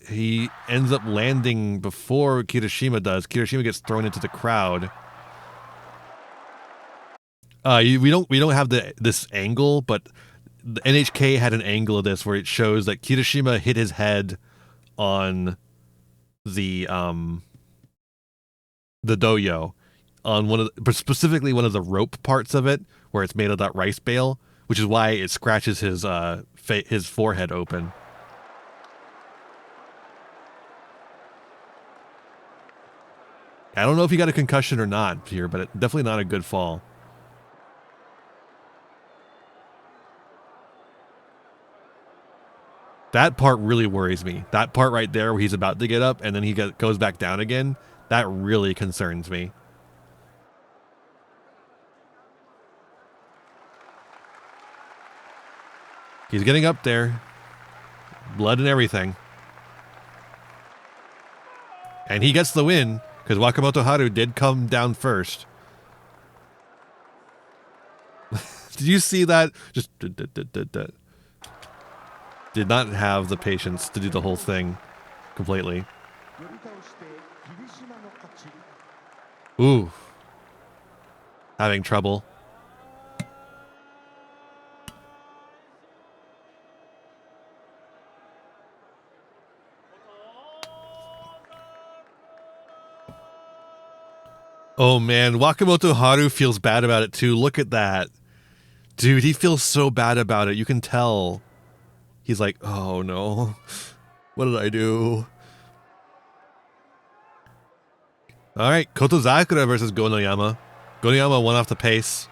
he ends up landing before Kirishima does. Kirishima gets thrown into the crowd. We don't have this angle, but the NHK had an angle of this where it shows that Kirishima hit his head on the doyo, on specifically one of the rope parts of it where it's made of that rice bale, which is why it scratches his forehead open. I don't know if he got a concussion or not here, but definitely not a good fall. That part really worries me. That part right there where he's about to get up and then he goes back down again, that really concerns me. He's getting up there. Blood and everything. And he gets the win because Wakamoto Haru did come down first. Did you see that? Just did not have the patience to do the whole thing completely. Ooh. Having trouble. Oh man, Wakamoto Haru feels bad about it too. Look at that. Dude, he feels so bad about it. You can tell. He's like, oh no, what did I do? All right, Kotozakura versus Gonoyama. Gonoyama won off the pace.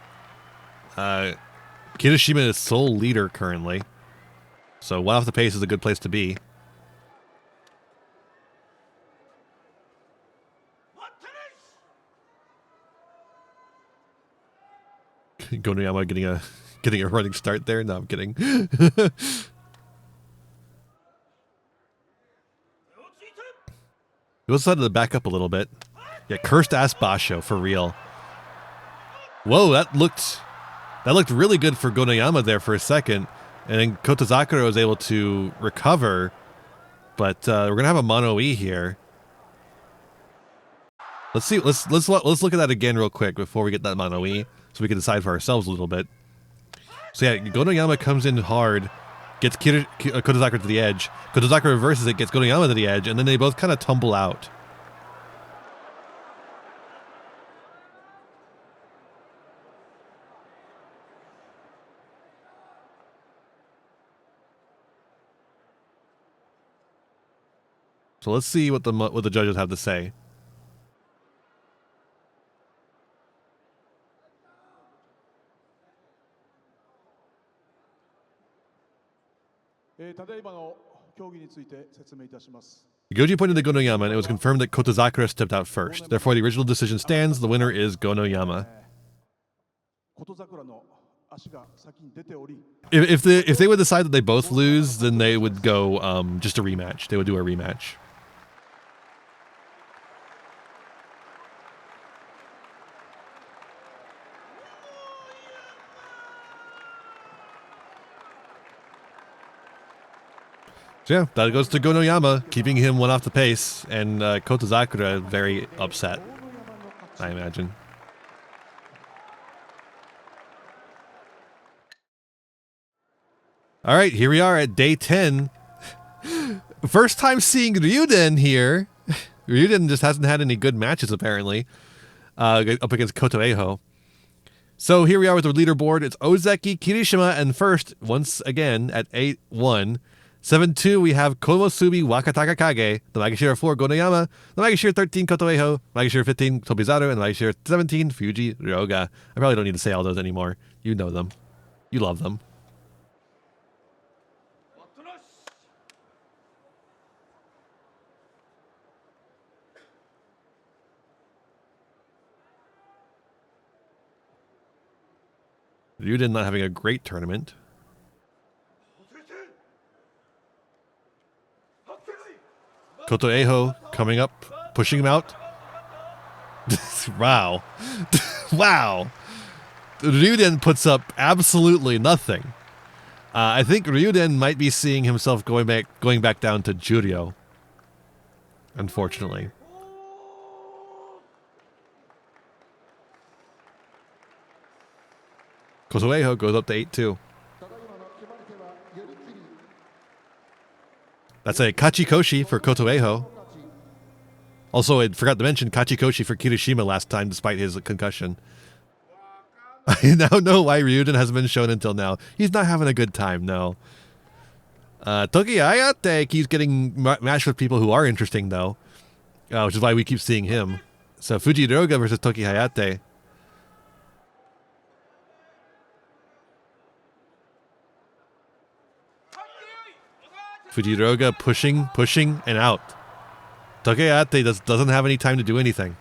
Kirishima is sole leader currently. So one off the pace is a good place to be. Gonoyama getting a running start there. No, I'm kidding. We also had to back up a little bit. Yeah, cursed ass basho for real. Whoa, that looked really good for Gonoyama there for a second, and then Kotozakura was able to recover. But we're gonna have a mono E here. Let's see. Let's look at that again real quick before we get that mono E, so we can decide for ourselves a little bit. So yeah, Gonoyama comes in hard, gets Kotozakura to the edge. Kotozakura reverses it, gets Gonoyama to the edge, and then they both kind of tumble out. So let's see what the judges have to say. Goji pointed to Gonoyama, and it was confirmed that Kotozakura stepped out first. Therefore, the original decision stands. The winner is Gonoyama. If they would decide that they both lose, then they would go just a rematch. They would do a rematch. So yeah, that goes to Gonoyama, keeping him one off the pace, and Kotozakura very upset, I imagine. All right, here we are at day 10. First time seeing Ryuden here. Ryuden just hasn't had any good matches, apparently, up against Kotoeho. So here we are with the leaderboard. It's Ozeki, Kirishima, and first, once again, at 8-1. 7-2, we have Komosubi Wakataka Kage, the Magashira 4, Gonoyama, the Magashira 13, Kotoeho, Magashira 15, Tobizaru, and the Magashira 17, Fuji Ryoga. I probably don't need to say all those anymore. You know them. You love them. Ryuden not having a great tournament. Kotoeho coming up, pushing him out. Wow. Wow. Ryuden puts up absolutely nothing. I think Ryuden might be seeing himself going back down to Yugioh. Unfortunately. Kotoeho goes up to 8-2. That's a Kachikoshi for Kotoeho. Also, I forgot to mention Kachikoshi for Kirishima last time, despite his concussion. I now know why Ryuden hasn't been shown until now. He's not having a good time, no. Toki Hayate keeps getting matched with people who are interesting, though. Which is why we keep seeing him. So, Fuji Ryoga versus Toki Hayate. Fujiroga pushing, and out. Tokiayate doesn't have any time to do anything.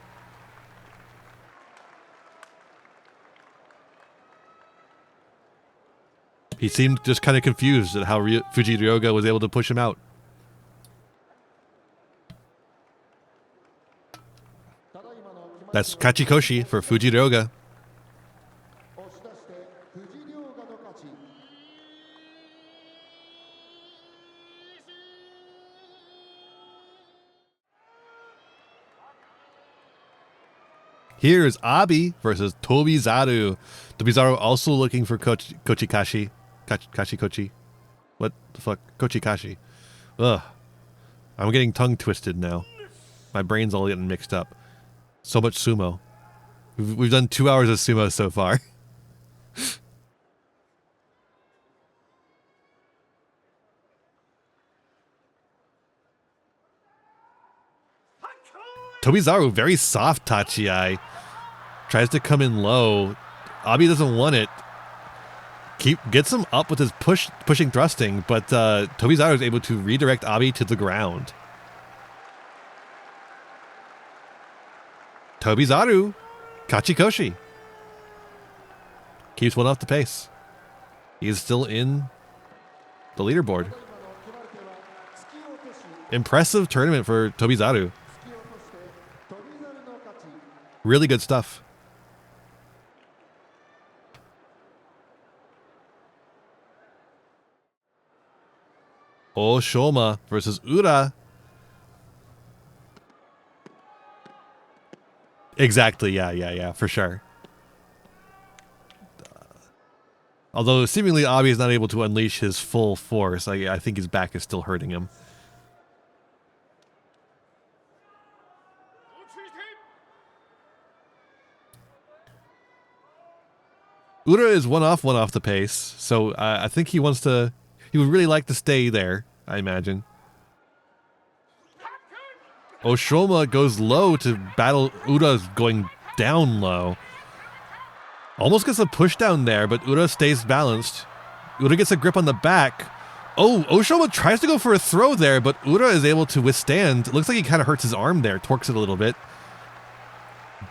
He seemed just kind of confused at how Fujiroga was able to push him out. That's Kachikoshi for Fujiroga. Here's Abi versus Tobizaru. Tobizaru also looking for Kochikashi. Kochi. What the fuck? Kochikashi. Ugh. I'm getting tongue twisted now. My brain's all getting mixed up. So much sumo. We've done 2 hours of sumo so far. Tobizaru, very soft Tachi-ai. Tries to come in low. Abi doesn't want it. Gets him up with his pushing thrusting, but Tobizaru is able to redirect Abi to the ground. Tobizaru, Kachikoshi. keeps one off the pace. He's still in the leaderboard. Impressive tournament for Tobizaru. Really good stuff. Shoma versus Ura. Exactly, yeah, for sure. Although seemingly Abi is not able to unleash his full force, I think his back is still hurting him. Ura is one off the pace, so I think he would really like to stay there, I imagine. Oshoma goes low to battle Ura's going down low. Almost gets a push down there, but Ura stays balanced. Ura gets a grip on the back. Oh, Oshoma tries to go for a throw there, but Ura is able to withstand. It looks like he kind of hurts his arm there, torques it a little bit.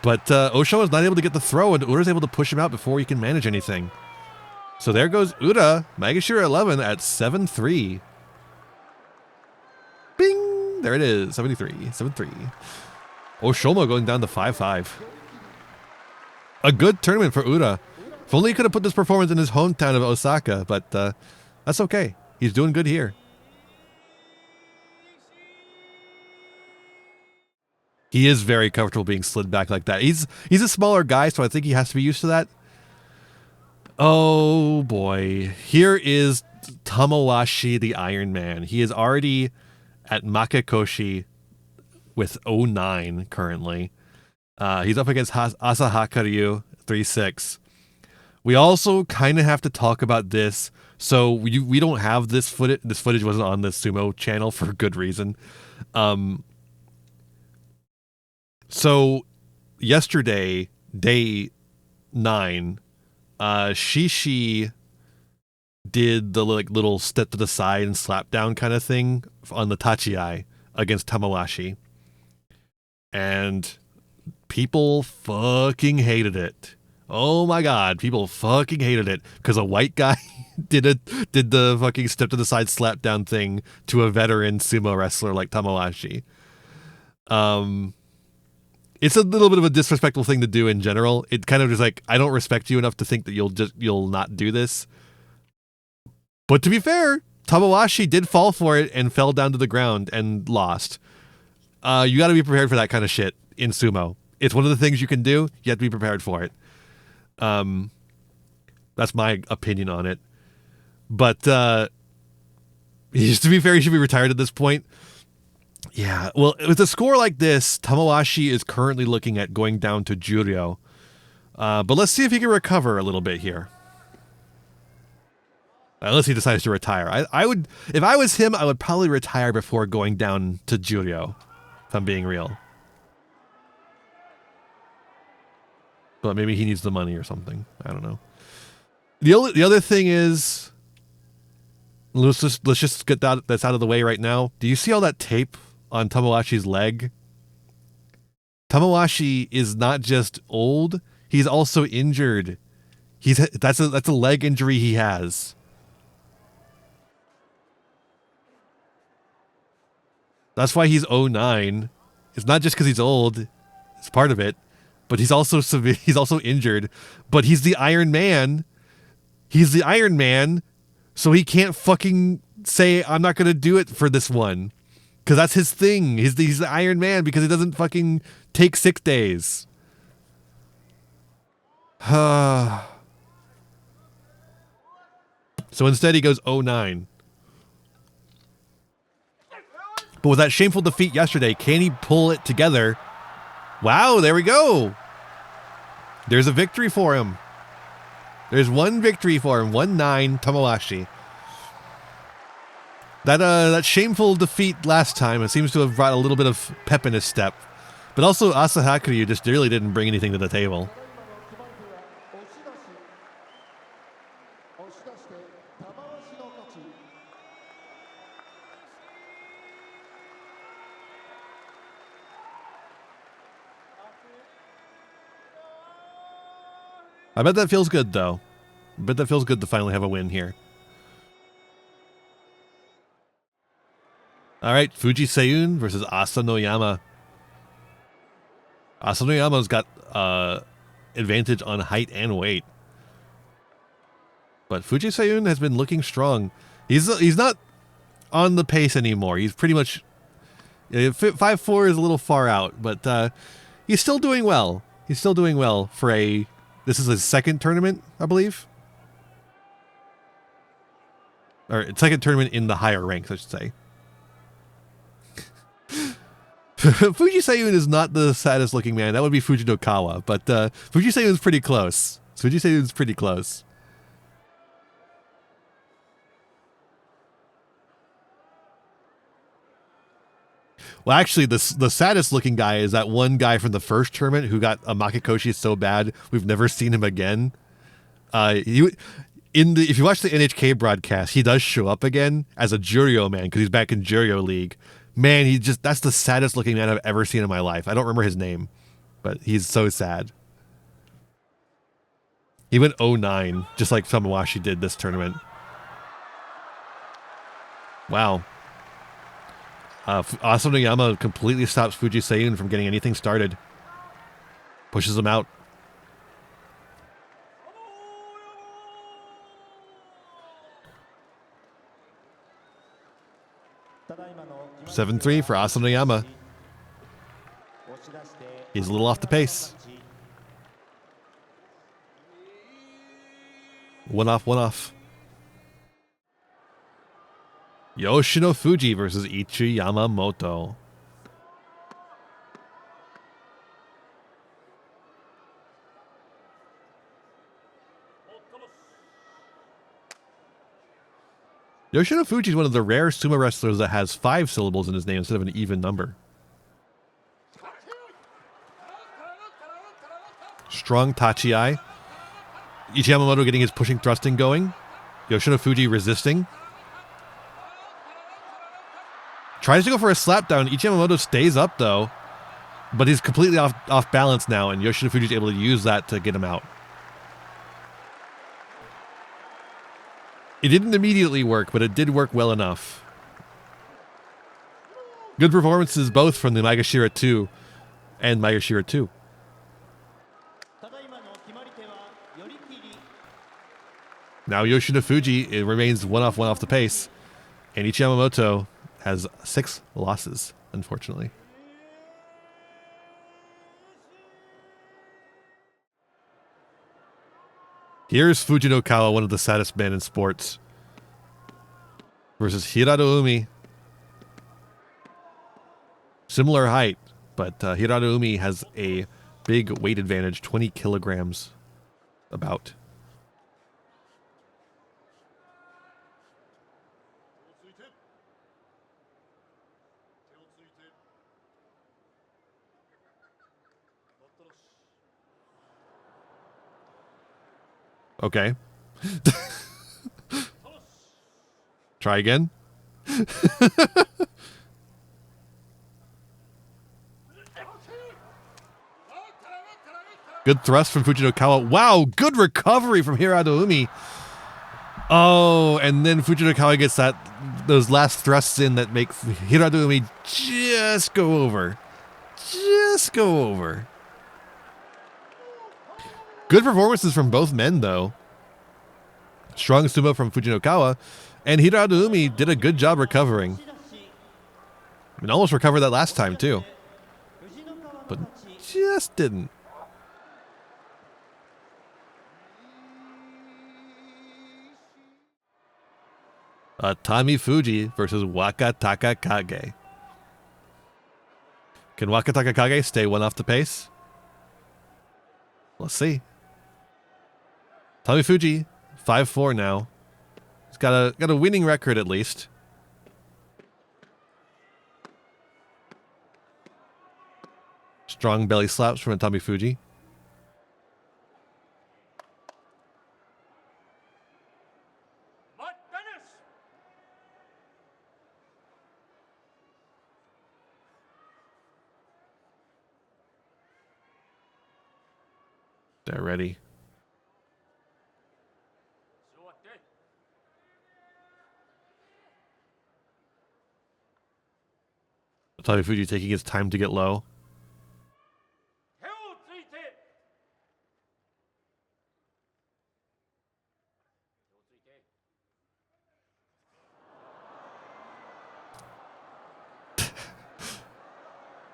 But Oshoma is not able to get the throw, and Ura's able to push him out before he can manage anything. So there goes Ura, Magashira 11 at 7-3. Bing! There it is, 7-3. Oshoma going down to 5-5. A good tournament for Ura. If only he could have put this performance in his hometown of Osaka, but that's okay. He's doing good here. He is very comfortable being slid back like that. He's a smaller guy, so I think he has to be used to that. Oh boy. Here is Tamawashi the Iron Man. He is already at Makekoshi with 09 currently. He's up against Asahaka 3-6. We also kind of have to talk about this. So we don't have this footage. This footage wasn't on the Sumo channel for good reason. So yesterday, day 9, Shishi did the little step to the side and slap down kind of thing on the Tachiai against Tamawashi. And people fucking hated it. Oh my god, people fucking hated it because a white guy did the fucking step to the side slap down thing to a veteran sumo wrestler like Tamawashi. It's a little bit of a disrespectful thing to do in general. It kind of just like, I don't respect you enough to think that you'll not do this. But to be fair, Tamawashi did fall for it and fell down to the ground and lost. You got to be prepared for that kind of shit in sumo. It's one of the things you can do. You have to be prepared for it. That's my opinion on it. But to be fair, he should be retired at this point. Yeah, well, with a score like this, Tamawashi is currently looking at going down to yugioh. But let's see if he can recover a little bit here. Unless he decides to retire. I would, if I was him, I would probably retire before going down to yugioh, if I'm being real. But maybe he needs the money or something. I don't know. The other thing is, let's just get that's out of the way right now. Do you see all that tape on Tamawashi's leg? Tamawashi is not just old, he's also injured. That's a leg injury he has. That's why he's 09. It's not just because he's old. It's part of it. But he's also severe. He's also injured. But he's the Iron Man. He's the Iron Man. So he can't fucking say, I'm not going to do it for this one. Because that's his thing. He's the Iron Man because he doesn't fucking take sick days. So instead he goes 09. But with that shameful defeat yesterday, can he pull it together? Wow, there we go. There's a victory for him. There's one victory for him. 1-9 Tamawashi. That shameful defeat last time, it seems to have brought a little bit of pep in his step. But also Asahaka just really didn't bring anything to the table. I bet that feels good, though. But that feels good to finally have a win here. All right, Fuji Seiyun versus Asanoyama. Asanoyama's got advantage on height and weight. But Fuji Seiyun has been looking strong. He's not on the pace anymore. He's pretty much 5'4" is a little far out, but he's still doing well. He's still doing well for this is his second tournament, I believe. Or second tournament in the higher ranks, I should say. Fuji Seiyun is not the saddest looking man. That would be Fujinokawa, but Fuji Seiyun's pretty close. Fuji Seiyun's pretty close. Well, actually, the saddest looking guy is that one guy from the first tournament who got a Makikoshi so bad we've never seen him again. If you watch the NHK broadcast, he does show up again as a yugioh man because he's back in Yugioh League. Man, that's the saddest looking man I've ever seen in my life. I don't remember his name, but he's so sad. He went 0-9, just like Samawashi did this tournament. Wow. Asanoyama completely stops Fuji Seiyun from getting anything started. Pushes him out. 7-3 for Asanoyama. He's a little off the pace. One off. Yoshino Fuji versus Ichi Yamamoto. Yoshino Fuji is one of the rare sumo wrestlers that has 5 syllables in his name instead of an even number. Strong Tachi-ai. Ichi Yamamoto getting his pushing thrusting going. Yoshino Fuji resisting. Tries to go for a slap down. Ichi Yamamoto stays up though. But he's completely off balance now, and Yoshino Fuji's able to use that to get him out. It didn't immediately work, but it did work well enough. Good performances both from the Maegashira 2 and Maegashira 2. Now Yoshino Fuji, it remains one off the pace. And Ichi Yamamoto has 6 losses, unfortunately. Here's Fujinokawa, one of the saddest men in sports, versus Hirado Umi. Similar height, but Hirado Umi has a big weight advantage, 20 kilograms about. Okay. Try again. Good thrust from Fujinokawa. Wow, good recovery from Hirado Umi. Oh, and then Fujinokawa gets those last thrusts in that make Hirado Umi just go over. Just go over. Good performances from both men, though. Strong sumo from Fujinokawa, and Hirado Umi did a good job recovering. I mean, almost recovered that last time, too. But just didn't. Atami Fuji versus Wakataka Kage. Can Wakataka Kage stay one off the pace? Let's see. Atami Fuji, 5-4 now. He's got a winning record at least. Strong belly slaps from Atami Fuji. They're ready. Atami Fuji taking his time to get low.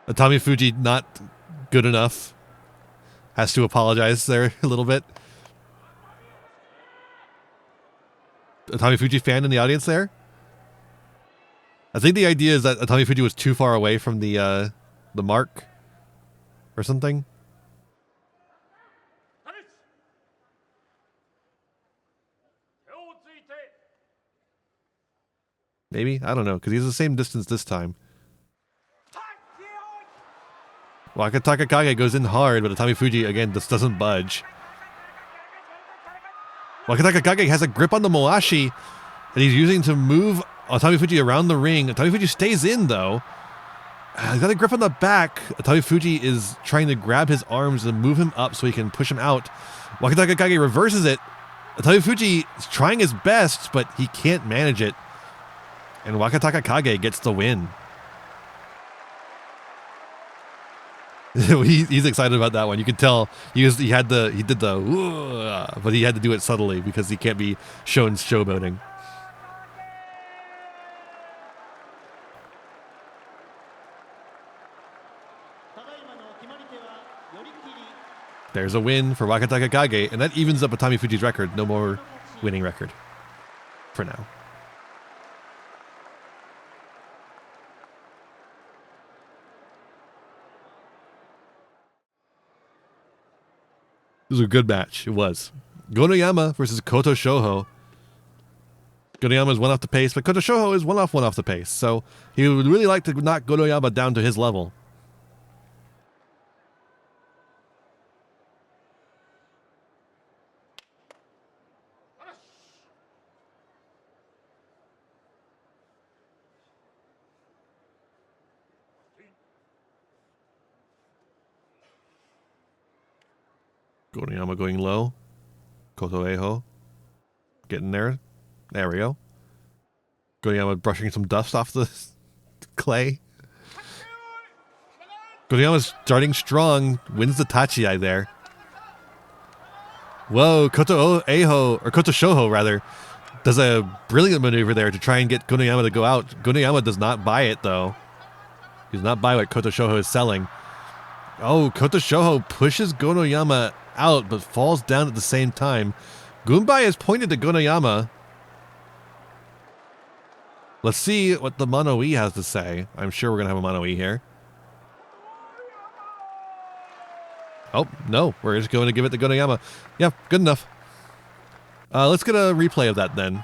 Atami Fuji not good enough. Has to apologize there a little bit. Atami Fuji fan in the audience there? I think the idea is that Atami Fuji was too far away from the mark or something. Maybe? I don't know, because he's the same distance this time. Wakataka Kage goes in hard, but Atami Fuji, again, just doesn't budge. Wakataka Kage has a grip on the Moashi that he's using to move Atami Fuji around the ring. Atami Fuji stays in, though. He's got a grip on the back. Atami Fuji is trying to grab his arms and move him up so he can push him out. Wakataka Kage reverses it. Atami Fuji is trying his best, but he can't manage it. And Wakataka Kage gets the win. He's excited about that one. You could tell he did the but he had to do it subtly because he can't be shown showboating. There's a win for Wakataka Kage, and that evens up Atami Fuji's record. No more winning record for now. This was a good match. It was. Gonoyama versus Koto Shoho. Gonoyama is one off the pace, but Koto Shoho is one off the pace. So he would really like to knock Gonoyama down to his level. Gonoyama going low. Koto Eho. Getting there. There we go. Gonoyama brushing some dust off the clay. Gonoyama's starting strong. Wins the Tachiai there. Whoa, Koto Eho, or Koto Shoho rather, does a brilliant maneuver there to try and get Gonoyama to go out. Gonoyama does not buy it though. He does not buy what Koto Shoho is selling. Oh, Koto Shoho pushes Gonoyama out, but falls down at the same time. Gunbai has pointed to Gonoyama. Let's see what the Mono-E has to say. I'm sure we're going to have a Mono-E here. Oh, no. We're just going to give it to Gonoyama. Yeah, good enough. Let's get a replay of that then.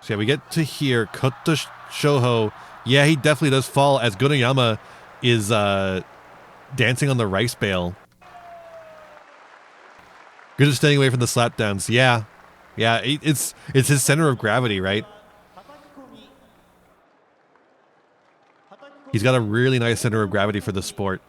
So yeah, we get to hear Koto Shoho. Yeah, he definitely does fall as Gonoyama is dancing on the rice bale. Good at staying away from the slapdowns. Yeah. Yeah, it's his center of gravity, right? He's got a really nice center of gravity for the sport.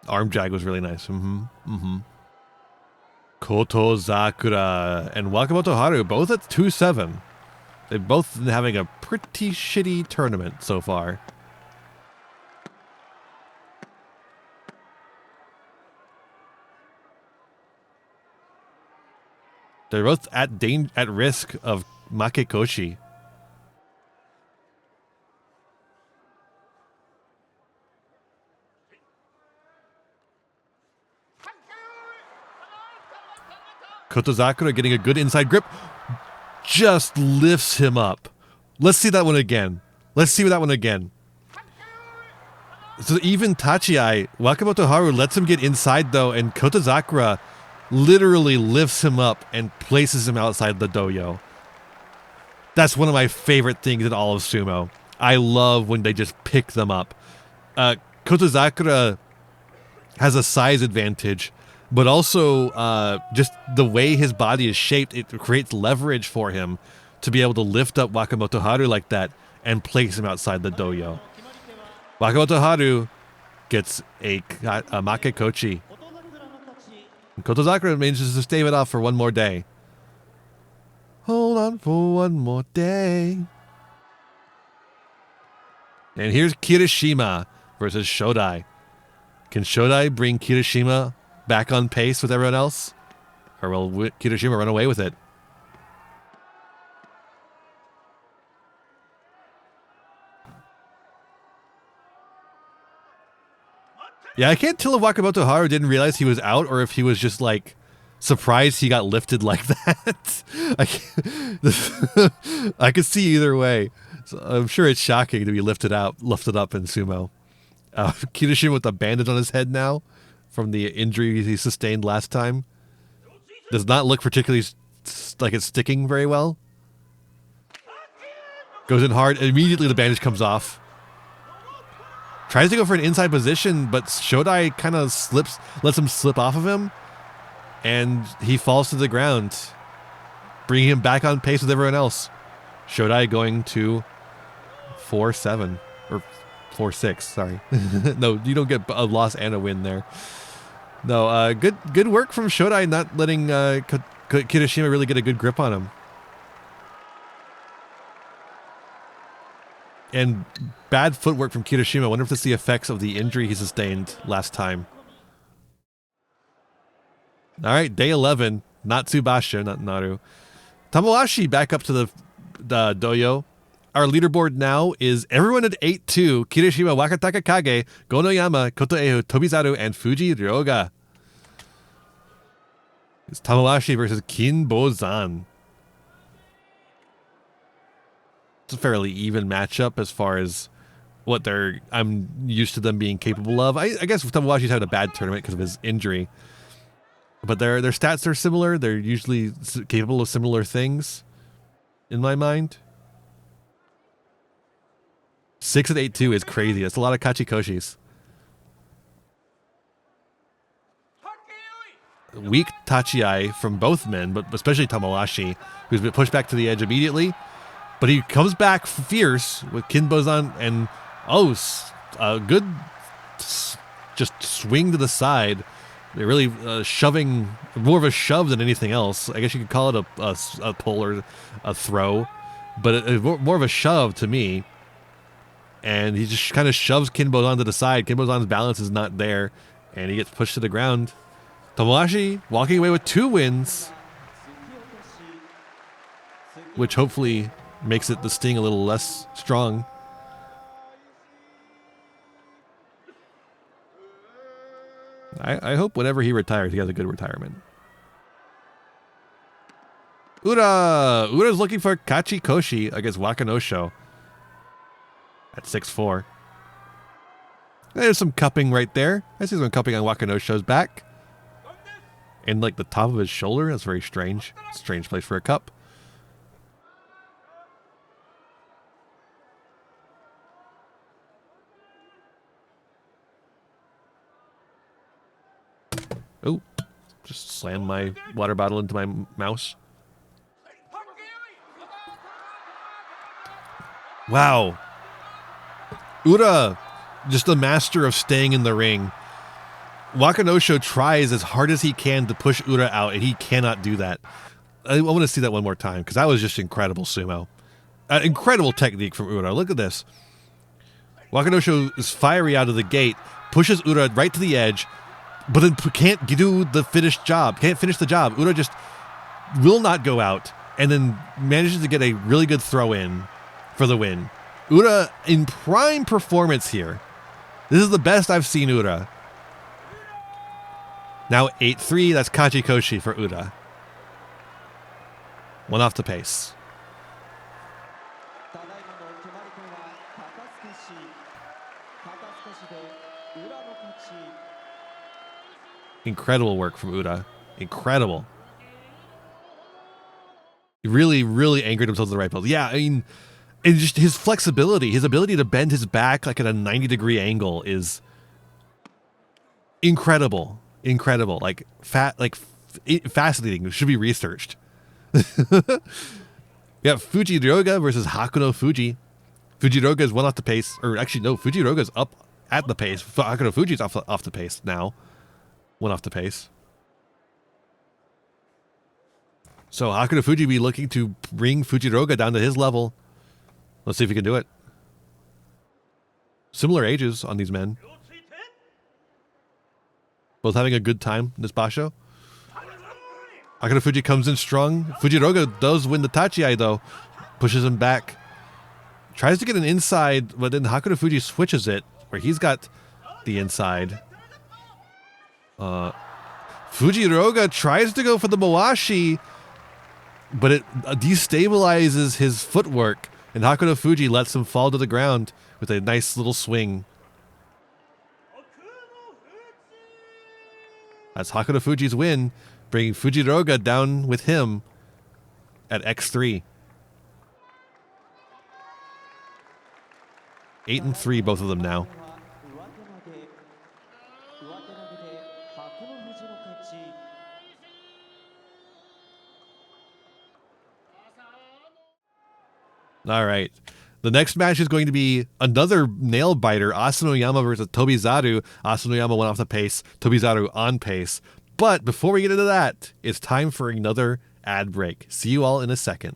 Arm jag was really nice. Koto Zakura and Wakamoto Haru both at 2-7. They've both been having a pretty shitty tournament so far. They're both at risk of Makekoshi. Kotozakura getting a good inside grip. Just lifts him up. Let's see that one again. Let's see that one again. So even Tachiai, Wakamoto Haru lets him get inside though, and Kotozakura literally lifts him up and places him outside the doyo. That's one of my favorite things in all of sumo. I love when they just pick them up. Kotozakura has a size advantage, but also just the way his body is shaped, it creates leverage for him to be able to lift up Wakamoto Haru like that and place him outside the doyo. Wakamoto Haru gets a make kochi. Kotozakura manages to stave it off for one more day. Hold on for one more day. And here's Kirishima versus Shodai. Can Shodai bring Kirishima back on pace with everyone else? Or will Kirishima run away with it? Yeah, I can't tell if Wakamoto Haru didn't realize he was out or if he was just like surprised he got lifted like that. I could see either way. So I'm sure it's shocking to be lifted up in sumo. Kirishima with a bandage on his head now from the injury he sustained last time. Does not look particularly like it's sticking very well. Goes in hard. Immediately the bandage comes off. Tries to go for an inside position, but Shodai kind of lets him slip off of him. And he falls to the ground, bringing him back on pace with everyone else. Shodai going to 4-7 or 4-6. Sorry, no, you don't get a loss and a win there. No, good work from Shodai, not letting Kirishima really get a good grip on him. And bad footwork from Kirishima. I wonder if this is the effects of the injury he sustained last time. All right, day 11. Natsu basho, not Naru. Tamawashi back up to the doyo. Our leaderboard now is everyone at 8-2. Kirishima, Wakataka Kage, Gonoyama, Kotoehu, Tobizaru, and Fuji Ryoga. It's Tamawashi versus Kinbozan. It's a fairly even matchup as far as what I'm used to them being capable of. I guess Tamawashi's having a bad tournament because of his injury. But their stats are similar. They're usually capable of similar things, in my mind. 6 at 8-2 is crazy. That's a lot of kachikoshis. Weak tachiai from both men, but especially Tamawashi, who's been pushed back to the edge immediately. But he comes back fierce with Kinbozan and a good just swing to the side. They're really shoving, more of a shove than anything else. I guess you could call it a pull or a throw, but more of a shove to me. And he just kind of shoves Kinbozan to the side. Kinbozan's balance is not there, and he gets pushed to the ground. Tamawashi walking away with 2 wins, which hopefully makes the sting a little less strong. I hope whenever he retires, he has a good retirement. Ura's looking for Kachikoshi against Wakanosho at 6-4. There's some cupping right there. I see some cupping on Wakanosho's back. And like the top of his shoulder. That's very strange. Strange place for a cup. Oh, just slammed my water bottle into my mouse. Wow. Ura, just the master of staying in the ring. Wakanosho tries as hard as he can to push Ura out, and he cannot do that. I want to see that one more time, because that was just incredible sumo. Incredible technique from Ura. Look at this. Wakanosho is fiery out of the gate, pushes Ura right to the edge, but then can't do the finished job. Can't finish the job. Ura just will not go out, and then manages to get a really good throw in for the win. Ura in prime performance here. This is the best I've seen Ura. Now 8-3, that's Kachikoshi for Ura. 1 off the pace. Incredible work from Ura. Incredible. He really, really anchored himself to the right place. Yeah, I mean, and just his flexibility, his ability to bend his back like at a 90-degree angle is incredible. Incredible. Like fascinating. It should be researched. We have Fujiroga versus Hakuno Fuji. Fujiroga is one off the pace, or actually no, Fujiroga is up at the pace. Hakuno Fuji's off the pace now. One off the pace. So Hakuno Fuji be looking to bring Fujiroga down to his level. Let's see if he can do it. Similar ages on these men. Both having a good time in this basho. Hakuno Fuji comes in strong. Fujiroga does win the Tachiai though. Pushes him back. Tries to get an inside, but then Hakuno Fuji switches it, where he's got the inside. Fujiroga tries to go for the Mawashi, but it destabilizes his footwork, and Hakuno Fuji lets him fall to the ground with a nice little swing. That's Hakuno Fuji's win, bringing Fujiroga down with him at X3. 8-3, both of them now. All right. The next match is going to be another nail biter, Asanoyama versus Tobizaru. Asanoyama went off the pace, Tobizaru on pace. But before we get into that, it's time for another ad break. See you all in a second.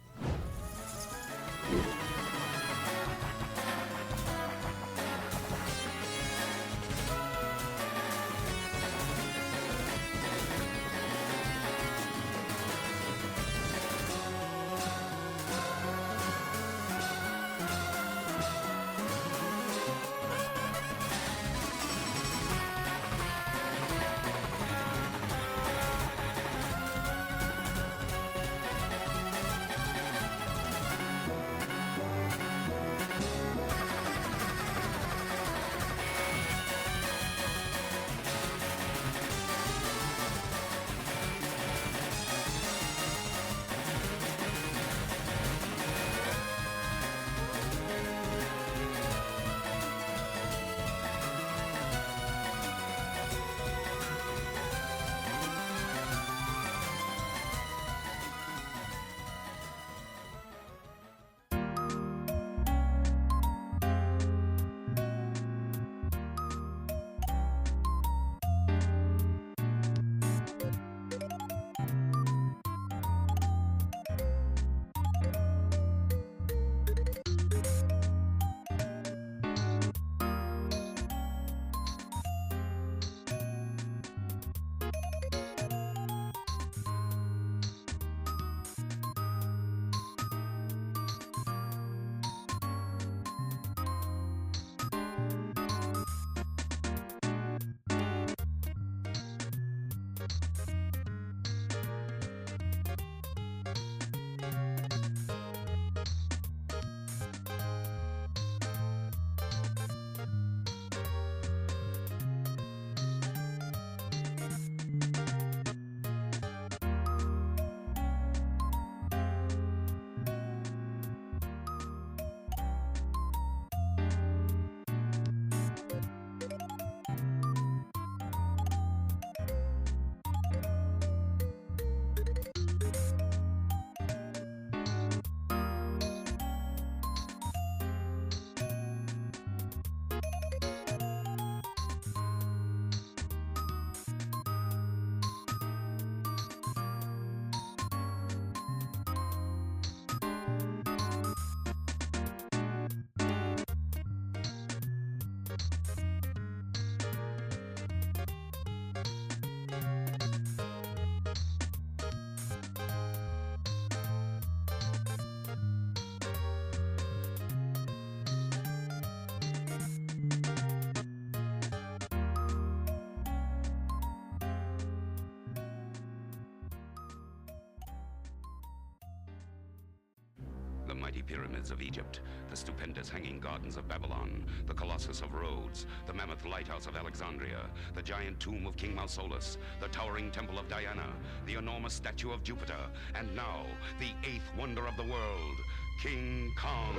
The mighty pyramids of Egypt, the stupendous hanging gardens of Babylon, the Colossus of Rhodes, the mammoth lighthouse of Alexandria, the giant tomb of King Mausolus, the towering temple of Diana, the enormous statue of Jupiter, and now, the eighth wonder of the world, King Kong.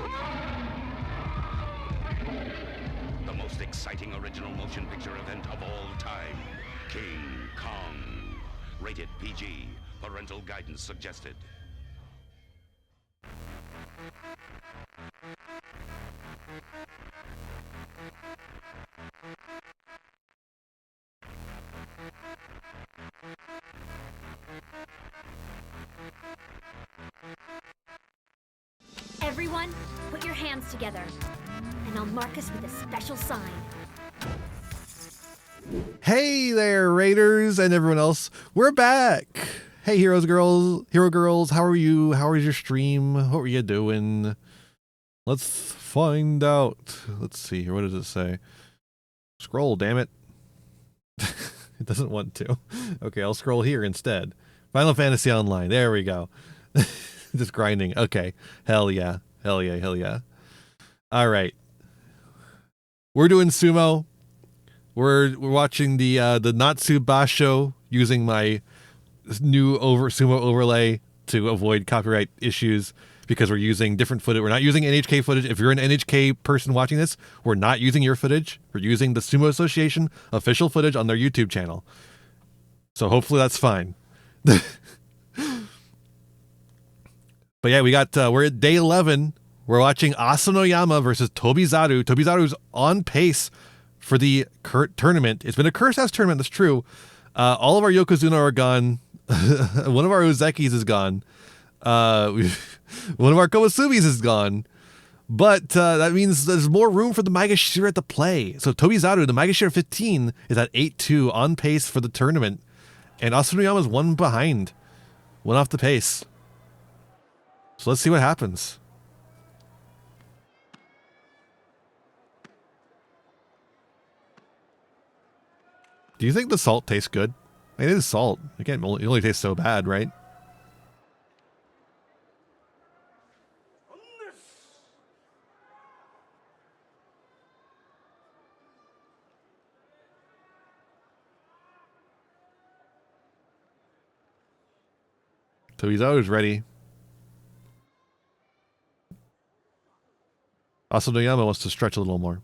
The most exciting original motion picture event of all time, King Kong. Rated PG, parental guidance suggested. Everyone, put your hands together, and I'll mark us with a special sign. Hey there, Raiders and everyone else. We're back. Hey, hero girls, how are you? How was your stream? What were you doing? Let's find out. Let's see here. What does it say? Scroll, damn it. It doesn't want to. Okay, I'll scroll here instead. Final Fantasy Online. There we go. Just grinding. Okay. Hell yeah. Hell yeah. Hell yeah. All right. We're doing Sumo. We're watching the Natsu basho using my new Sumo overlay to avoid copyright issues because we're using different footage. We're not using NHK footage. If you're an NHK person watching this, we're not using your footage. We're using the Sumo Association official footage on their YouTube channel. So hopefully that's fine. But yeah, we're at day 11. We're watching Asanoyama versus Tobizaru. Tobizaru's on pace for the tournament. It's been a curse house tournament, that's true. All of our Yokozuna are gone. One of our Ozekis is gone. One of our Komusumis is gone. But that means there's more room for the Maegashira to play. So Tobizaru, the Maegashira 15, is at 8-2 on pace for the tournament. And Asanoyama's one behind. One off the pace. So let's see what happens. Do you think the salt tastes good? I mean, it is salt. Again, it only tastes so bad, right? So he's always ready. Asanoyama wants to stretch a little more.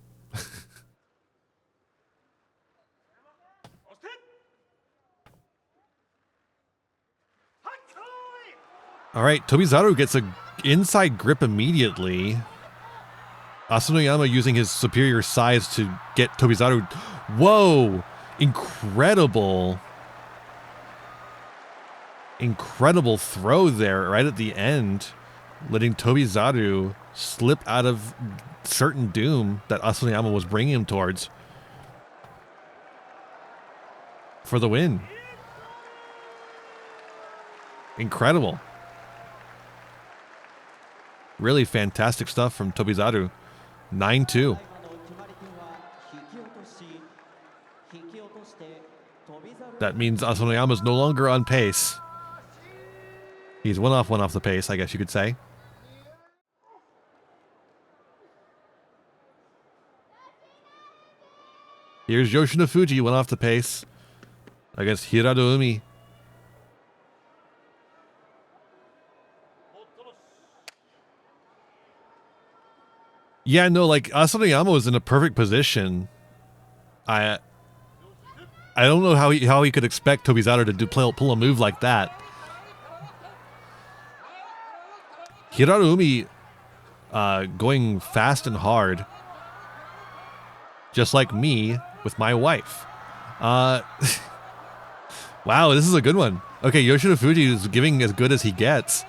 All right, Tobizaru gets a inside grip immediately. Asanoyama using his superior size to get Tobizaru. Whoa! Incredible. Incredible throw there right at the end. Letting Tobizaru slip out of certain doom that Asanoyama was bringing him towards. For the win. Incredible. Really fantastic stuff from Tobizaru. 9-2. That means Asanoyama's no longer on pace. He's one off the pace, I guess you could say. Here's Yoshino Fuji, one off the pace against Hirado Umi. Yeah, no, like Asanoyama was in a perfect position. I don't know how he could expect Tobizaru to pull a move like that. Hirado Umi going fast and hard, just like me with my wife. Wow, this is a good one. Okay, Yoshino Fuji is giving as good as he gets.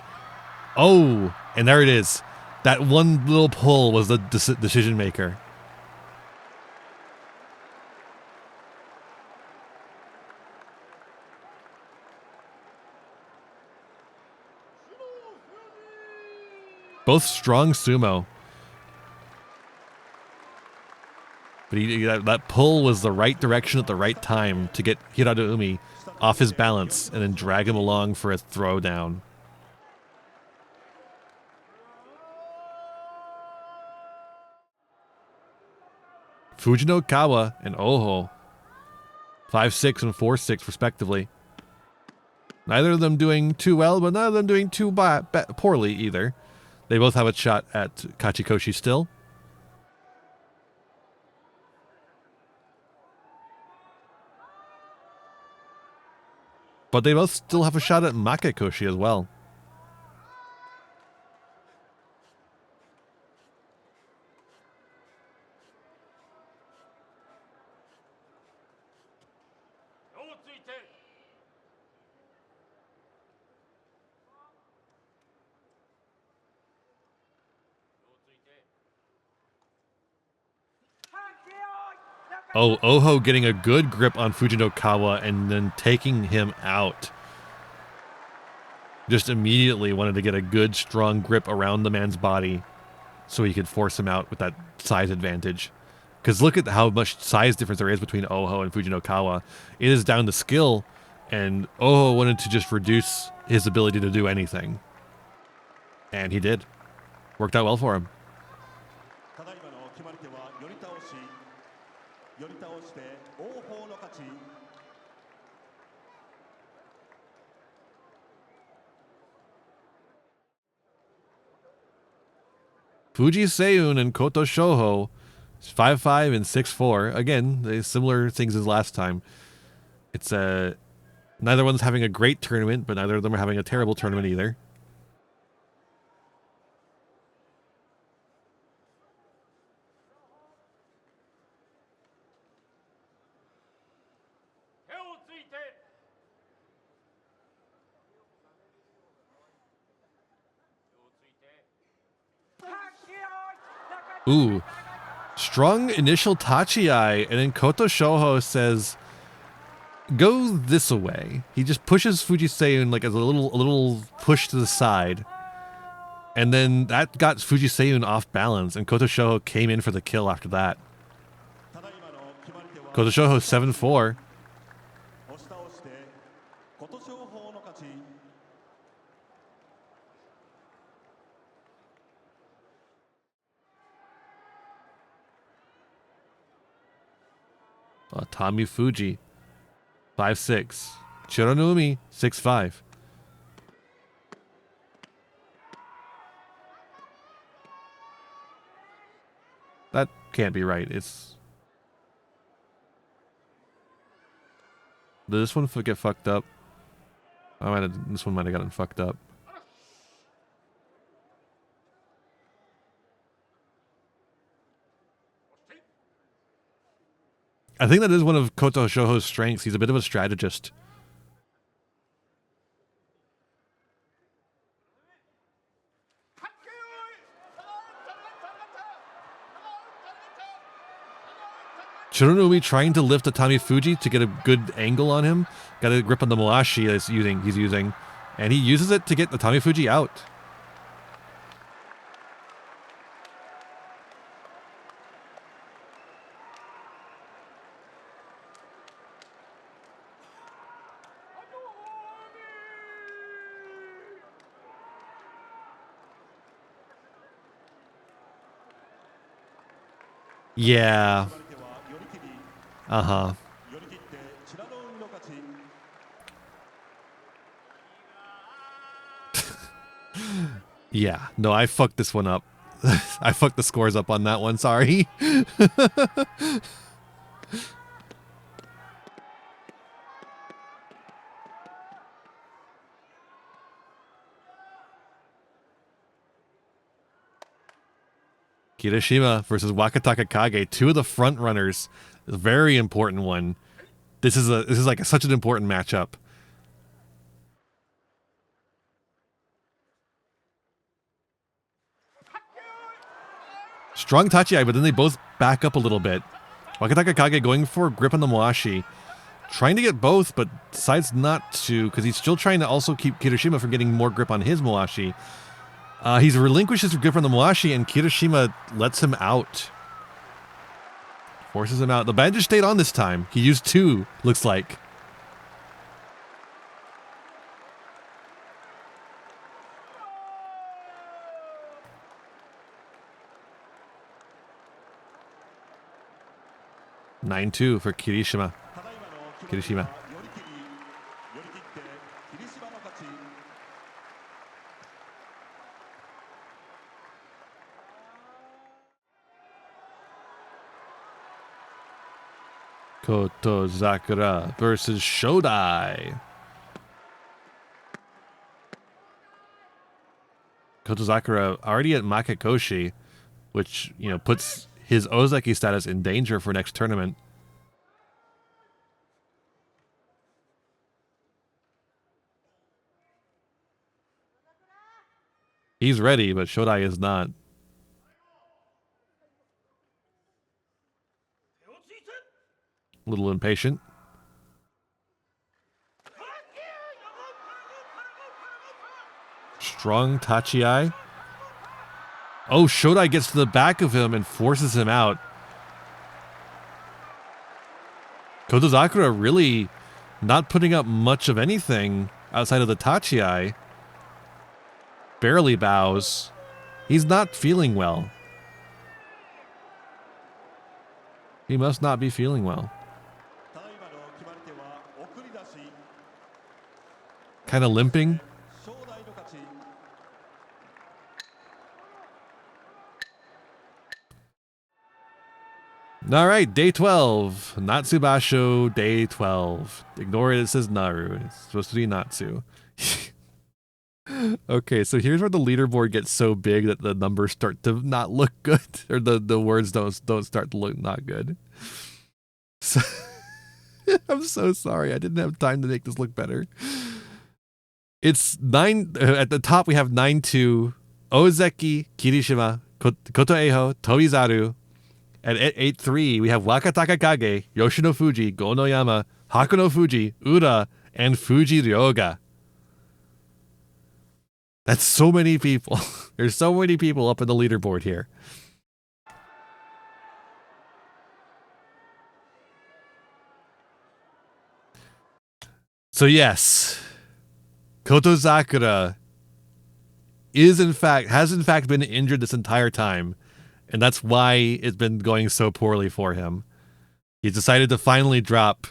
Oh, and there it is. That one little pull was the decision maker. Both strong sumo. But that pull was the right direction at the right time to get Hirado Umi off his balance and then drag him along for a throwdown. Fujino Kawa and Oho. 5-6 and 4-6 respectively. Neither of them doing too well, but none of them doing too poorly either. They both have a shot at Kachikoshi still. But they both still have a shot at Makekoshi as well. Oh, Oho getting a good grip on Fujinokawa and then taking him out. Just immediately wanted to get a good, strong grip around the man's body so he could force him out with that size advantage. Because look at how much size difference there is between Oho and Fujinokawa. It is down to skill, and Oho wanted to just reduce his ability to do anything. And he did. Worked out well for him. Fuji Seiyun and Koto Shoho, 5-5 and 6-4. Again, similar things as last time. It's neither one's having a great tournament, but neither of them are having a terrible tournament either. Ooh, strong initial tachi-ai, and then Koto Shoho says, "Go this way." He just pushes Fuji Seiyun like as a little push to the side, and then that got Fuji Seiyun off balance, and Koto Shoho came in for the kill after that. Koto Shoho 7-4. Tommy Fuji, 5-6. Chironumi, 6-5. That can't be right. It's... Did this one get fucked up? This one might have gotten fucked up. I think that is one of Koto Shoho's strengths. He's a bit of a strategist. Chironumi trying to lift Atami Fuji to get a good angle on him. Got a grip on the Moashi he's using. And he uses it to get Atami Fuji out. Yeah. Uh-huh. Yeah. No, I fucked this one up. I fucked the scores up on that one, sorry. Kirishima versus Wakataka Kage, two of the front runners. A very important one. This is like such an important matchup. Strong tachi-ai, but then they both back up a little bit. Wakataka Kage going for a grip on the Moashi. Trying to get both, but decides not to, because he's still trying to also keep Kirishima from getting more grip on his Moashi. He's relinquished his grip on the Moashi, and Kirishima lets him out. Forces him out. The bandage stayed on this time. He used two, looks like. (9-2) for Kirishima. Koto Sakura versus Shodai. Koto Sakura already at Makekoshi, which, you know, puts his Ozeki status in danger for next tournament. He's ready, but Shodai is not. A little impatient. Strong Tachiai. Oh, Shodai gets to the back of him and forces him out. Kotozakura really not putting up much of anything outside of the Tachiai. Barely bows. He's not feeling well. He must not be feeling well. Kind of limping. All right, day 12. Natsu Basho, day 12. Ignore it, it says Naru. It's supposed to be Natsu. Okay, so here's where the leaderboard gets so big that the numbers start to not look good, or the words don't start to look not good. So I'm so sorry. I didn't have time to make this look better. It's 9 at the top. We have 9-2, Ozeki, Kirishima, Kotoeho, Toizaru. At 8-3, we have Wakataka Kage, Yoshino Fuji, Gonoyama, Hakuno Fuji, Ura, and Fuji Ryoga. That's so many people. There's so many people up in the leaderboard here. So yes, Kotozakura has in fact been injured this entire time. And that's why it's been going so poorly for him. He's decided to finally drop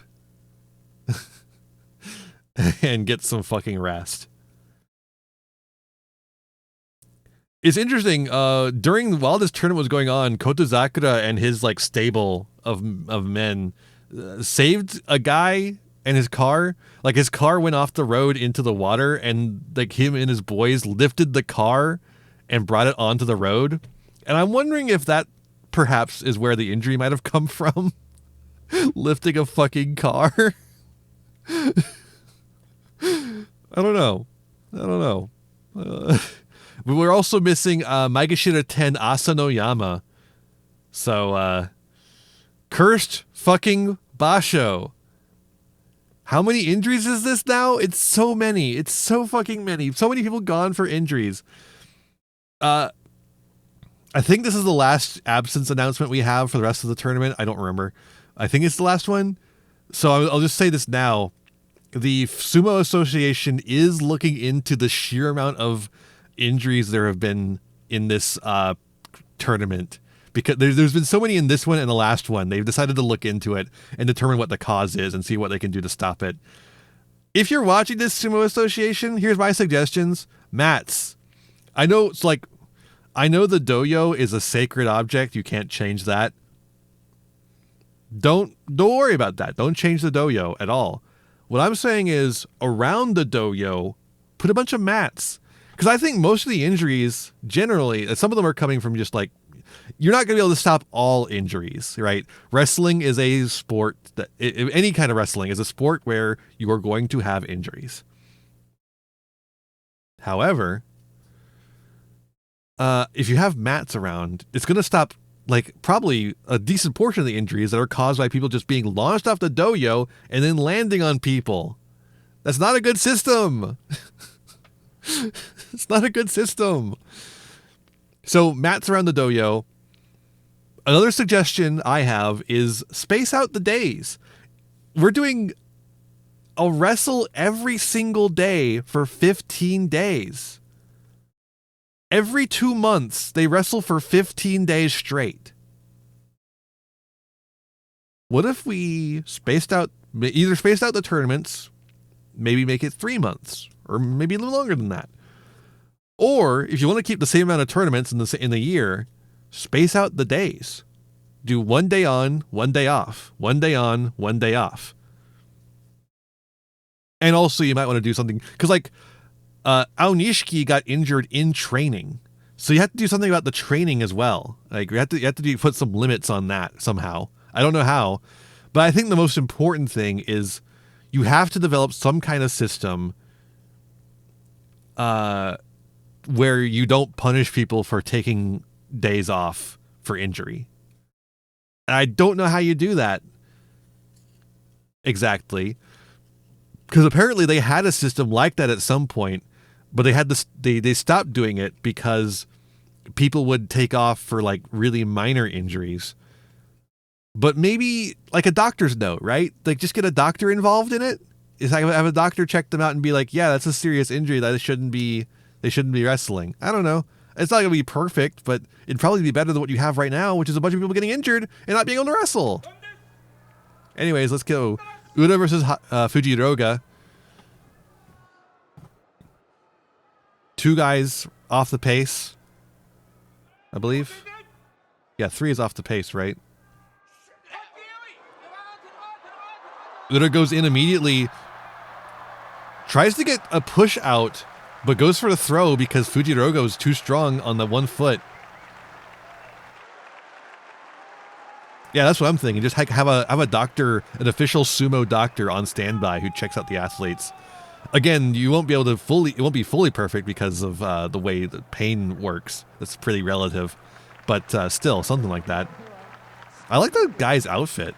and get some fucking rest. It's interesting, while this tournament was going on, Kotozakura and his like stable of men saved a guy and his car. Like his car went off the road into the water, and like him and his boys lifted the car and brought it onto the road. And I'm wondering if that perhaps is where the injury might have come from. Lifting a fucking car. I don't know. But we're also missing Maegashira 10 Asanoyama. So, cursed fucking basho. How many injuries is this now? It's so many. It's so fucking many. So many people gone for injuries. I think this is the last absence announcement we have for the rest of the tournament. I don't remember. I think it's the last one. So I'll just say this now. The Sumo Association is looking into the sheer amount of injuries there have been in this tournament. Because there's been so many in this one and the last one. They've decided to look into it and determine what the cause is and see what they can do to stop it. If you're watching this, Sumo Association, here's my suggestions. Mats. I know the doyo is a sacred object. You can't change that. Don't worry about that. Don't change the doyo at all. What I'm saying is around the doyo, put a bunch of mats. Because I think most of the injuries, generally, some of them are coming from just like, you're not going to be able to stop all injuries, right? Wrestling is a sport that, any kind of wrestling is a sport where you are going to have injuries. However, if you have mats around, it's going to stop like probably a decent portion of the injuries that are caused by people just being launched off the doyo and then landing on people. That's not a good system. It's not a good system. So mats around the doyo. Another suggestion I have is space out the days. We're doing a wrestle every single day for 15 days. Every 2 months, they wrestle for 15 days straight. What if we either spaced out the tournaments, maybe make it 3 months, or maybe a little longer than that? Or if you want to keep the same amount of tournaments in the year, space out the days. Do 1 day on, 1 day off. 1 day on, 1 day off. And also you might want to do something, because like, Aonishiki got injured in training. So you have to do something about the training as well. Like you have to put some limits on that somehow. I don't know how, but I think the most important thing is you have to develop some kind of system where you don't punish people for taking days off for injury. And I don't know how you do that. Exactly. Because apparently they had a system like that at some point, but they had this. They stopped doing it because people would take off for like really minor injuries. But maybe like a doctor's note, right? Like just get a doctor involved in it. Is like have a doctor check them out and be like, yeah, that's a serious injury that shouldn't be. They shouldn't be wrestling. I don't know. It's not gonna be perfect, but it'd probably be better than what you have right now, which is a bunch of people getting injured and not being able to wrestle. Anyways, let's go. Uda versus Fujiroga. Two guys off the pace, I believe. Yeah, 3 is off the pace, right? Uda goes in immediately, tries to get a push out, but goes for the throw because Fujiroga is too strong on the 1 foot. Yeah, that's what I'm thinking. Just have a doctor, an official sumo doctor on standby who checks out the athletes. Again, you won't be able to it won't be fully perfect because of the way the pain works. That's pretty relative, but still something like that. I like the guy's outfit.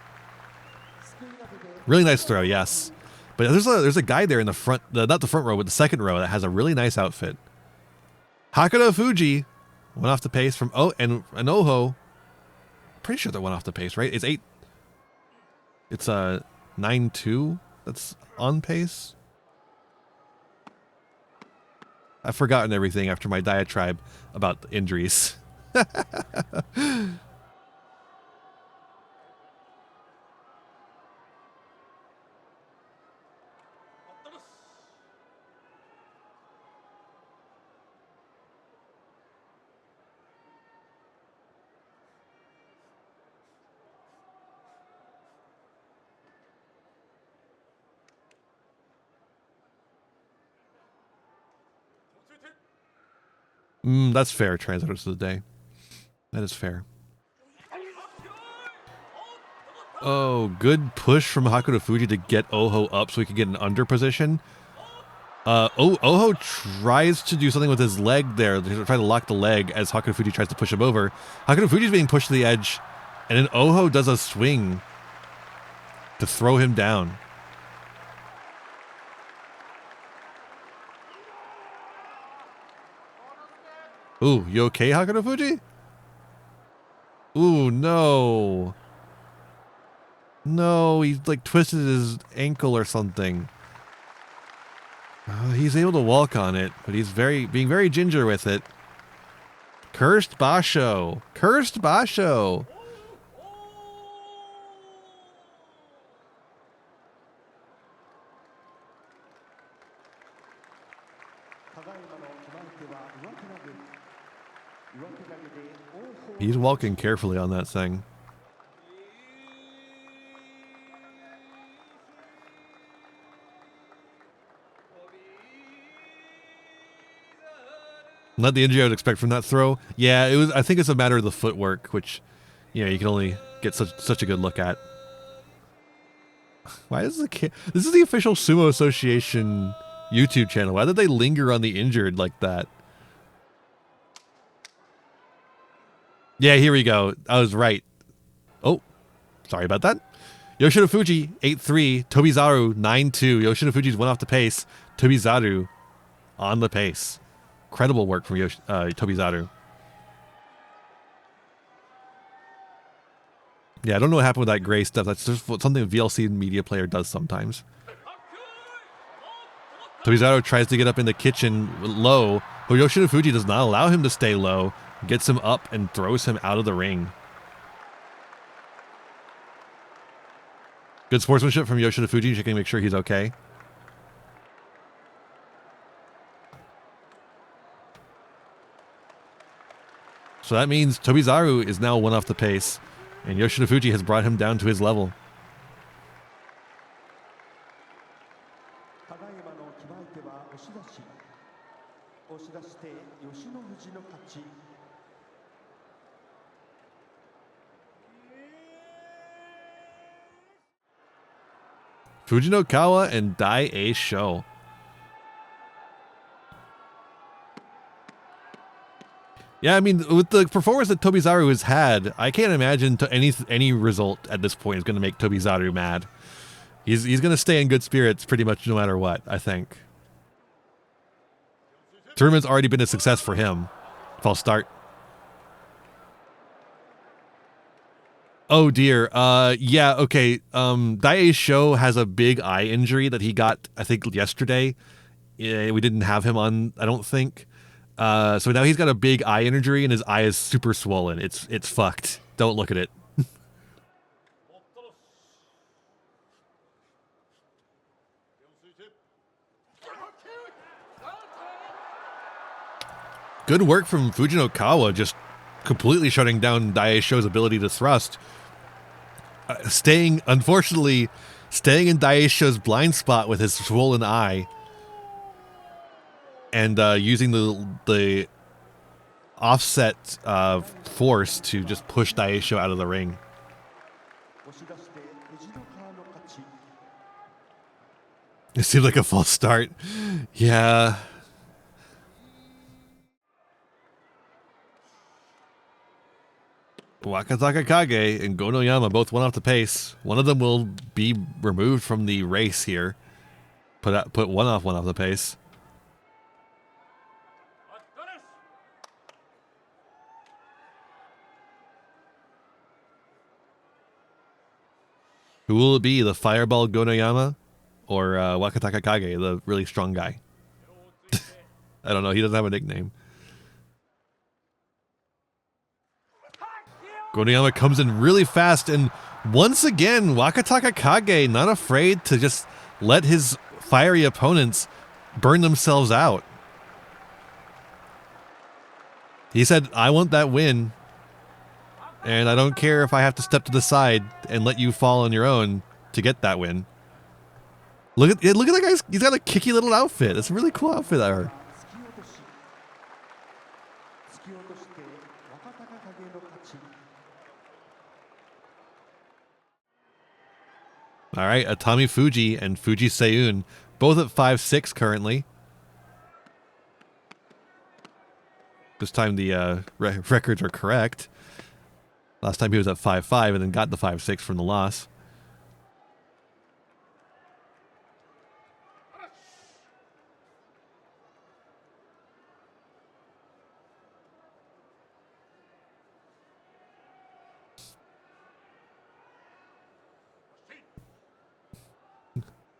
Really nice throw, yes. But there's a guy there in the front, not the front row, but the second row that has a really nice outfit. Hakuto Fuji went off the pace from and Oho. Pretty sure that went off the pace, right? It's 8. It's 9-2 that's on pace. I've forgotten everything after my diatribe about the injuries. That's fair, translators of the day. That is fair. Oh, good push from Hakuto Fuji to get Oho up so he can get an under position. Oho tries to do something with his leg there. He's trying to lock the leg as Hakuto Fuji tries to push him over. Hakuto Fuji's being pushed to the edge, and then Oho does a swing to throw him down. Ooh, you okay, Hakuto Fuji? Ooh, no. No, he like twisted his ankle or something. He's able to walk on it, but he's being very ginger with it. Cursed basho. Cursed basho. He's walking carefully on that thing. Not the injury I would expect from that throw. Yeah, it was. I think it's a matter of the footwork, which, you know, you can only get such a good look at. Why is this is the official Sumo Association YouTube channel? Why did they linger on the injured like that? Yeah, here we go. I was right. Oh, sorry about that. Yoshida Fuji, 8-3. Tobizaru, 9-2. Yoshida Fuji's went off the pace. Tobizaru on the pace. Incredible work from Tobizaru. Yeah, I don't know what happened with that gray stuff. That's just something a VLC media player does sometimes. Tobizaru tries to get up in the kitchen low, but Yoshida Fuji does not allow him to stay low. Gets him up and throws him out of the ring. Good sportsmanship from Yoshida Fuji, checking to make sure he's okay. So that means Tobizaru is now 1 off the pace, and Yoshida Fuji has brought him down to his level. Fujinokawa and Dai A Show. Yeah, I mean, with the performance that Tobizaru has had, I can't imagine any result at this point is going to make Tobizaru mad. He's going to stay in good spirits pretty much no matter what, I think. Tournament's already been a success for him. False start. Oh dear. Yeah, okay. Daie's show has a big eye injury that he got, I think, yesterday. Yeah, we didn't have him on, I don't think. So now he's got a big eye injury and his eye is super swollen. It's fucked. Don't look at it. Good work from Fujinokawa, just completely shutting down Daieisho's ability to thrust. Unfortunately, staying in Daieisho's blind spot with his swollen eye. And using the offset force to just push Daieisho out of the ring. It seemed like a false start. Yeah. Wakataka Kage and Gonoyama both went off the pace. One of them will be removed from the race here. Put one off the pace. Who will it be? The Fireball Gonoyama or Wakataka Kage, the really strong guy? I don't know. He doesn't have a nickname. Gonoyama comes in really fast, and once again, Wakataka Kage not afraid to just let his fiery opponents burn themselves out. He said, I want that win, and I don't care if I have to step to the side and let you fall on your own to get that win. Look at that guy. He's got a kicky little outfit. It's a really cool outfit there. All right, Atami Fuji and Fuji Seiyun, both at 5'6" currently. This time the records are correct. Last time he was at 5'5" and then got the 5'6" from the loss.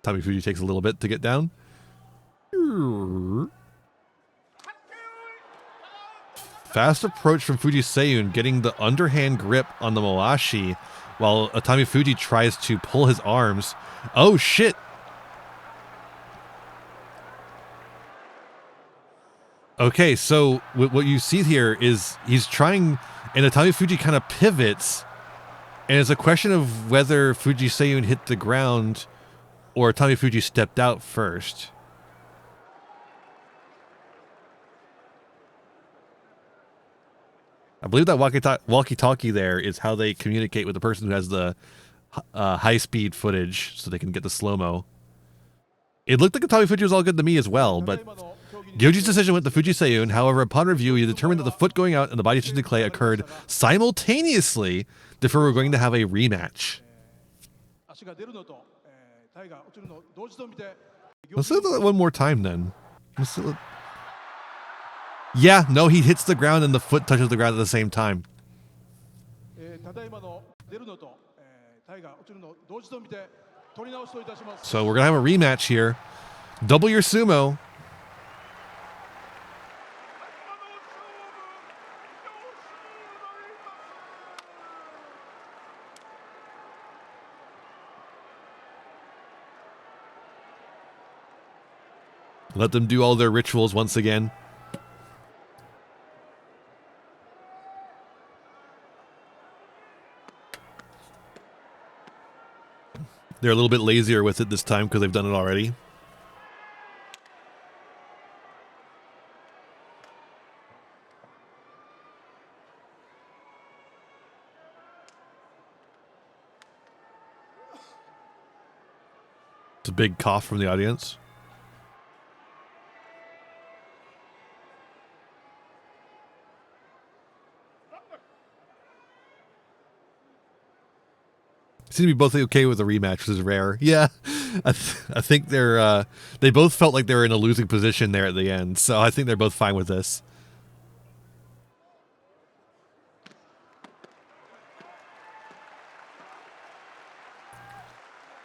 Atami Fuji takes a little bit to get down. Fast approach from Fuji Seiyun, getting the underhand grip on the Moashi, while Atami Fuji tries to pull his arms. Oh shit! Okay, so what you see here is he's trying, and Atami Fuji kind of pivots, and it's a question of whether Fuji Seiyun hit the ground or Atami Fuji stepped out first. I believe that walkie-talkie there is how they communicate with the person who has the high-speed footage so they can get the slow-mo. It looked like Atami Fuji was all good to me as well, but Gyoji's decision went to Fuji Seiyun. However, upon review, he determined that the foot going out and the body touching the clay occurred simultaneously, therefore we're going to have a rematch. Let's do that one more time then. Yeah, no, he hits the ground and the foot touches the ground at the same time. So we're going to have a rematch here. Double your sumo. Let them do all their rituals once again. They're a little bit lazier with it this time because they've done it already. It's a big cough from the audience. Seem to be both okay with the rematch, which is rare. Yeah, I think they both felt like they were in a losing position there at the end, so I think they're both fine with this.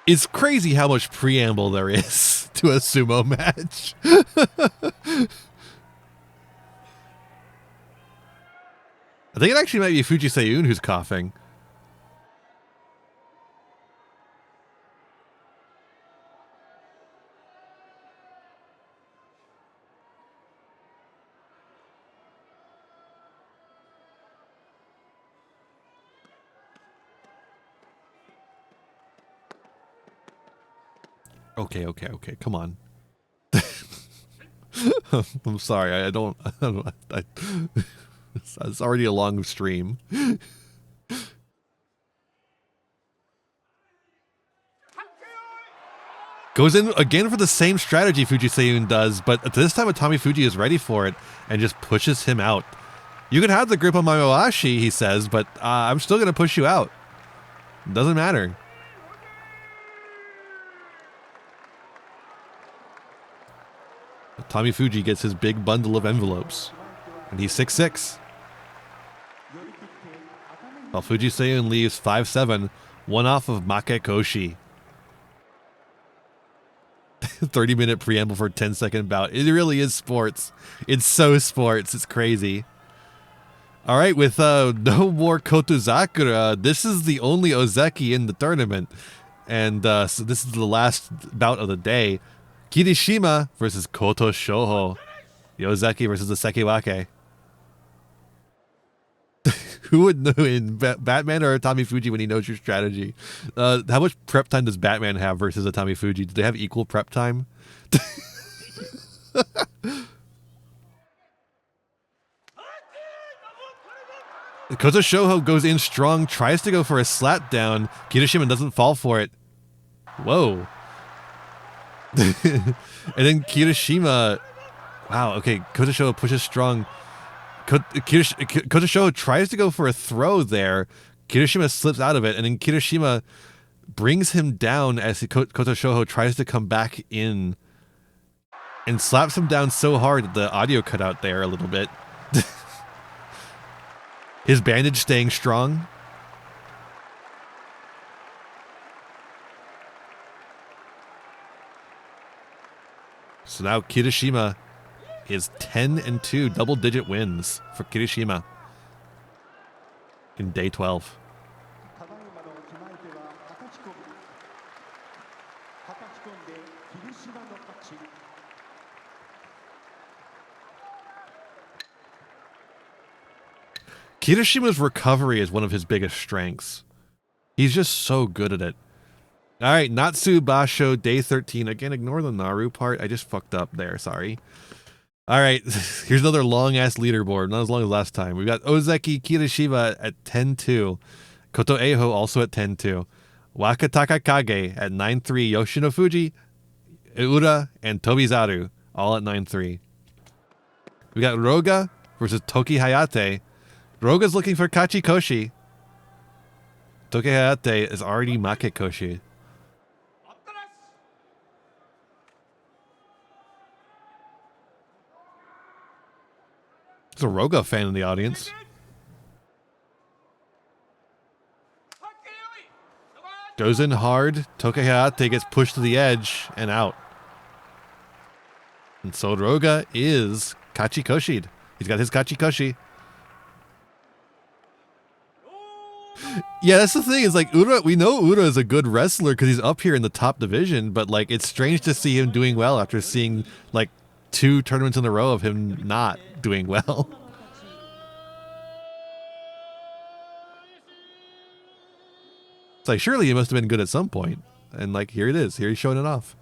It's crazy how much preamble there is to a sumo match. I think it actually might be Fuji Seiyun who's coughing. Okay, come on. I'm sorry, it's already a long stream. Goes in again for the same strategy Fuji Seiyun does, but this time Atami Fuji is ready for it and just pushes him out. You can have the grip on my Oashi, he says, but I'm still going to push you out. Doesn't matter. Atami Fuji gets his big bundle of envelopes, and he's 6'6". While Fuji Seiyun leaves 5'7", one off of Makekoshi. 30-minute preamble for a 10-second bout. It really is sports. It's so sports. It's crazy. All right, with no more Kotuzakura, this is the only Ozeki in the tournament. And so this is the last bout of the day. Kirishima versus Koto Shoho. The Ozeki versus the Sekiwake. Who would know in Batman or Atami Fuji when he knows your strategy? How much prep time does Batman have versus Atami Fuji? Do they have equal prep time? Koto Shoho goes in strong, tries to go for a slap down. Kirishima doesn't fall for it. Whoa. And then Kirishima... Wow, okay, Koto Shoho pushes strong. Koto Shoho tries to go for a throw there. Kirishima slips out of it, and then Kirishima brings him down as Koto Shoho tries to come back in and slaps him down so hard that the audio cut out there a little bit. His bandage staying strong. So now Kirishima is 10-2, double-digit wins for Kirishima in day 12. Kirishima's recovery is one of his biggest strengths. He's just so good at it. All right, Natsu Basho, day 13. Again, ignore the Naru part. I just fucked up there, sorry. All right, here's another long-ass leaderboard. Not as long as last time. We've got Ozeki Kirishima at 10-2. Koto Eiho also at 10-2. Wakataka Kage at 9-3. Yoshino Fuji, Ura, and Tobizaru all at 9-3. We got Roga versus Toki Hayate. Roga's looking for Kachikoshi. Toki Hayate is already Makekoshi. There's a Roga fan in the audience. Goes in hard. Toki Hayate gets pushed to the edge and out. And so Roga is Kachikoshi'd. He's got his Kachikoshi. Yeah, that's the thing, is like Ura, we know Ura is a good wrestler because he's up here in the top division, but like it's strange to see him doing well after seeing like 2 tournaments in a row of him not doing well. It's like, surely he must have been good at some point. And like, here it is. Here he's showing it off.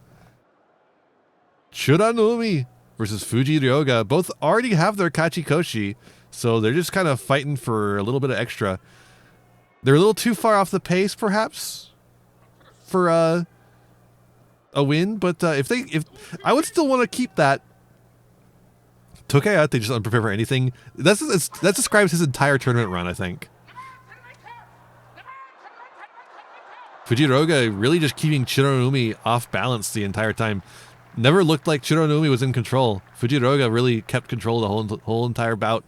Churanumi versus Fuji Ryoga. Both already have their Kachikoshi, so they're just kind of fighting for a little bit of extra. They're a little too far off the pace, perhaps, for a win. But if I would still want to keep that. Tokayate just unprepared for anything. That describes his entire tournament run, I think. Fujiroga really just keeping Chironumi off balance the entire time. Never looked like Chironumi was in control. Fujiroga really kept control the whole entire bout.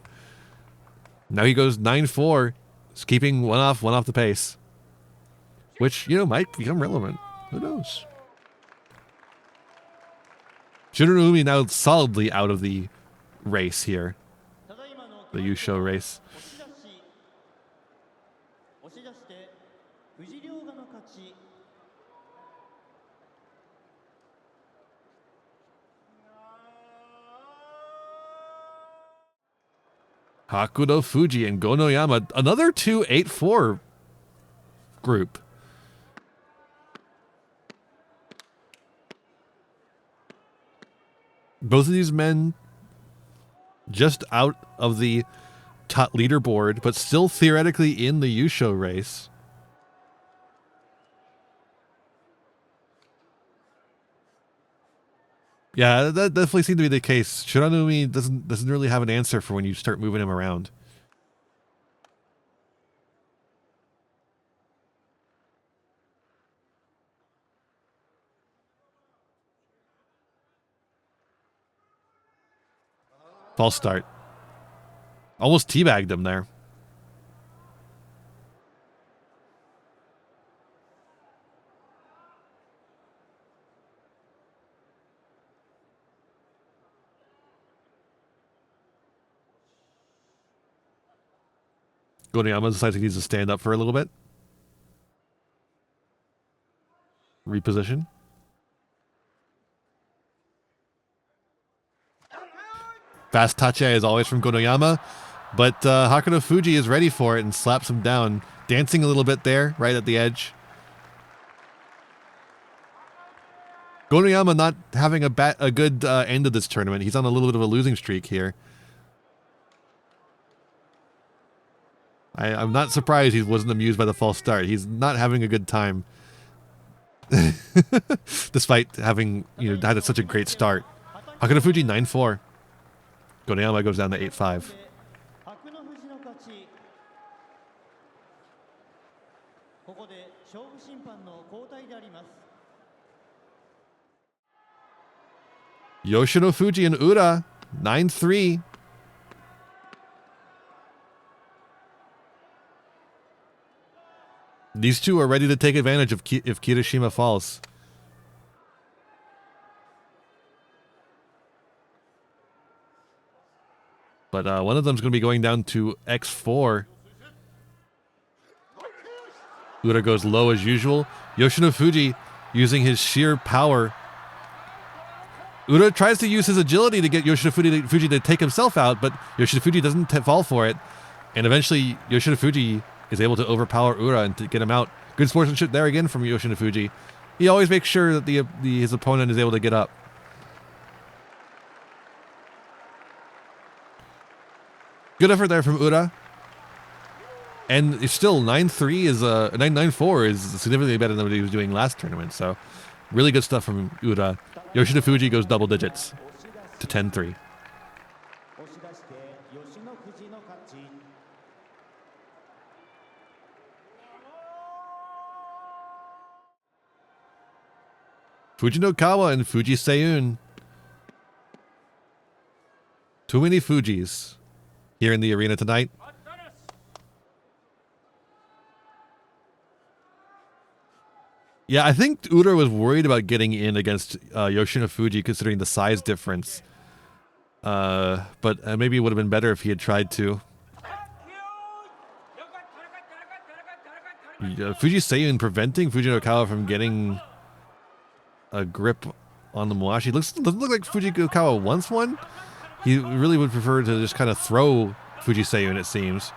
Now he goes 9-4. He's keeping one off the pace. Which, might become relevant. Who knows? Chironumi now solidly out of the race here. The yugioh race. Hakudo Fuji and Gonoyama, another 2-8-4 group. Both of these men just out of the top leaderboard, but still theoretically in the yugioh race. Yeah, that definitely seemed to be the case. Chironumi doesn't really have an answer for when you start moving him around. False start. Almost teabagged him there. Gonoyama decides he needs to stand up for a little bit. Reposition. Fast tache as always from Gonoyama, but Hakuno Fuji is ready for it and slaps him down, dancing a little bit there, right at the edge. Gonoyama not having a good end of this tournament. He's on a little bit of a losing streak here. I'm not surprised he wasn't amused by the false start. He's not having a good time. Despite having had such a great start. Hakuno Fuji 9-4. Gonoyama goes down to 8-5. Yoshino Fuji and Ura 9-3. These two are ready to take advantage of if Kirishima falls. But one of them's going to be going down to X4. Ura goes low as usual. Yoshino Fuji using his sheer power. Ura tries to use his agility to get Yoshino Fuji to take himself out, but Yoshino Fuji doesn't fall for it. And eventually, Yoshino Fuji is able to overpower Ura and to get him out. Good sportsmanship there again from Yoshino Fuji. He always makes sure that his opponent is able to get up. Good effort there from Ura. And it's still 9-3 is 9-4 is significantly better than what he was doing last tournament. So really good stuff from Ura. Yoshino Fuji goes double digits to 10-3. Fujinokawa and Fuji Seiyun. Too many Fujis here in the arena tonight. Yeah, I think Ura was worried about getting in against Yoshino Fuji considering the size difference. But maybe it would have been better if he had tried to. Fuji Seiyun preventing Fujinokawa from getting a grip on the Muashi. Doesn't look like Fujinokawa wants one. He really would prefer to just kind of throw Fuji Seiyun, it seems.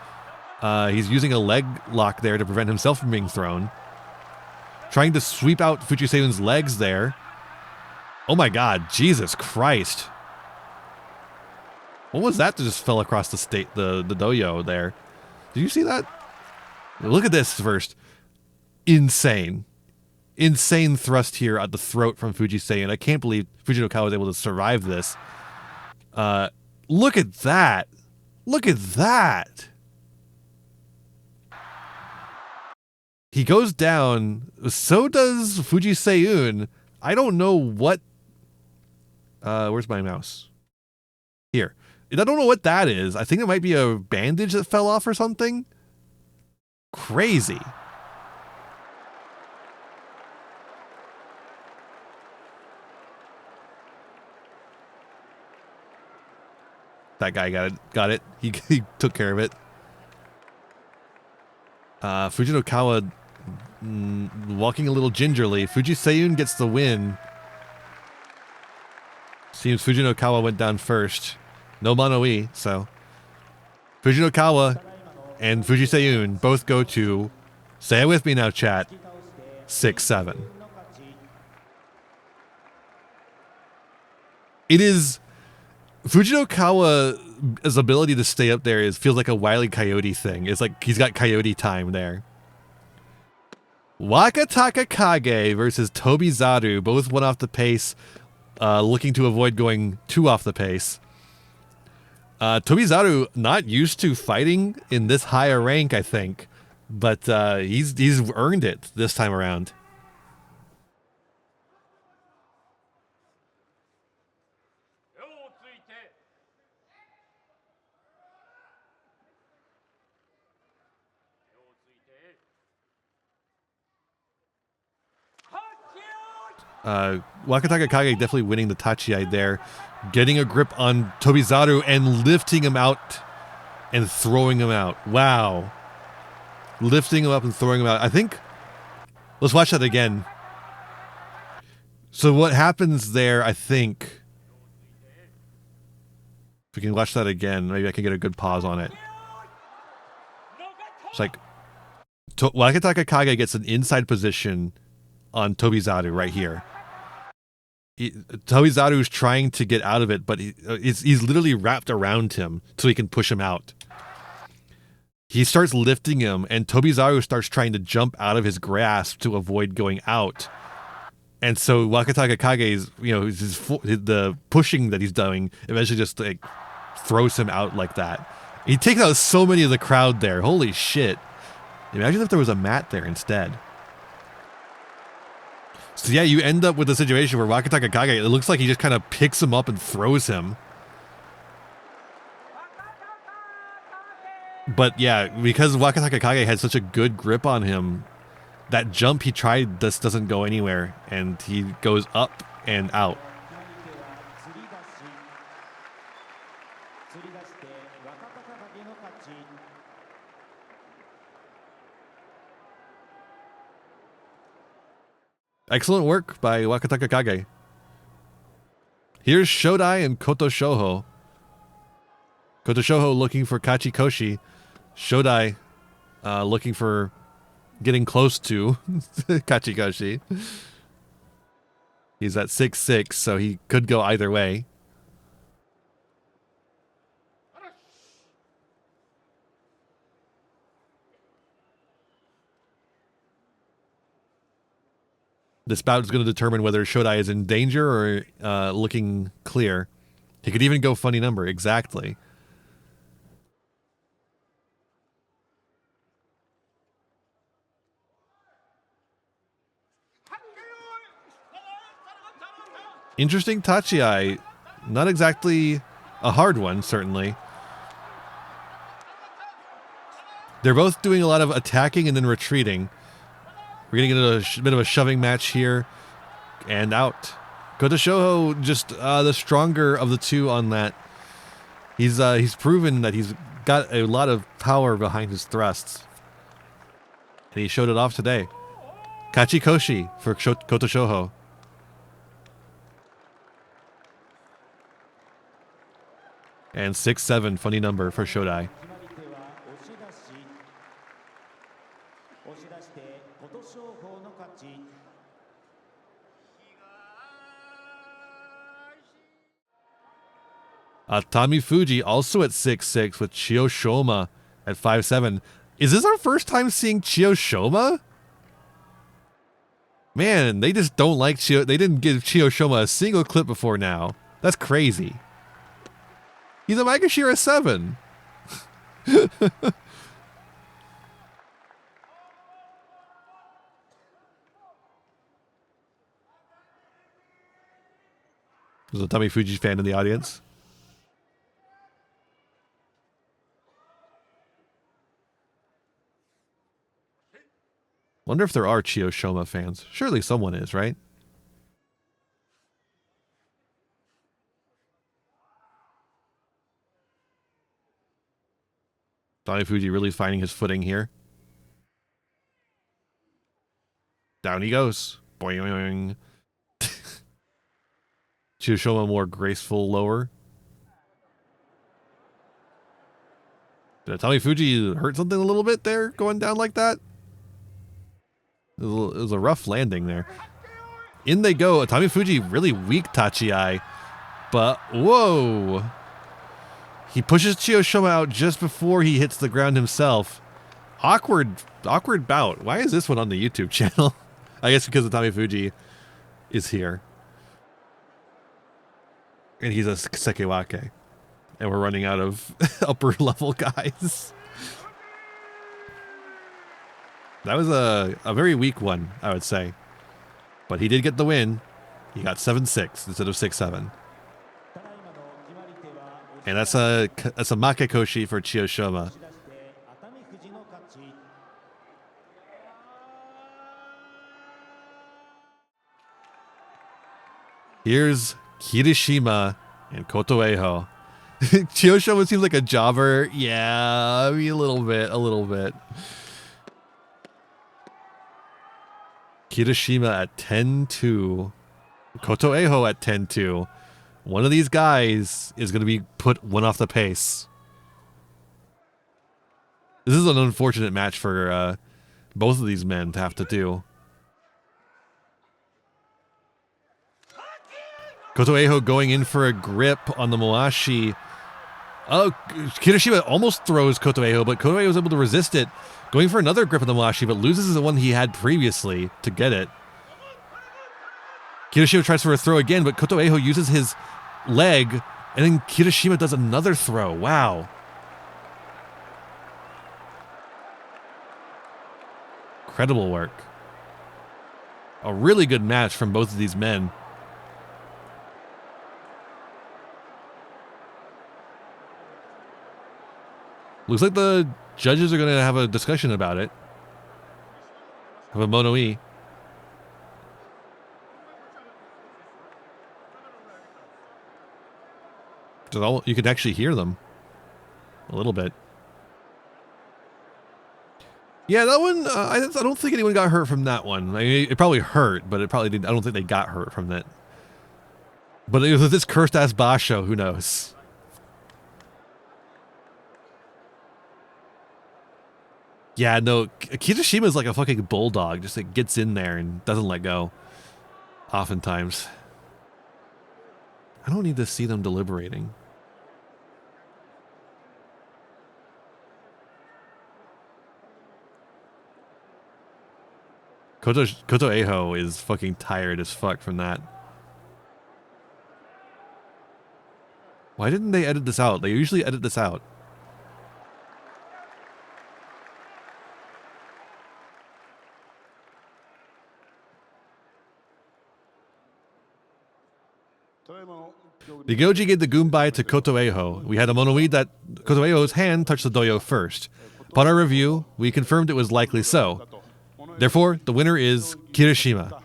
He's using a leg lock there to prevent himself from being thrown. Trying to sweep out Fuji Seiyun's legs there. Oh my god, Jesus Christ. What was that that just fell across the doyo there? Did you see that? Look at this first. Insane. Insane thrust here at the throat from Fuji Seiyun. I can't believe Fujinokawa was able to survive this. Look at that. Look at that. He goes down. So does Fuji Seiyun. I don't know what... where's my mouse? Here. I don't know what that is. I think it might be a bandage that fell off or something. Crazy. That guy got it. He took care of it. Fujinokawa walking a little gingerly. Fuji Seiyun gets the win. Seems Fujinokawa went down first. No Mono-e, so Fujinokawa and Fuji Seiyun both go to, say it with me now, chat, 6-7. It is Fujinokawa's ability to stay up there feels like a Wile E. Coyote thing. It's like he's got coyote time there. Wakataka Kage versus Tobizaru, both one off the pace, looking to avoid going two off the pace. Tobizaru not used to fighting in this high a rank, I think, but he's earned it this time around. Wakataka Kage definitely winning the Tachiai there, getting a grip on Tobizaru and lifting him out and throwing him out. Wow. Lifting him up and throwing him out. I think, let's watch that again. So what happens there, I think, if we can watch that again, maybe I can get a good pause on it. It's like, Wakataka Kage gets an inside position on Tobizaru right here. Tobizaru's trying to get out of it, but he's literally wrapped around him so he can push him out. He starts lifting him, and Tobizaru starts trying to jump out of his grasp to avoid going out. And so Wakataka Kage's, the pushing that he's doing eventually just like throws him out like that. He takes out so many of the crowd there. Holy shit. Imagine if there was a mat there instead. So yeah, you end up with a situation where Wakataka Kage, it looks like he just kind of picks him up and throws him. But yeah, because Wakataka Kage had such a good grip on him, that jump he tried just doesn't go anywhere, and he goes up and out. Excellent work by Wakataka Kage. Here's Shodai and Koto Shoho. Koto Shoho looking for Kachikoshi. Shodai looking for getting close to Kachikoshi. He's at 6-6, so he could go either way. This bout is going to determine whether Shodai is in danger or looking clear. He could even go funny number, exactly. Interesting Tachiai. Not exactly a hard one, certainly. They're both doing a lot of attacking and then retreating. We're getting into a bit of a shoving match here. And out. Koto Shoho, just the stronger of the two on that. He's proven that he's got a lot of power behind his thrusts. And he showed it off today. Kachikoshi for Koto Shoho. And 6-7, funny number for Shodai. Atami Fuji also at 6-6 with Chio Shoma at 5-7. Is this our first time seeing Chio Shoma? Man, they just don't like Chio. They didn't give Chio Shoma a single clip before now. That's crazy. He's a Maegashira 7. There's a Tommy Fuji fan in the audience. Wonder if there are Chiyo Shoma fans. Surely someone is, right? Tommy Fuji really finding his footing here. Down he goes. Boing. Chiyo Shoma more graceful lower. Did Tommy Fuji hurt something a little bit there going down like that? It was a rough landing there. In they go. Tommy Fuji really weak Tachi-ai. But, whoa. He pushes Chiyo Shoma out just before he hits the ground himself. Awkward bout. Why is this one on the YouTube channel? I guess because the Tommy Fuji is here. And he's a Sekewake. And we're running out of upper level guys. That was a very weak one, I would say. But he did get the win. He got 7-6 instead of 6-7. And that's a Makekoshi for Chiyo Shoma. Here's Kirishima and Kotoeho. Chiyo Shoma seems like a jobber. Yeah, I mean, a little bit. Kirishima at 10-2. Kotoeho at 10-2. One of these guys is going to be put one off the pace. This is an unfortunate match for both of these men to have to do. Kotoeho going in for a grip on the Moashi. Oh, Kirishima almost throws Kotoeho, but Kotoeho was able to resist it. Going for another grip on the Moashi, but loses the one he had previously to get it. Kirishima tries for a throw again, but Kotoeho uses his leg, and then Kirishima does another throw. Wow. Incredible work. A really good match from both of these men. Looks like the judges are going to have a discussion about it. Have a mono-e. You can actually hear them a little bit. Yeah, that one, I don't think anyone got hurt from that one. I mean, it probably hurt, but it probably didn't. I don't think they got hurt from that. But it was this cursed ass basho, who knows? Yeah, no, Kirishima is like a fucking bulldog. Just like gets in there and doesn't let go. Oftentimes. I don't need to see them deliberating. Kotoeho is fucking tired as fuck from that. Why didn't they edit this out? They usually edit this out. Ryugoji gave the Goombai to Kotoeho. We had a mono-e that Kotoeho's hand touched the doyo first. Upon our review, we confirmed it was likely so. Therefore, the winner is Kirishima.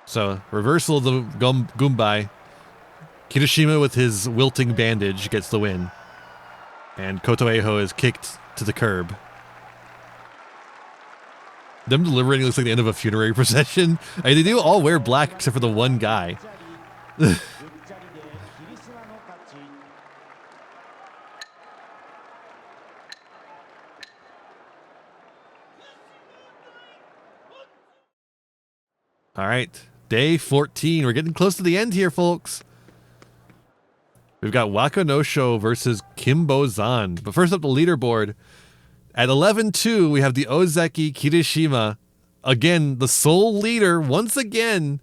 So, reversal of the Goombai. Kirishima with his wilting bandage gets the win. And Kotoeho is kicked to the curb. Them deliberating looks like the end of a funerary procession. I mean, they do all wear black except for the one guy. All right, day 14. We're getting close to the end here, folks. We've got Waka no Sho versus Kimbo Zan. But first up, the leaderboard. At 11-2, we have the Ozeki Kirishima. Again, the sole leader once again.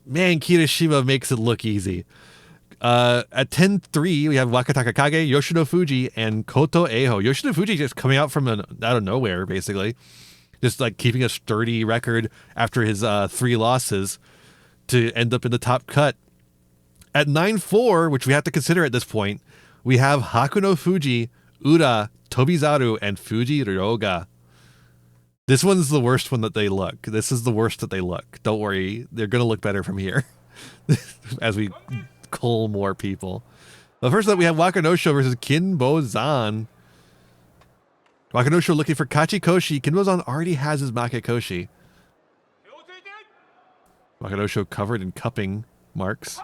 Man, Kirishima makes it look easy. At 10-3, we have Wakataka Kage, Yoshino Fuji, and Kotoeho. Yoshino Fuji just coming out from out of nowhere, basically. just like keeping a sturdy record after his 3 losses to end up in the top cut. At 9-4, which we have to consider at this point, we have Hakuno Fuji, Ura, Tobizaru, and Fuji Ryoga. This one's the worst one that they look. This is the worst that they look. Don't worry, they're going to look better from here as we cull more people. But first up, we have Wakanosho versus Kinbo-zan. Wakanosho looking for Kachikoshi. Kinbo-zan already has his Makekoshi. Wakanosho covered in cupping marks.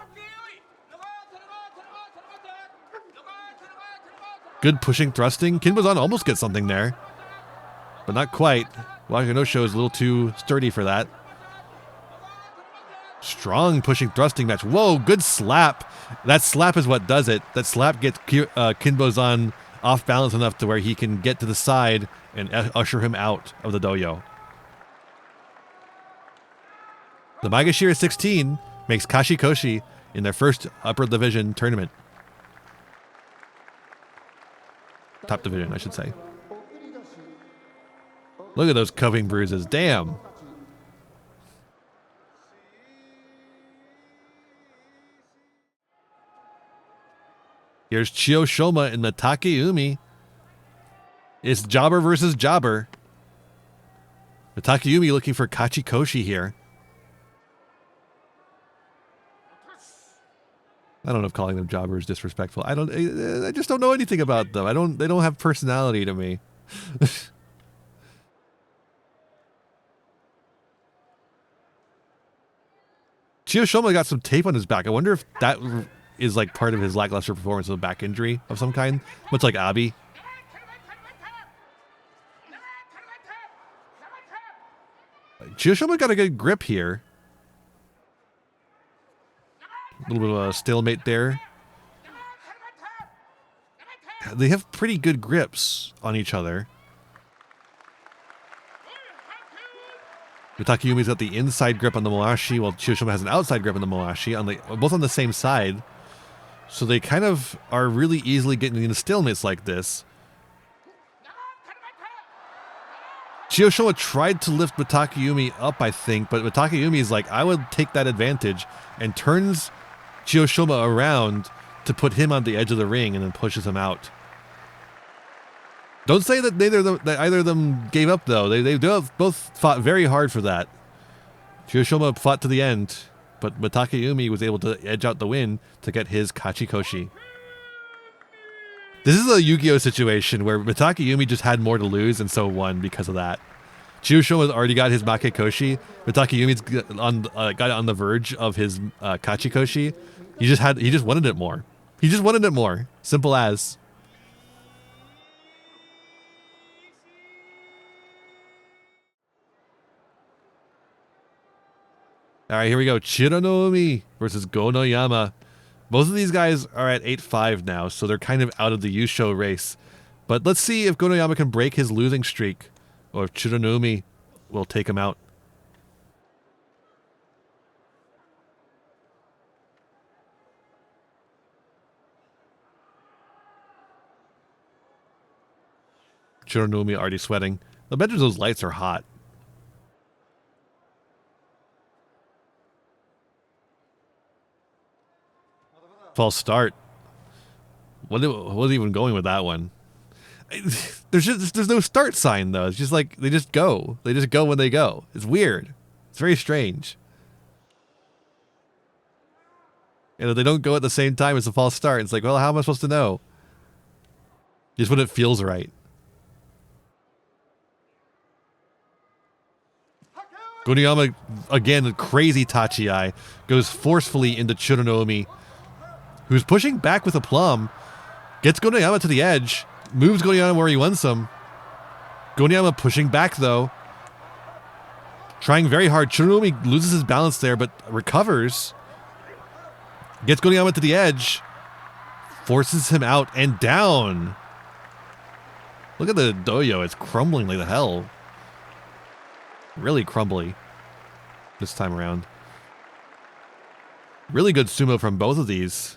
Good pushing thrusting. Kinbo-zan almost gets something there, but not quite. Wakanosho is a little too sturdy for that. Strong pushing thrusting match. Whoa, good slap. That slap is what does it. That slap gets Kinbo-zan off balance enough to where he can get to the side and usher him out of the dojo. The Maegashira 16 makes Kachikoshi in their first upper division tournament. Top division, I should say. Look at those cupping bruises. Damn. Here's Chiyo Shoma in the Takeumi. It's jobber versus jobber. The Takeumi looking for Kachikoshi here. I don't know if calling them jobbers is disrespectful. I just don't know anything about them. They don't have personality to me. Chiyo Shoma got some tape on his back. I wonder if that is like part of his lackluster performance of a back injury of some kind, much like Abi. Chiyo Shoma got a good grip here. A little bit of a stalemate there. They have pretty good grips on each other. Takeumi's got the inside grip on the Moashi, while Chiyo Shoma has an outside grip on the Moashi, both on the same side. So they kind of are really easily getting into stalemates like this. Chiyo Shoma tried to lift Takeumi up, I think, but Takeumi is like, I would take that advantage, and turns Chiyo Shoma around to put him on the edge of the ring and then pushes him out. Don't say that either of them gave up, though. They both fought very hard for that. Chiyo Shoma fought to the end, but Takeumi was able to edge out the win to get his Kachikoshi. This is a Yu-Gi-Oh situation where Takeumi just had more to lose and so won because of that. Chiyo Shoma's already got his Makekoshi, but Takeumi's got it on the verge of his Kachikoshi. He just wanted it more. He just wanted it more. Simple as. All right, here we go. Chironomi versus Gonoyama. Both of these guys are at 8-5 now, so they're kind of out of the Yusho race. But let's see if Gonoyama can break his losing streak, or if Chironomi will take him out. Chironomi already sweating. I bet those lights are hot. False start. What even going with that one? There's no start sign though. It's just like they just go. They just go when they go. It's weird. It's very strange. And if they don't go at the same time, it's a false start. It's like, well, how am I supposed to know? Just when it feels right. Gonoyama, again, a crazy Tachi-ai, goes forcefully into Chironomi, who's pushing back with aplomb, gets Gonoyama to the edge, moves Gonoyama where he wants him. Gonoyama pushing back, though. Trying very hard. Chironomi loses his balance there, but recovers. Gets Gonoyama to the edge. Forces him out and down. Look at the dojo. It's crumbling like the hell. Really crumbly this time around. Really good sumo from both of these.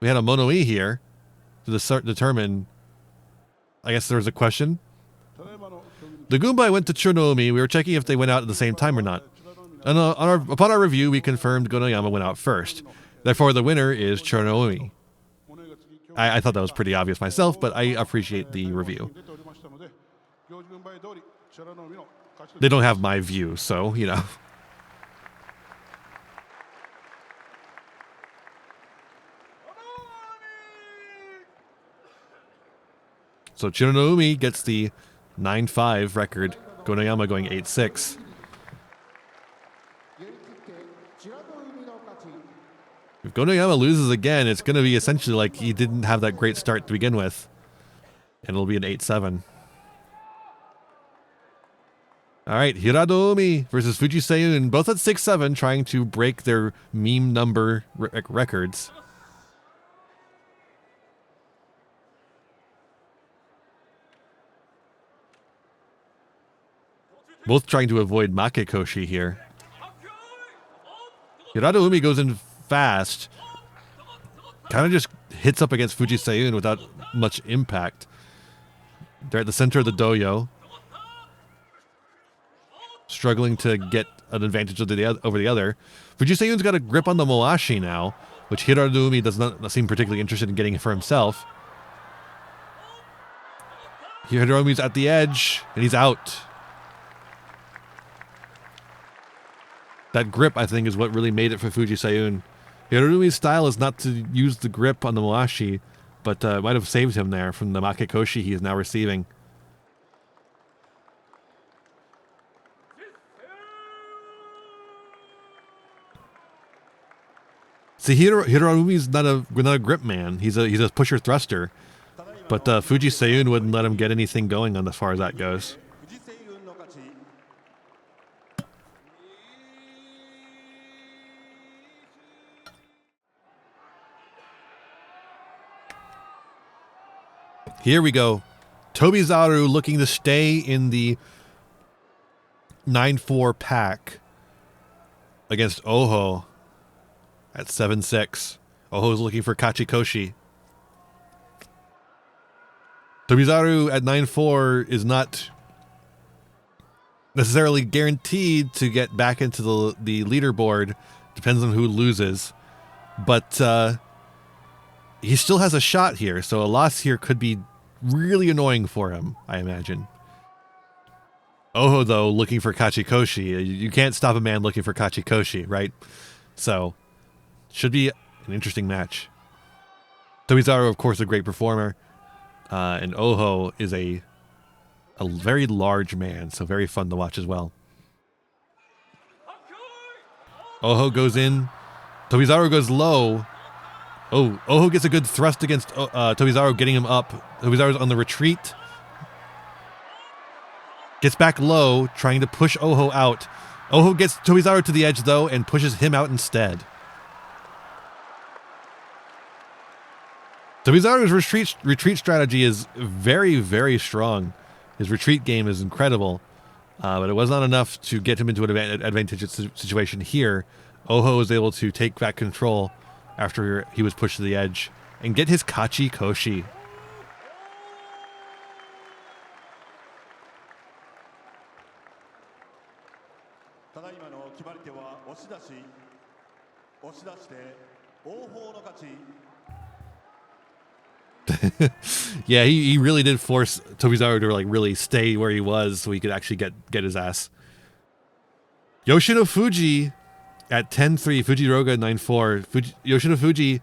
We had a Mono-e here to determine. I guess there was a question. The Goombay went to Chernomi. We were checking if they went out at the same time or not. And upon our review, we confirmed Gonoyama went out first. Therefore, the winner is Chernomi. I thought that was pretty obvious myself, but I appreciate the review. They don't have my view, so, you know. So Chernomi gets the 9-5 record. Gonoyama going 8-6. If Gonoyama loses again, it's going to be essentially like he didn't have that great start to begin with. And it'll be an 8-7. Alright, Hiradoomi versus Fuji Seiyun, both at 6-7, trying to break their meme number records. Both trying to avoid Makekoshi here. Hiradoomi goes in fast. Kind of just hits up against Fuji Seiyun without much impact. They're at the center of the doyo. Struggling to get an advantage over the other. Fuji Seiyun's got a grip on the Moashi now, which Hiradoomi does not seem particularly interested in getting for himself. Hiradoomi's at the edge, and he's out. That grip, I think, is what really made it for Fuji Seiyun. Hiradoomi's style is not to use the grip on the Moashi, but might have saved him there from the Makekoshi he is now receiving. See, Hiradoomi's not a grip man. He's a pusher thruster, but Fuji Seiyun wouldn't let him get anything going on as far as that goes. Here we go. Tobizaru looking to stay in the 9-4 pack against Oho at 7-6. Oho's looking for Kachikoshi. Tobizaru at 9-4 is not necessarily guaranteed to get back into the leaderboard. Depends on who loses. But he still has a shot here, so a loss here could be really annoying for him, I imagine. Oho, though, looking for Kachikoshi. You can't stop a man looking for Kachikoshi, right? So, should be an interesting match. Tobizaru, of course, a great performer. And Oho is a very large man, so very fun to watch as well. Oho goes in. Tobizaru goes low. Oh, Oho gets a good thrust against Tobizaru, getting him up. Tobizaru's on the retreat. Gets back low, trying to push Oho out. Oho gets Tobizaru to the edge, though, and pushes him out instead. Tobizaru's retreat strategy is very, very strong. His retreat game is incredible, but it was not enough to get him into an advantageous situation here. Oho was able to take back control after he was pushed to the edge and get his Kachikoshi. Yeah, he really did force Tobizaru to like really stay where he was so he could actually get his ass. Yoshino Fuji at 10-3, Fujiroga 9-4. Yoshino Fuji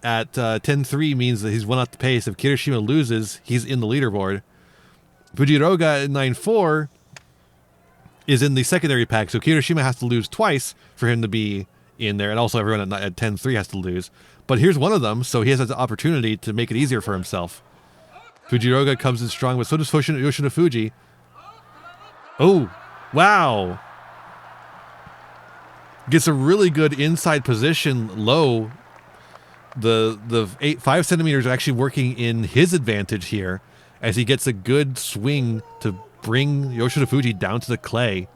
at 10-3 means that he's one off the pace. If Kirishima loses, he's in the leaderboard. Fujiroga at 9-4 is in the secondary pack, so Kirishima has to lose twice for him to be in there, and also everyone at 10-3 has to lose. But here's one of them, so he has an opportunity to make it easier for himself. Fujiroga comes in strong, but so does Yoshino Fuji. Oh, wow. Gets a really good inside position low. The 5 centimeters are actually working in his advantage here, as he gets a good swing to bring Yoshino Fuji down to the clay,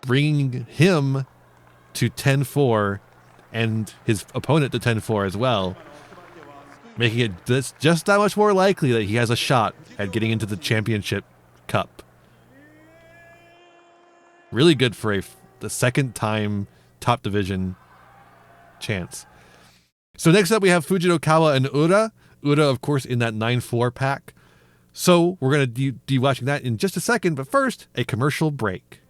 bringing him to 10-4 and his opponent to 10-4 as well, making it just that much more likely that he has a shot at getting into the championship cup. Really good for the second time top division chance. So next up we have Fujinokawa and Ura. Ura, of course, in that 9-4 pack. So we're going to be watching that in just a second, but first, a commercial break.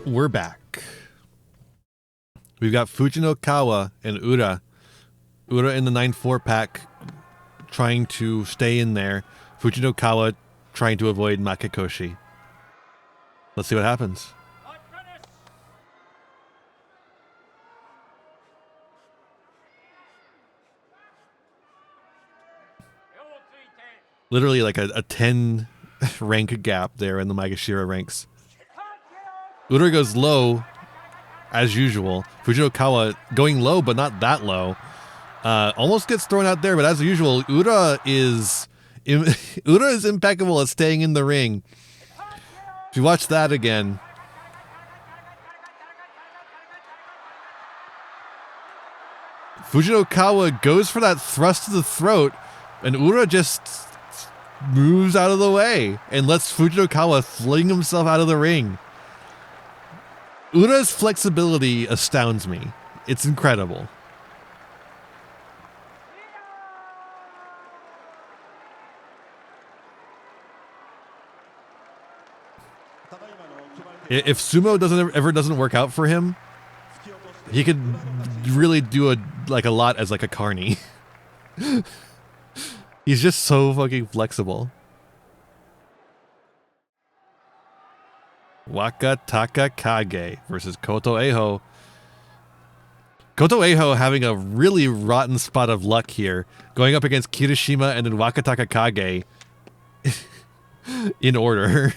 We're back. We've got Fujinokawa and Ura. Ura in the 9-4 pack trying to stay in there. Fujinokawa trying to avoid Makekoshi. Let's see what happens. Literally like a 10 rank gap there in the Maegashira ranks. Ura goes low, as usual. Fujinokawa going low, but not that low. Almost gets thrown out there, but as usual, Ura is impeccable at staying in the ring. If you watch that again, Fujinokawa goes for that thrust to the throat, and Ura just moves out of the way and lets Fujinokawa fling himself out of the ring. Ura's flexibility astounds me. It's incredible. If sumo ever doesn't work out for him, he could really do a like a lot as like a carny. He's just so fucking flexible. Wakataka Kage versus Koto Eho. Koto Eho having a really rotten spot of luck here, going up against Kirishima and then Wakataka Kage in order.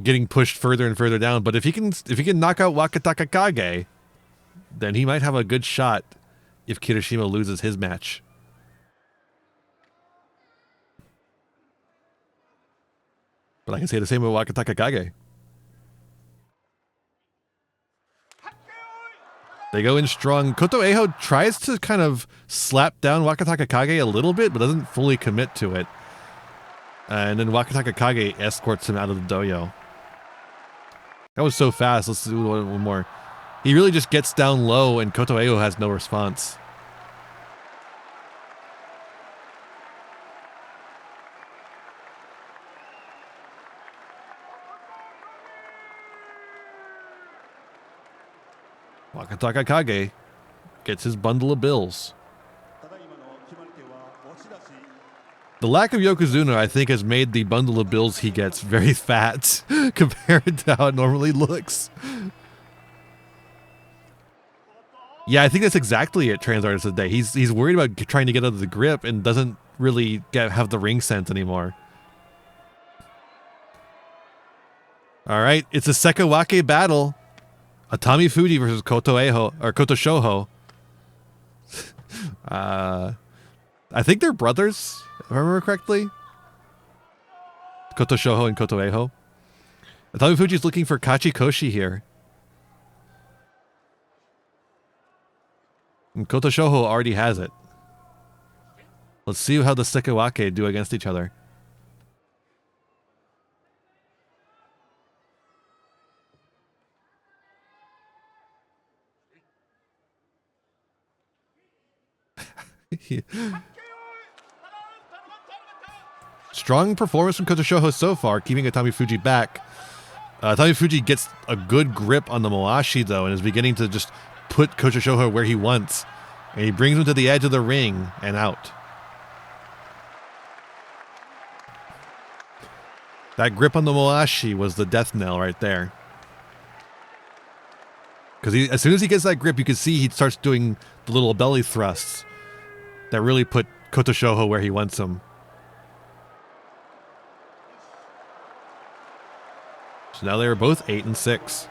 Getting pushed further and further down, but if he can knock out Wakataka Kage, then he might have a good shot if Kirishima loses his match. But I can say the same with Wakataka Kage. They go in strong. Koto Eho tries to kind of slap down Wakataka Kage a little bit, but doesn't fully commit to it. And then Wakataka Kage escorts him out of the dojo. That was so fast. Let's do one more. He really just gets down low, and Koto Eho has no response. Wakataka Kage gets his bundle of bills. The lack of Yokozuna, I think, has made the bundle of bills he gets very fat compared to how it normally looks. Yeah, I think that's exactly it, Trans Artist of the Day. He's worried about trying to get out of the grip and doesn't really have the ring sense anymore. All right, it's a Sekawake battle. Atami Fuji versus Koto Eho, or Koto Shoho. I think they're brothers, if I remember correctly. Koto Shoho and Koto Eho. Atami Fuji's looking for Kachikoshi here. And Koto Shoho already has it. Let's see how the Sekawake do against each other. Strong performance from Koto Shoho so far, keeping Atami Fuji back. Atami Fuji gets a good grip on the Moashi, though, and is beginning to just put Koto Shoho where he wants. And he brings him to the edge of the ring and out. That grip on the Moashi was the death knell right there. Because as soon as he gets that grip, you can see he starts doing the little belly thrusts that really put Koto Shoho where he wants him. So now they are both 8 and 6.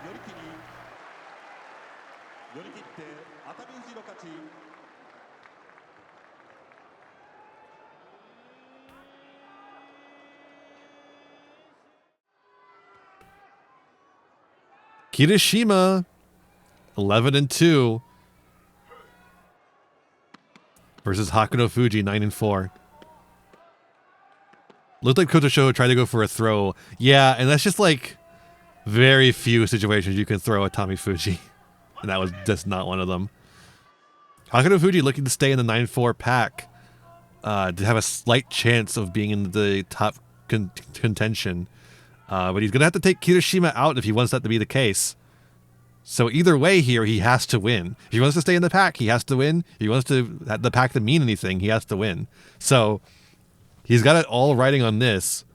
Kirishima, 11 and 2, versus Hakuno Fuji, 9 and 4. Looked like Koto Shoho tried to go for a throw. Yeah, and that's just like very few situations you can throw Atami Fuji. And that was just not one of them. Hakuno Fuji looking to stay in the 9-4 pack. To have a slight chance of being in the top contention. But he's going to have to take Kirishima out if he wants that to be the case. So either way here, he has to win. If he wants to stay in the pack, he has to win. If he wants the pack to mean anything, he has to win. So he's got it all riding on this.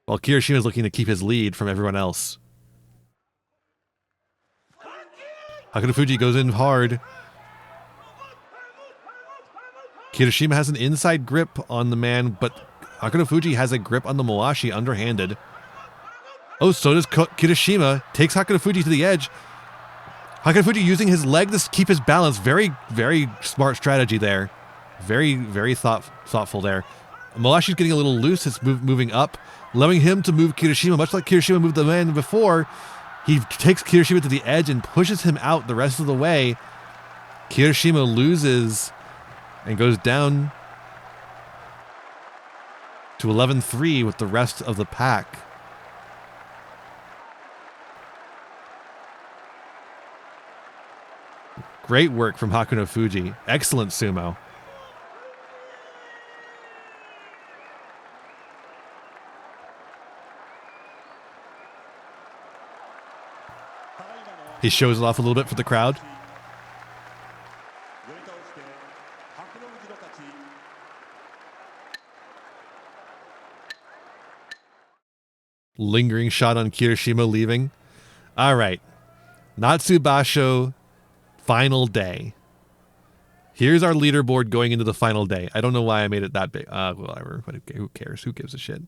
While Kirishima's looking to keep his lead from everyone else. Hakuno Fuji goes in hard. Kirishima has an inside grip on the man, but Hakuno Fuji has a grip on the Moashi underhanded. Oh, so does Kirishima. Takes Hakuno Fuji to the edge. Hakuno Fuji using his leg to keep his balance. Very, very smart strategy there. Very, very thoughtful there. Moashi's getting a little loose. It's moving up, allowing him to move Kirishima, much like Kirishima moved the man before. He takes Kirishima to the edge and pushes him out the rest of the way. Kirishima loses and goes down to 11-3 with the rest of the pack. Great work from Hakuno Fuji. Excellent sumo. He shows it off a little bit for the crowd. Lingering shot on Kirishima leaving. All right. Natsu Basho, final day. Here's our leaderboard going into the final day. I don't know why I made it that big. Whatever. Who cares? Who gives a shit?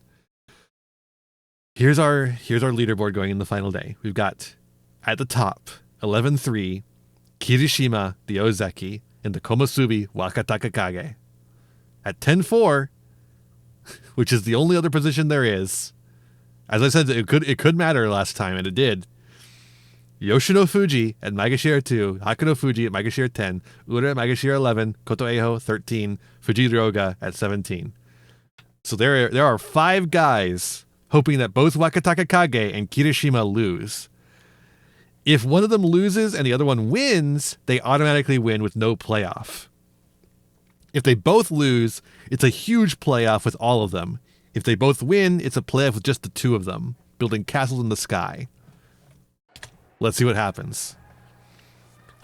Here's our leaderboard going in the final day. We've got at the top 11-3 Kirishima the Ozeki and the Komusubi Wakataka Kage. At 10-4, which is the only other position there is. As I said, it could matter last time, and it did. Yoshino Fuji at Maegashira 2, Hakuno Fuji at Maegashira 10, Ura at Maegashira 11, Koto Eiho 13, Fuji Ryoga at 17. So there are 5 guys hoping that both Wakataka Kage and Kirishima lose. If one of them loses and the other one wins, they automatically win with no playoff. If they both lose, it's a huge playoff with all of them. If they both win, it's a playoff with just the 2 of them, building castles in the sky. Let's see what happens.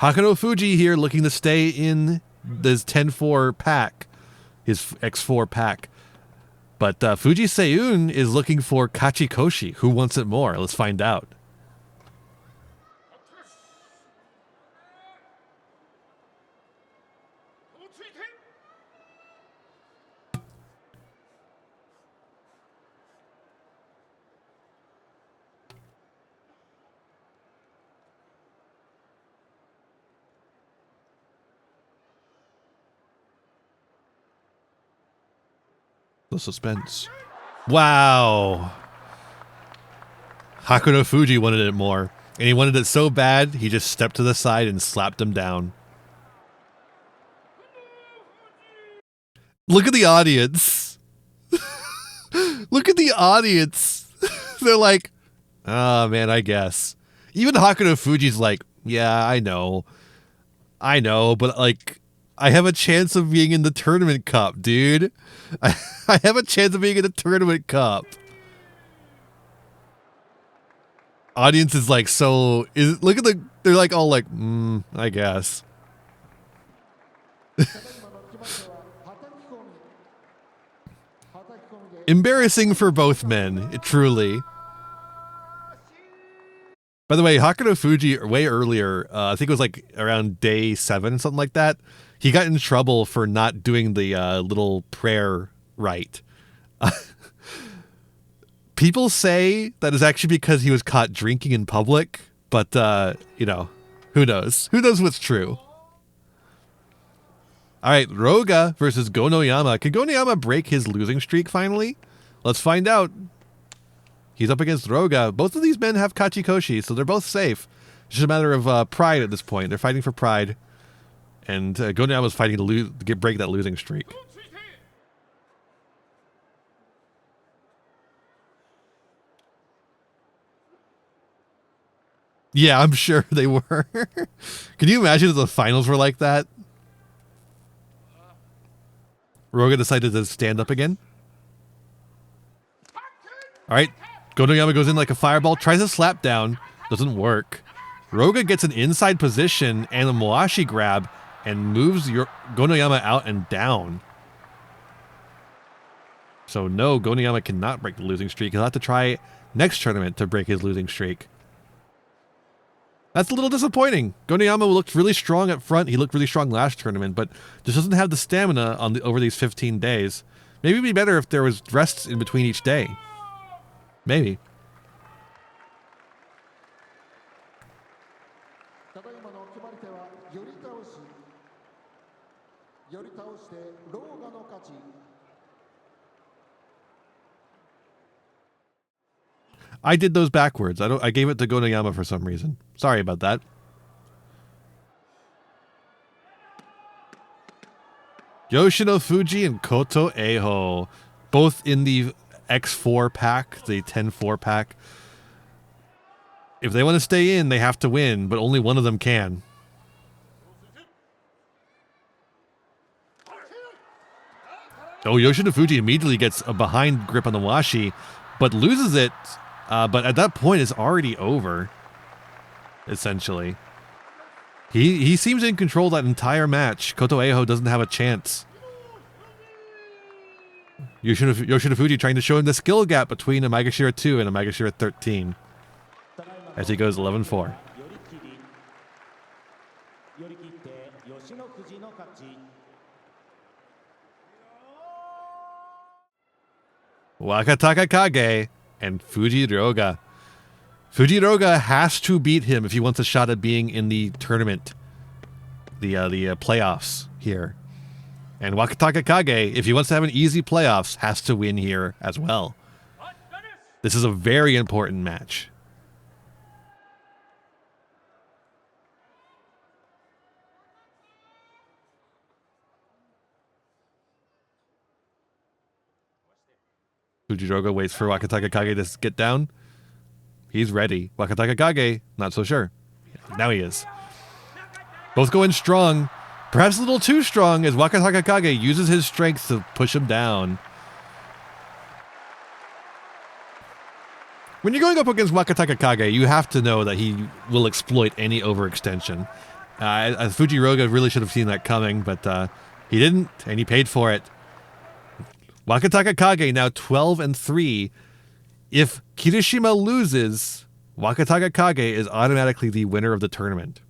Hakuno Fuji here looking to stay in this 10-4 pack, his X4 pack. But Fuji Seiyun is looking for Kachikoshi. Who wants it more? Let's find out. The suspense. Wow. Hakuno Fuji wanted it more. And he wanted it so bad, he just stepped to the side and slapped him down. Look at the audience. Look at the audience. They're like, oh man, I guess. Even Hakuno Fuji's like, yeah, I know, but like, I have a chance of being in the tournament cup, dude. I have a chance of being in the tournament cup. Audience is like, so look at they're like all like, I guess. Embarrassing for both men, truly. By the way, Hakuno Fuji, way earlier, I think it was like around day 7, something like that, he got in trouble for not doing the little prayer right. People say that is actually because he was caught drinking in public, but, you know, who knows? Who knows what's true? All right, Roga versus Gonoyama. Can Gonoyama break his losing streak finally? Let's find out. He's up against Roga. Both of these men have Kachikoshi, so they're both safe. It's just a matter of pride at this point. They're fighting for pride. And Gonoyama's fighting to break that losing streak. Yeah, I'm sure they were. Can you imagine if the finals were like that? Roga decided to stand up again. All right. Gonoyama goes in like a fireball, tries to slap down. Doesn't work. Roga gets an inside position and a Moashi grab and moves Gonoyama out and down. So no, Gonoyama cannot break the losing streak. He'll have to try next tournament to break his losing streak. That's a little disappointing. Gonoyama looked really strong up front. He looked really strong last tournament, but just doesn't have the stamina over these 15 days. Maybe it'd be better if there was rests in between each day. Maybe. I did those backwards. I gave it to Gonoyama for some reason. Sorry about that. Yoshino Fuji and Koto Eiho, both in the X4 pack, the 10-4 pack. If they want to stay in, they have to win, but only one of them can. Oh, Yoshino Fuji immediately gets a behind grip on the washi, but loses it. But at that point, it's already over. essentially. He seems in control that entire match. Kotoeho doesn't have a chance. Yoshida Fuji trying to show him the skill gap between a Maegashira 2 and a Maegashira 13. As he goes 11-4. Wakataka Kage and Fujiroga. Fujiroga has to beat him if he wants a shot at being in the tournament. The playoffs here. And Wakataka Kage, if he wants to have an easy playoffs, has to win here as well. This is a very important match. Fujiroga waits for Wakataka Kage to get down. He's ready. Wakataka Kage, not so sure. Now he is. Both go in strong. Perhaps a little too strong as Wakataka Kage uses his strength to push him down. When you're going up against Wakataka Kage, you have to know that he will exploit any overextension. Fujiroga really should have seen that coming, but he didn't, and he paid for it. Wakataka Kage now 12-3. If Kirishima loses, Wakataka Kage is automatically the winner of the tournament.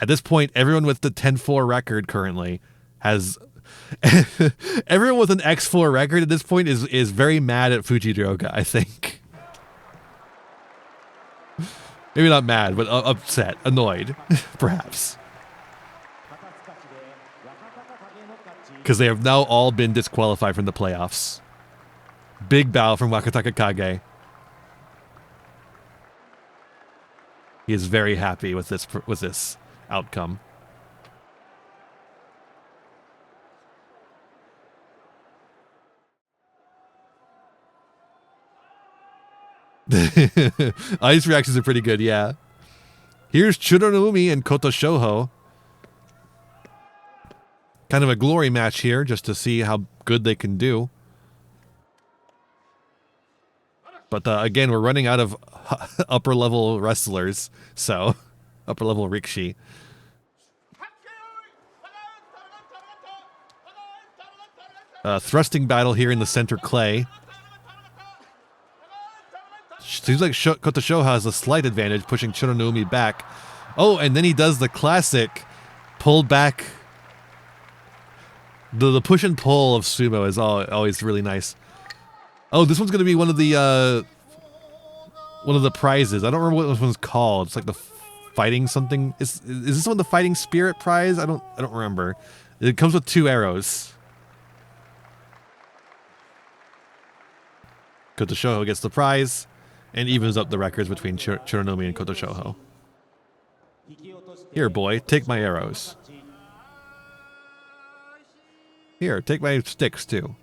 At this point, everyone with the 10-4 record currently has... everyone with an X4 record at this point is very mad at Fujiroga, I think. Maybe not mad, but upset, annoyed, perhaps. Because they have now all been disqualified from the playoffs. Big bow from Wakataka Kage. He is very happy with this outcome. Ice reactions are pretty good, yeah. Here's Churonumi and Koto Shoho. Kind of a glory match here, just to see how good they can do. But again, we're running out of upper level wrestlers, so upper level Rikishi. Thrusting battle here in the center clay. Seems like Koto Shoha has a slight advantage, pushing Churonumi back. Oh, and then he does the classic pull back. The push and pull of Sumo is always really nice. Oh, this one's going to be one of the prizes. I don't remember what this one's called. It's like the fighting something. Is this one the fighting spirit prize? I don't remember. It comes with 2 arrows. Koto Shoho gets the prize and evens up the records between Churonumi and Koto Shoho. Here, boy, take my arrows. Here, take my sticks, too.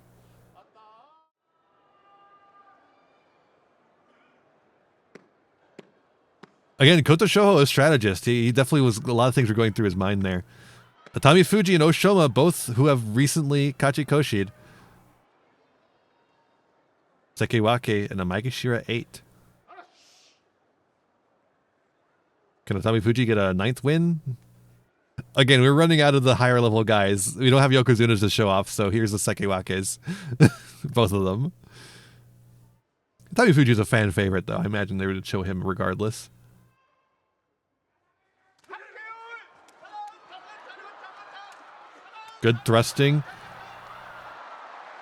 Again, Koto Shoho is a strategist. He definitely was, a lot of things were going through his mind there. Atami Fuji and Oshoma, both who have recently Kachikoshi'd. Sekewake and a Maegashira 8. Can Atami Fuji get a 9th win? Again, we're running out of the higher level guys. We don't have Yokozunas to show off, so here's the Sekewakes. Both of them. Atami Fuji's a fan favorite, though. I imagine they would show him regardless. Good thrusting.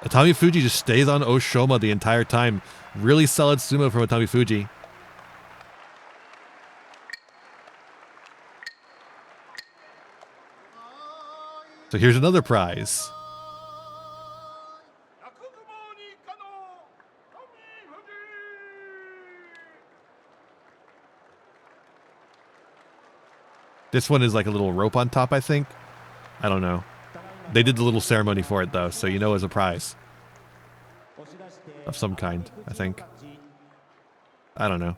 Atami Fuji just stays on Oshoma the entire time. Really solid sumo from Atami Fuji. So here's another prize. This one is like a little rope on top, I think. I don't know. They did the little ceremony for it, though, so you know it's a prize. Of some kind, I think. I don't know.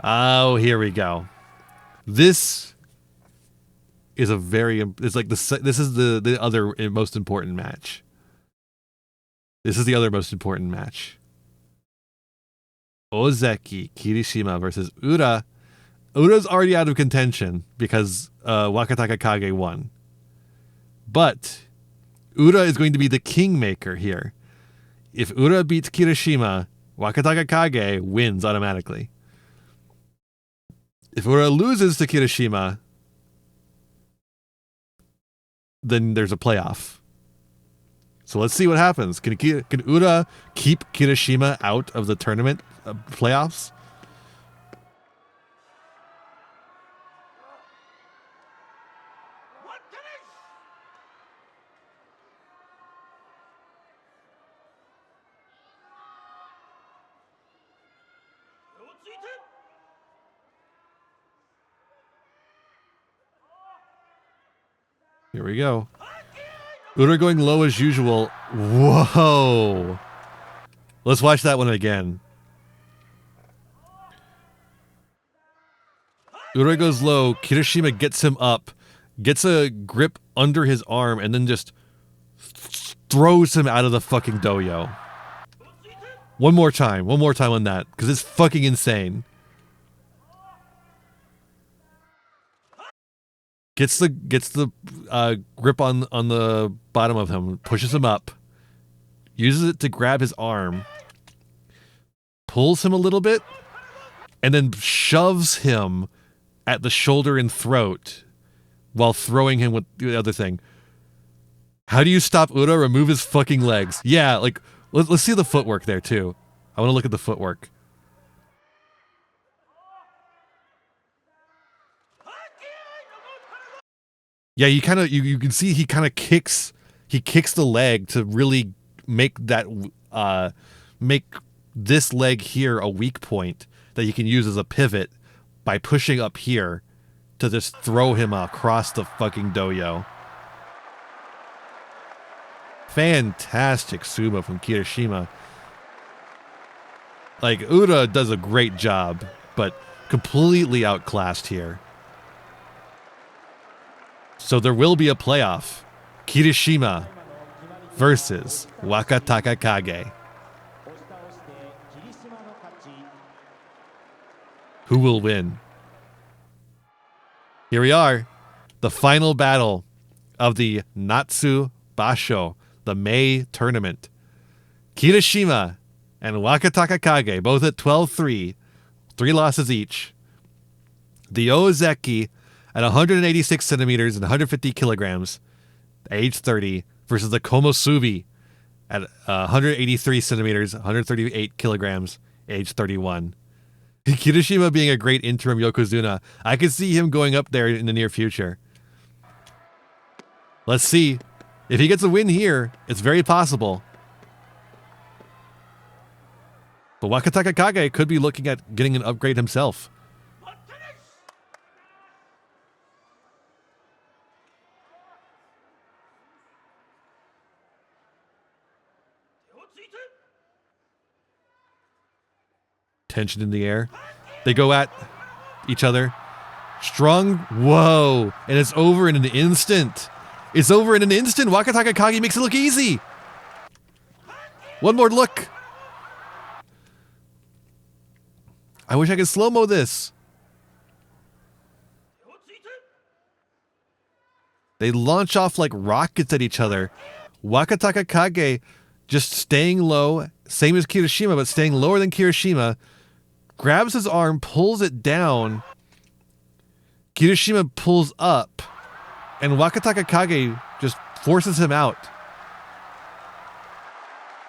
Oh, here we go. This is a very... It's like this is the other most important match. This is the other most important match. Ozeki Kirishima versus Ura. Ura's already out of contention because Wakataka Kage won. But Ura is going to be the kingmaker here. If Ura beats Kirishima, Wakataka Kage wins automatically. If Ura loses to Kirishima, then there's a playoff. So let's see what happens. Can Ura keep Kirishima out of the tournament playoffs? Here we go. Ura going low as usual. Whoa. Let's watch that one again. Ura goes low. Kirishima gets him up, gets a grip under his arm, and then just throws him out of the fucking doyo. One more time on that, because it's fucking insane. Gets the grip on the bottom of him, pushes him up, uses it to grab his arm, pulls him a little bit, and then shoves him at the shoulder and throat while throwing him with the other thing. How do you stop Ura? Remove his fucking legs. Yeah, like, let's see the footwork there too. I want to look at the footwork. Yeah, you can see he kind of kicks the leg to really make that make this leg here a weak point that you can use as a pivot by pushing up here to just throw him across the fucking doyo. Fantastic sumo from Kirishima. Like, Ura does a great job, but completely outclassed here. So there will be a playoff. Kirishima versus Wakataka Kage. Who will win? Here we are. The final battle of the Natsu Basho, the May tournament. Kirishima and Wakataka Kage, both at 12-3, 3 losses each. The Ozeki at 186 centimeters and 150 kilograms, age 30, versus the Komosubi at 183 centimeters, 138 kilograms, age 31. Kirishima being a great interim Yokozuna, I could see him going up there in the near future. Let's see. If he gets a win here, it's very possible. But Wakataka Kage could be looking at getting an upgrade himself. Tension in the air. They go at each other. Strong. Whoa. And it's over in an instant. It's over in an instant. Wakataka Kage makes it look easy. One more look. I wish I could slow-mo this. They launch off like rockets at each other. Wakataka Kage just staying low, same as Kirishima, but staying lower than Kirishima. Grabs his arm, pulls it down. Kirishima pulls up, and Wakataka Kage just forces him out.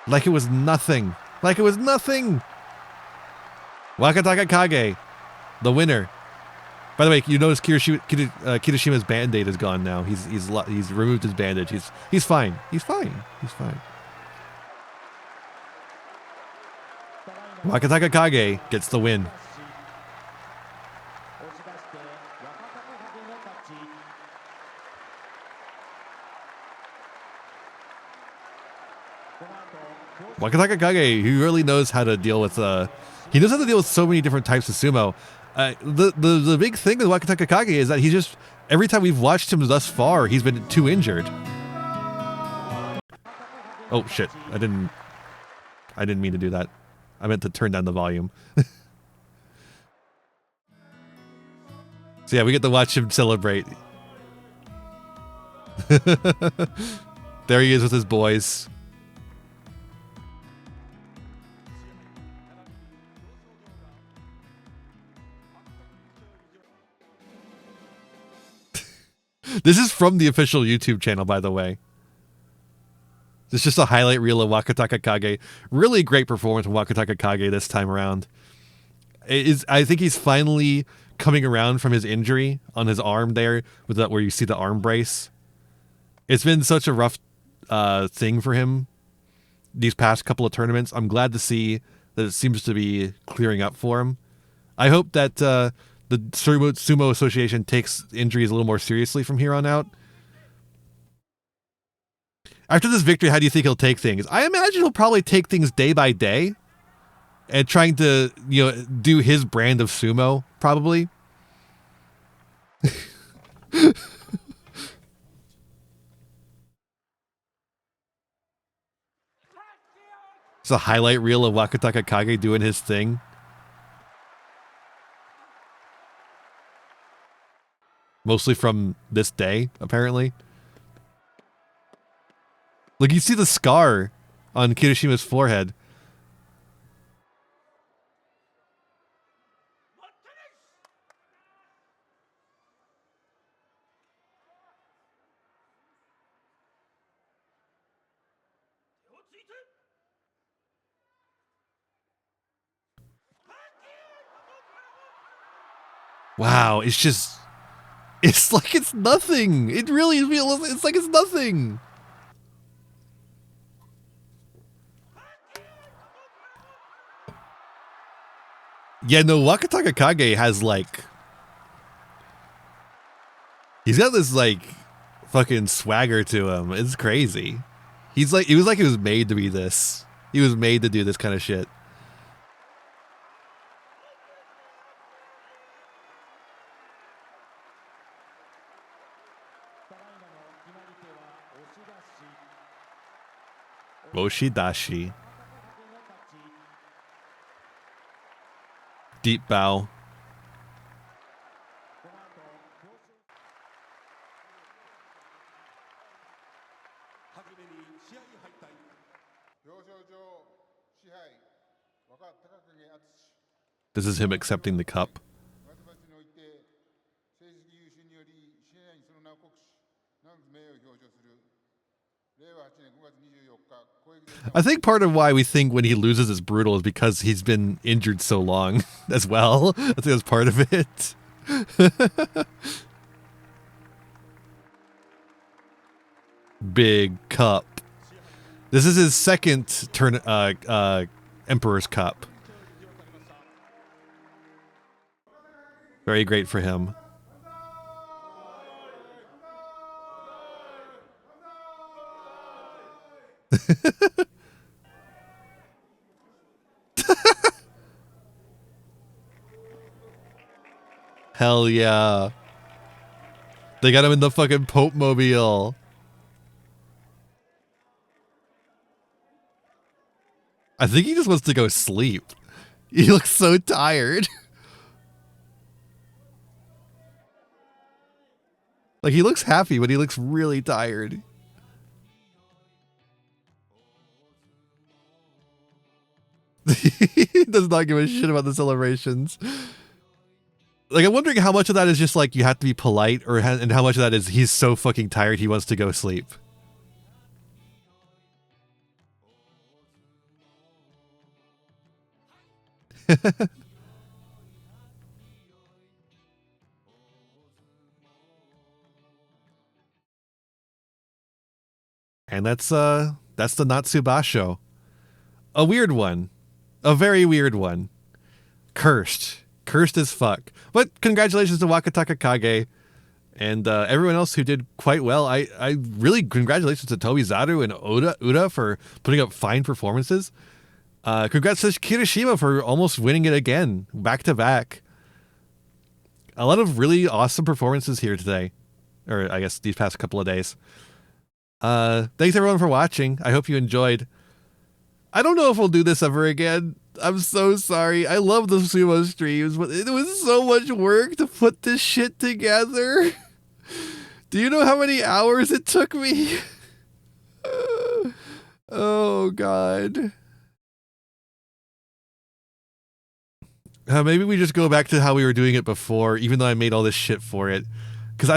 Like it was nothing. Like it was nothing. Wakataka Kage, the winner. By the way, you notice Kirishima's band-aid is gone now. He's removed his bandage. He's fine. He's fine. He's fine. Wakataka Kage gets the win. Wakataka Kage, he really knows how to deal with he knows how to deal with so many different types of sumo. The big thing with Wakataka Kage is that he just, every time we've watched him thus far, he's been too injured. Oh shit, I didn't I didn't mean to do that. I meant to turn down the volume. So yeah, we get to watch him celebrate. There he is with his boys. This is from the official YouTube channel, by the way. It's just a highlight reel of Wakataka Kage. Really great performance from Wakataka Kage this time around. I think he's finally coming around from his injury on his arm there, with that where you see the arm brace. It's been such a rough thing for him these past couple of tournaments. I'm glad to see that it seems to be clearing up for him. I hope that the Sumo Association takes injuries a little more seriously from here on out. After this victory, how do you think he'll take things? I imagine he'll probably take things day by day and trying to, do his brand of sumo, probably. It's a highlight reel of Wakataka Kage doing his thing. Mostly from this day, apparently. Look, you see the scar on Kirishima's forehead. Wow, it's like it's nothing. It really feels, it's like it's nothing. Yeah, no, Wakataka Kage has he's got this fucking swagger to him. It's crazy. He was made to be this. He was made to do this kind of shit. Oshidashi. Deep bow. This is him accepting the cup. I think part of why we think when he loses it's brutal is because he's been injured so long as well. I think that's part of it. Big cup. This is his second Emperor's Cup. Very great for him. Hell yeah. They got him in the fucking Pope Mobile. I think he just wants to go sleep. He looks so tired. He looks happy, but he looks really tired. He does not give a shit about the celebrations. I'm wondering how much of that is just you have to be polite, and how much of that is he's so fucking tired he wants to go sleep. And that's the Natsu Basho. A weird one. A very weird one. Cursed as fuck. But congratulations to Wakataka Kage and everyone else who did quite well. I really congratulations to Tobizaru and Uda for putting up fine performances. Congrats to Kirishima for almost winning it again, back to back. A lot of really awesome performances here today, or I guess these past couple of days. Thanks everyone for watching. I hope you enjoyed. I don't know if we'll do this ever again. I'm so sorry. I love the sumo streams, but it was so much work to put this shit together. Do you know how many hours it took me? Oh, God. Maybe we just go back to how we were doing it before, even though I made all this shit for it. Because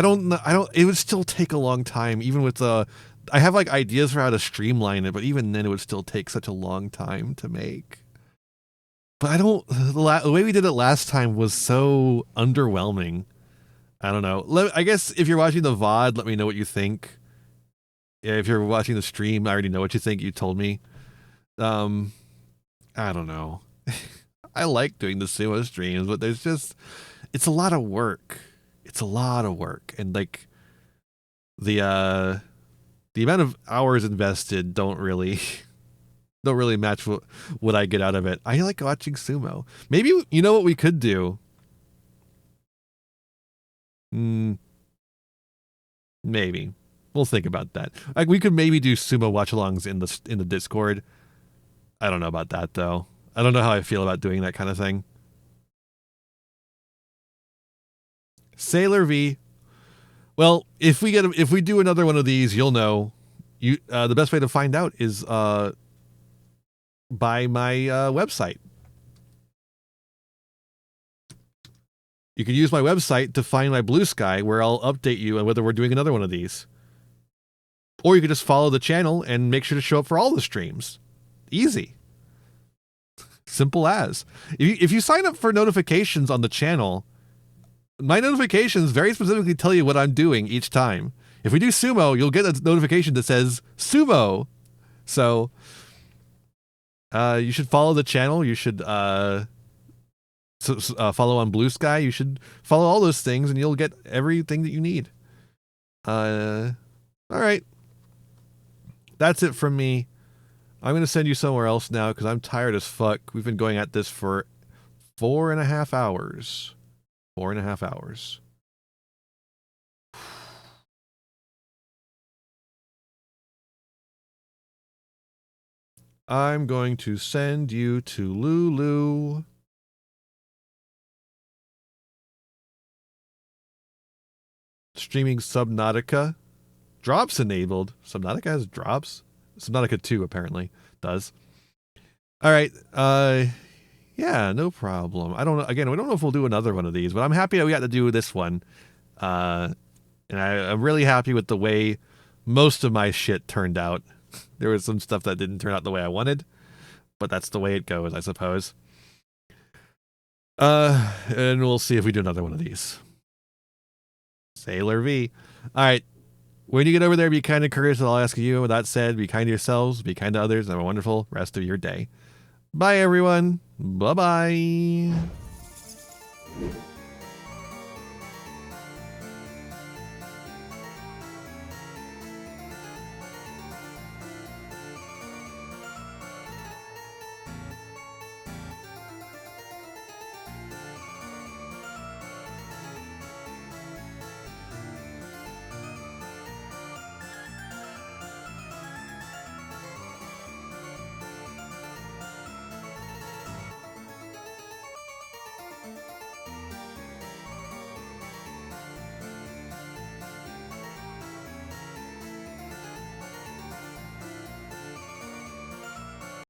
it would still take a long time, even with I have like ideas for how to streamline it, but even then it would still take such a long time to make. But the way we did it last time was so underwhelming. I don't know. I guess if you're watching the VOD, let me know what you think. If you're watching the stream, I already know what you think. You told me. I don't know. I like doing the sumo streams, but it's a lot of work. It's a lot of work. And like the amount of hours invested don't really match what I get out of it. I like watching sumo. Maybe, you know what we could do? Maybe. We'll think about that. Like, we could maybe do sumo watch-alongs in the Discord. I don't know about that, though. I don't know how I feel about doing that kind of thing. Sailor V. Well, if we do another one of these, you'll know. The best way to find out is by my website. You can use my website to find my Blue Sky, where I'll update you on whether we're doing another one of these. Or you can just follow the channel and make sure to show up for all the streams. Easy. Simple as. If you sign up for notifications on the channel, my notifications very specifically tell you what I'm doing each time. If we do sumo, you'll get a notification that says sumo. So you should follow the channel. You should follow on Blue Sky. You should follow all those things, and you'll get everything that you need. All right. That's it from me. I'm going to send you somewhere else now because I'm tired as fuck. We've been going at this for 4.5 hours. 4.5 hours. I'm going to send you to Lulu. Streaming Subnautica. Drops enabled. Subnautica has drops. Subnautica 2 apparently does. All right. Yeah, no problem. I don't know. Again, we don't know if we'll do another one of these, but I'm happy that we got to do this one. And I'm really happy with the way most of my shit turned out. There was some stuff that didn't turn out the way I wanted, but that's the way it goes, I suppose. And we'll see if we do another one of these. Sailor V. All right. When you get over there, be kind and courteous, I'll ask you. With that said, be kind to yourselves, be kind to others, and have a wonderful rest of your day. Bye, everyone. Bye-bye.